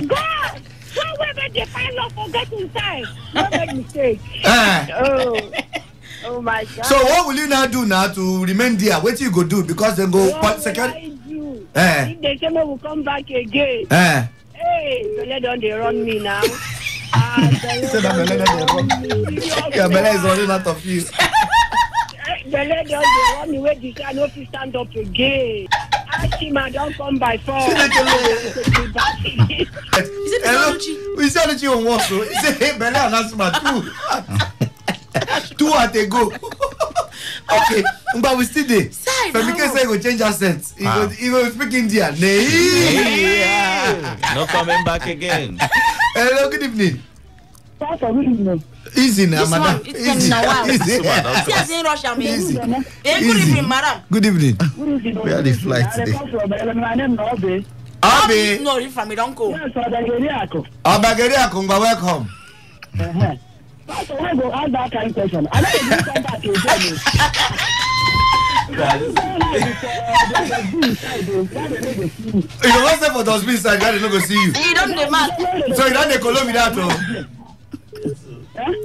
God, whoever the pilot forget inside, no make mistake. Oh my God. So what will you now do now to remain there? What you go do? Because then go second. If they say will come back again. Hey, Bele don't they run me now. Bele is running out of you. Bele don't they run me where this guy no fit stand up again. Ashima don't come by force. Hello, we said that you on what so? He said, hey, Bele and Asma too. 2 at a go. Okay, but we still there. But because I go change accent, he will speak Indian. No coming back again. Hello, good evening. Pastor, good evening. Easy now, madam. Easy. Good evening, madam. Good evening. We are the flight today. Abi. No, if I don't go. Yes, Abageriako. Abageriako, welcome. Pastor, I go ask that kind of question. I know you come back to you want to for dustbin side, God is not going to see you. You don't demand. So you don't call me that.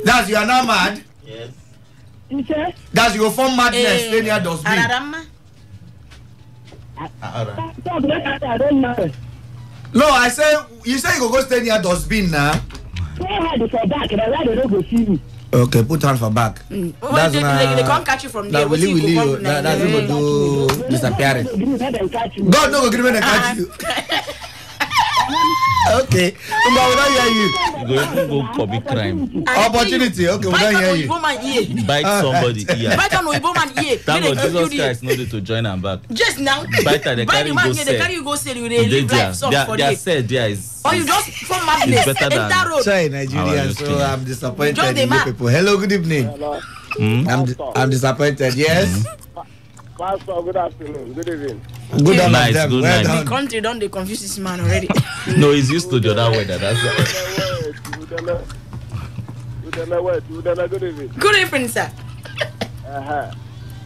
That's you are not mad. Yes. That's your form madness. Stay near dustbin. No, I say you say you go stay near dustbin now. Okay, put hand for back. That's they can't catch you from there. That's what we do disappearing. God no go give me the catch you. Okay, we don't hear you. You go commit crime. Opportunity. Okay, we don't hear you. Bite somebody ear. Bite on Igbo man ear. Thank God Jesus Christ no dey to join am back. Just now. Bite the carry you go sell. You dey live life for there. Their said there is. Or you just from madness. Enter road. Sorry, Nigerian. So I'm disappointed in you people. Hello, good evening. Hello. I'm disappointed. Yes. Pastor, good afternoon. Good evening. Good night. Good night. The country don't they confuse this man already. No, he's used to the other weather. That's Good evening. Good evening, sir.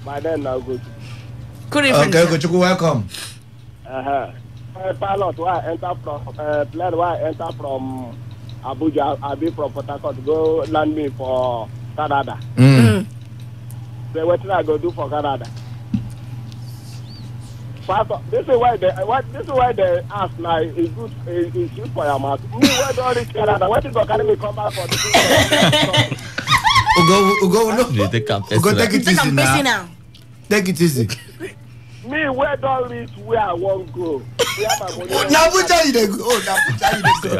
My name now good. Good evening. Okay, good. Welcome. Pilot, why enter from plane? Why enter from Abuja? I be from Port Harcourt. Go land me for Canada. So what did I go do for Canada? Pastor, this is why they ask now. Is good. Is good for your mouth. Me where do reach Canada? What is going to come back for the? Ugo, no. Take it easy now. Take it easy. Me where don't reach where I won't go. Now Abuja you dey go. Now Abuja you dey go.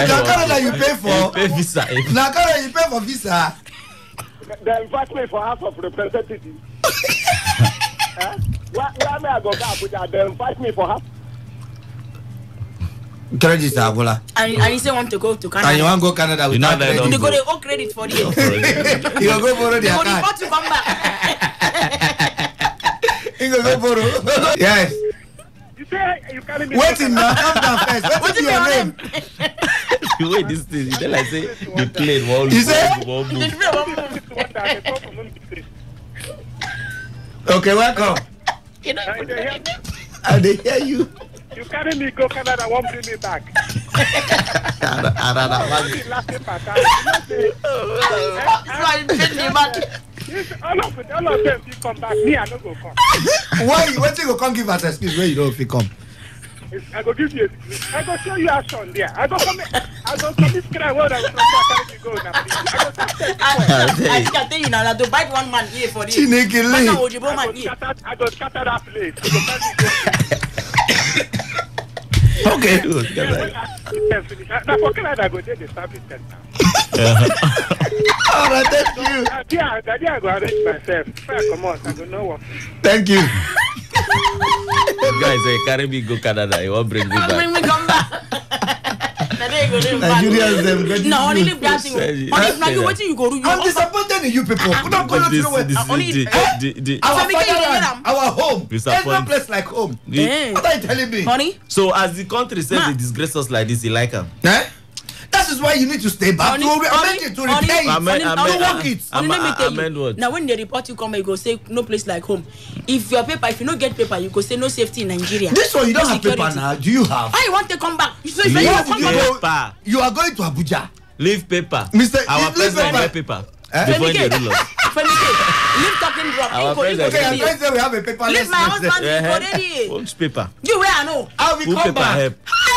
Now Canada you pay for. Pay visa. Now Canada you pay for visa. They invite me for House of Representatives. Where may I go to Abuja? They invite me for House. Credit Agola. And you say want to go to Canada. And you want to go Canada with that credit. They go the old credit for you. You go borrow their card. They go to come back. You go borrow. Yes. You say you carry me. Wait now, calm down first. What is your name? Wait, this thing. You like say the plane won't You say? Okay, welcome. I they hear you. You carry me go Canada, won't bring me back. All of them, you come back. Me, I don't go come. Why you go come give us excuse where you don't fit come? I go give you. I go show you action there. I go come. I go come this crime where I go carry me go now. I tell you now that to bite one man here for this. I go scatter that place. Okay. Now for Canada, I go there. They start with 10 now. All right, thank you. Daddy, I go arrange myself. If I come out, I go know what. Thank you. Guys, carry me go Canada. You won't bring me back. Bring me come back. Nigerians them ready. No, only leave that thing. Only now you what you go do? I'm disappointed in you people. We don't go to our home. There's no place like home. What are you telling me? Honey? So as the country says they disgrace us like this, you like them? That is why you need to stay back to amend it, to repair it, to work it. Amend what? Now when the report you come, you go say no place like home. If your paper, if you don't get paper, you go say no safety in Nigeria. This one you don't have paper now. Do you have? I want to come back. So you are going to Abuja. Leave paper. Our president get paper. Before the rulers. Leave talking drop. Our president. Okay, I'm going to say we have a paper. Leave my husband already. Which paper? You where I know. I will come back.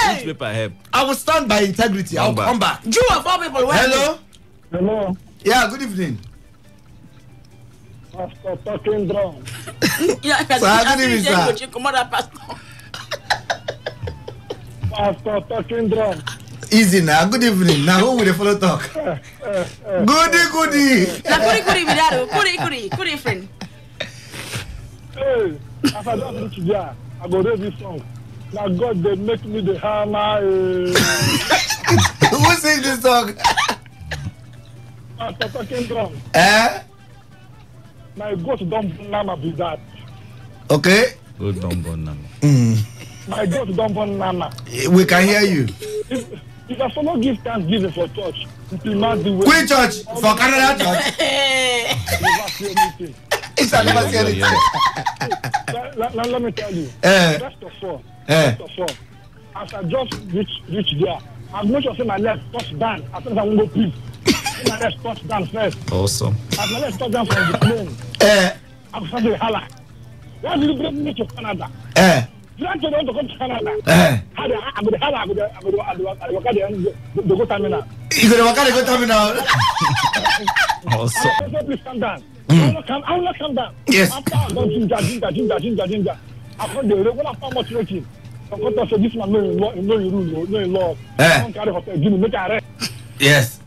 Which paper help? I will stand by integrity. I'll come back. You of all people. Hello. Hello. Yeah. Good evening. Pastor talking drum. Yeah. Good evening, sir. Pastor talking drum. Easy now. Good evening. Now who will they follow talk? Goody. Goody, friend. Hey, as I just reach there, I go read this song. Now God, they make me the hammer. Who sing this song? Pastor talking drum. My ghost don't nama be that. Okay. Ghost don't burn nama. My ghost don't burn nama. We can hear you. If I follow give thanksgiving for church, it will not be Which church? For Canada church? Never see anything. It's never see anything. Let me tell you. First of all, as I just reach there, I've made sure say my left touch down. As soon as I want to go please. My left touch down first. Awesome. As my left touch down from the plane, I go start to holler. Why did you bring me to Canada? You want to go to Canada? I go terminal. You go to terminal? Awesome. Please calm down. I will not come down. Yes. After I got ginger. I found the when I found much rating. I got to this man no in law. Don't carry hotel. Give me make a arrest. Yes.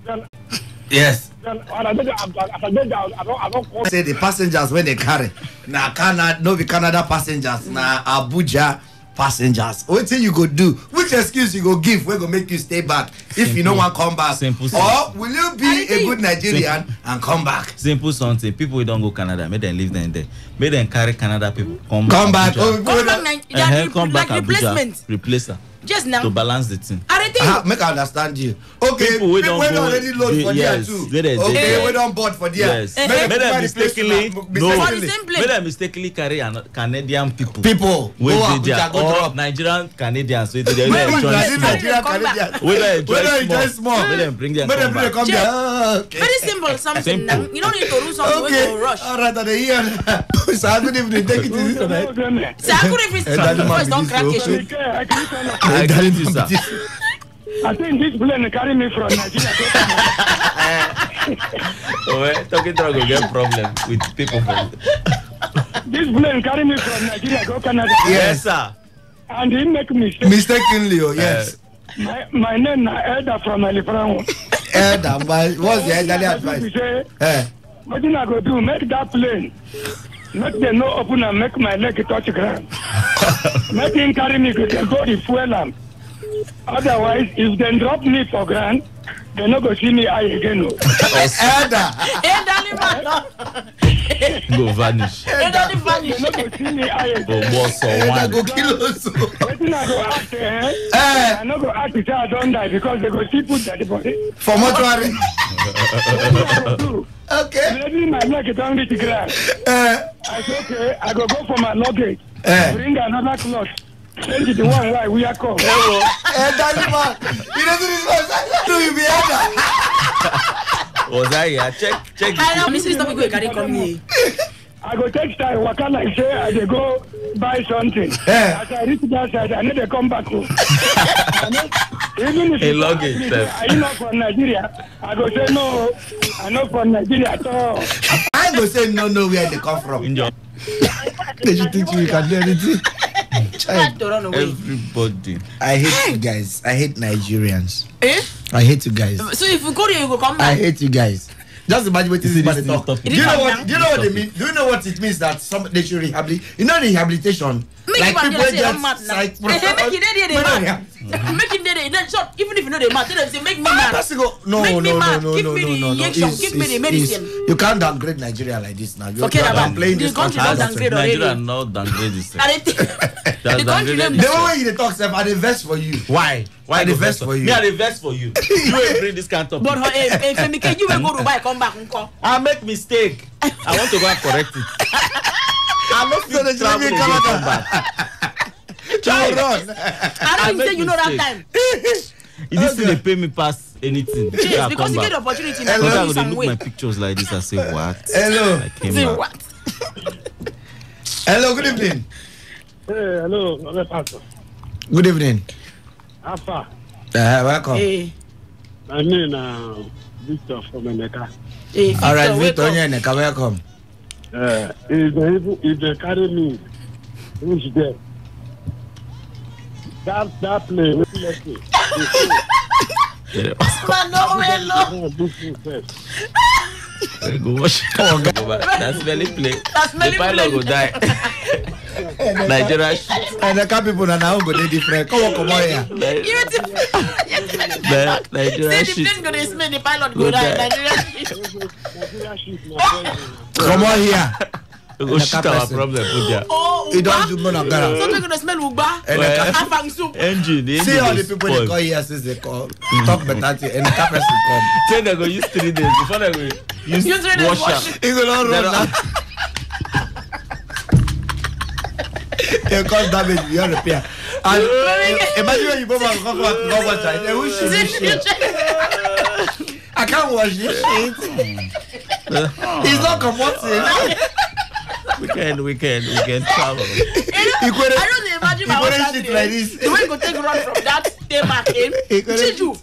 Yes. Then I don't say the passengers when they carry. Now Canada, no be Canada passengers. Now Abuja passengers. What thing you go do? Which excuse you go give? We go make you stay back if you don't want to come back. Simple. Or will you be a good Nigerian and come back? Simple something. People who don't go Canada, make them leave them there. Make them carry Canada people. Come back. Come back Abuja. Replacement. Replace her. Just now. To balance the thing. I Make I understand you. Okay, people we don't already load for there too. Okay, we don't board for there. Yes. Make them mistakenly carry Canadian people. People with or Nigerian Canadians. So they enjoy small. Make them bring them come back. Very simple. Something. You don't need to do something to rush. All right, they here. So I couldn't even take it easy tonight. So I couldn't even voice don't crack it. I get it, sir. I think this plane carry me from Nigeria. Talking to go get problem with people from this plane carry me from Nigeria go Canada. Yes, sir. And he make mistake. Mistakenly, yes. My name is Elder from Elifran. Elder, what's the elderly advice? What did I go do? Make that plane. Make them no open and make my leg touch ground. Make him carry me to go the fuel lamp. Otherwise, if they drop me for ground, they not go see me eye again. Elder. Go vanish. They not go see me eye again. Go kill us. What did I go ask? I not go ask to say I don't die because they go see put that body. For mortuary. Okay. Maybe my leg down the ground. I said, okay, I go for my luggage. Bring another cloth. Change it the one why we are called. Hello. Daliman. He doesn't respond. Do you be Elder? Was I here? Check. I know, Mrs. Stop go carry come here. I go take time, waka like say I dey go buy something. As I reach that side, I need to come back home. Even if I not from Nigeria, I go say no, I'm not from Nigeria at all. I go say no, where they come from. They should teach you can do anything. Everybody. I hate you guys. I hate Nigerians. I hate you guys. So if you go there, you go come back. I hate you guys. Just imagine what this is talk. Do you know what they mean? Do you know what it means that they should rehabilitate? You know rehabilitation? Like people get psych. Make it even if you know they mad, they say make me mad. No. Give me the medicine. You can't downgrade Nigeria like this now. Forget about playing this country. Nigeria not downgrade this. The country the way you talk, Seth, I invest for you. Why I invest for you? Me I invest for you. You will bring this kind of. But if you will go to buy, come back. I make mistake. I want to go and correct it. I'm not going to travel and come back. Try run. I don't say you know that time. This thing they pay me past anything. Yes, because you get the opportunity. Because I would look my pictures like this and say what? Hello. Say what? Hello. Good evening. Hey, hello. Good evening. Alpha. Welcome. Hey. My name is Victor from Emeka. Hey, all right, Victor, Emeka, welcome. If they carry me, who's there? That plane, let's see. Go wash. Come on, that's smelly plane. The pilot will die. Nigeria and the car people are now going to different. Come on here. Nigeria shit. The plane going to smell, the pilot go die. Nigeria shit. Come on here. We go shit our problem. Oh, you don't do none of that. Something going to smell ugba. Afang soup. Engine. See how the people they call here since they call. Talk better and the car person come. Then they go use 3 days before they go use washer. He go not run now. It cause damage beyond repair. And imagine when you go back and go wash it. Who should shit? I can't wash this shit. It's not comforting. We can travel. I don't imagine my husband like this. The way you go take run from that day back in. Chiju.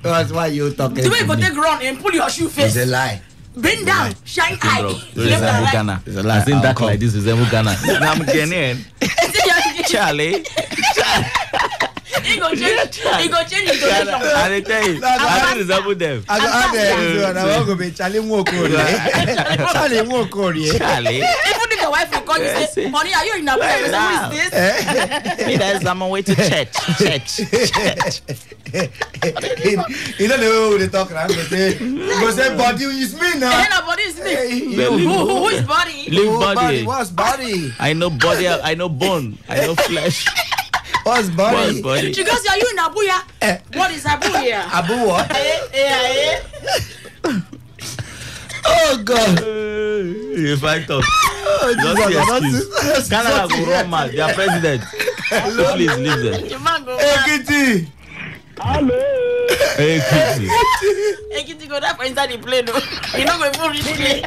That's why you talking. The way you go take run and pull your shoe face. It's a lie. Bend down, shine eye. Resemble Ghana. It's a lie. I think that like this resemble Ghana. Now I'm Ghanaian. Charlie. He go change intonation. I tell you, I resemble them. I go be Charlie Mwokori. Charlie Mwokori. Charlie. Even if your wife will call you say, honey, are you in a place? Who is this? He does on my way to church. You don't know who they talk around. Go say body is me now. Body is me. Who is body? Leave body. What's body? I know body. I know bone. I know flesh. Boss body. Because you in Abuja. What is Abuja? Abu what? Oh God! If I talk, just the excuse. Canada go run mad. Their president. So please leave them. Hey Kitty. Hello. Hey Kitty. Hey Kitty, go that for inside the plane. You know go full reach me.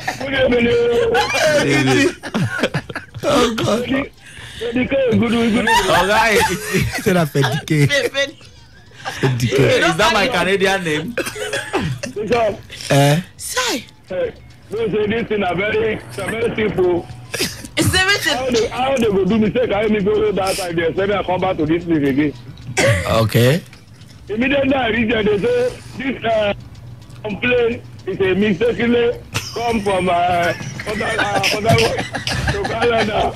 Oh God. Good. Alright. Say that Fedike. Is that my Canadian name? Say. Don't say this thing are very simple. It's everything. How they go do mistake? I me go that side there. Say I come back to this place again. Okay. Immediately I reach there, they say this complaint is a mistakenly come from to Canada.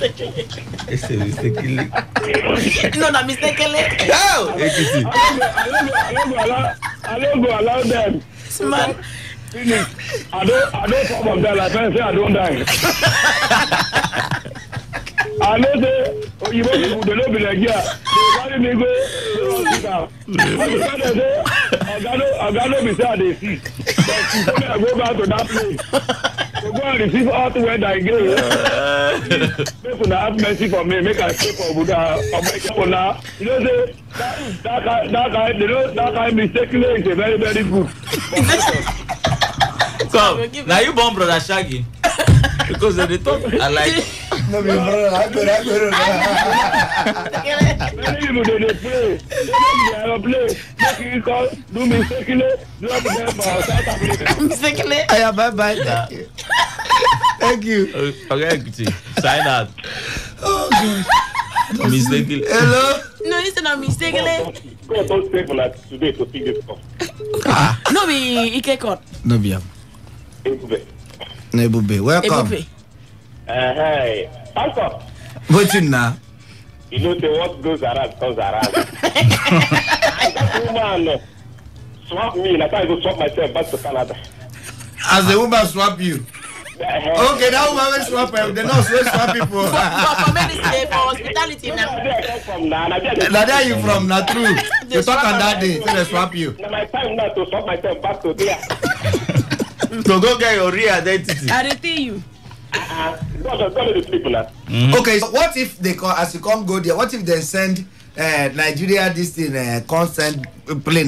It's a mistakenly. No, not mistakenly. No. I don't go allow them. Man. I don't come of that. Like I say, I don't die. I know say, oh, you want people to be like, yeah, they carry me go to hospital. I got to be sad they see. But before I go back to that place, to go and receive all the weather again. People have mercy for me, make I stay for Buddha. You know, say, that kind mistakenly is a very, very good. So, now you born brother Shaggy. Because they talk, I like. No, my brother, I go. Many people they play. They play. They call do mistakenly. Drop them for South Africa. Mistakenly. Yeah, bye. Thank you. Okay, Kitty. Sign out. Oh God. Mistakenly. Hello. No, it's not mistakenly. God don't stay for like today to see this stuff. No, be Ike court. No, be. Nebube, welcome. Hey, Pastor. What's in now? You know the what goes around comes around. That woman swap me, like I go swap myself back to Canada. As the woman swap you? Okay, that woman will swap them. They not swap people. For medicine, for hospitality now. Now there you from, not true. You talk on that day, so they swap you. Now my time now to swap myself back to there. So go get your real identity. I didn't tell you. Okay, so what if they as you come go there, what if they send Nigeria this thing consent plane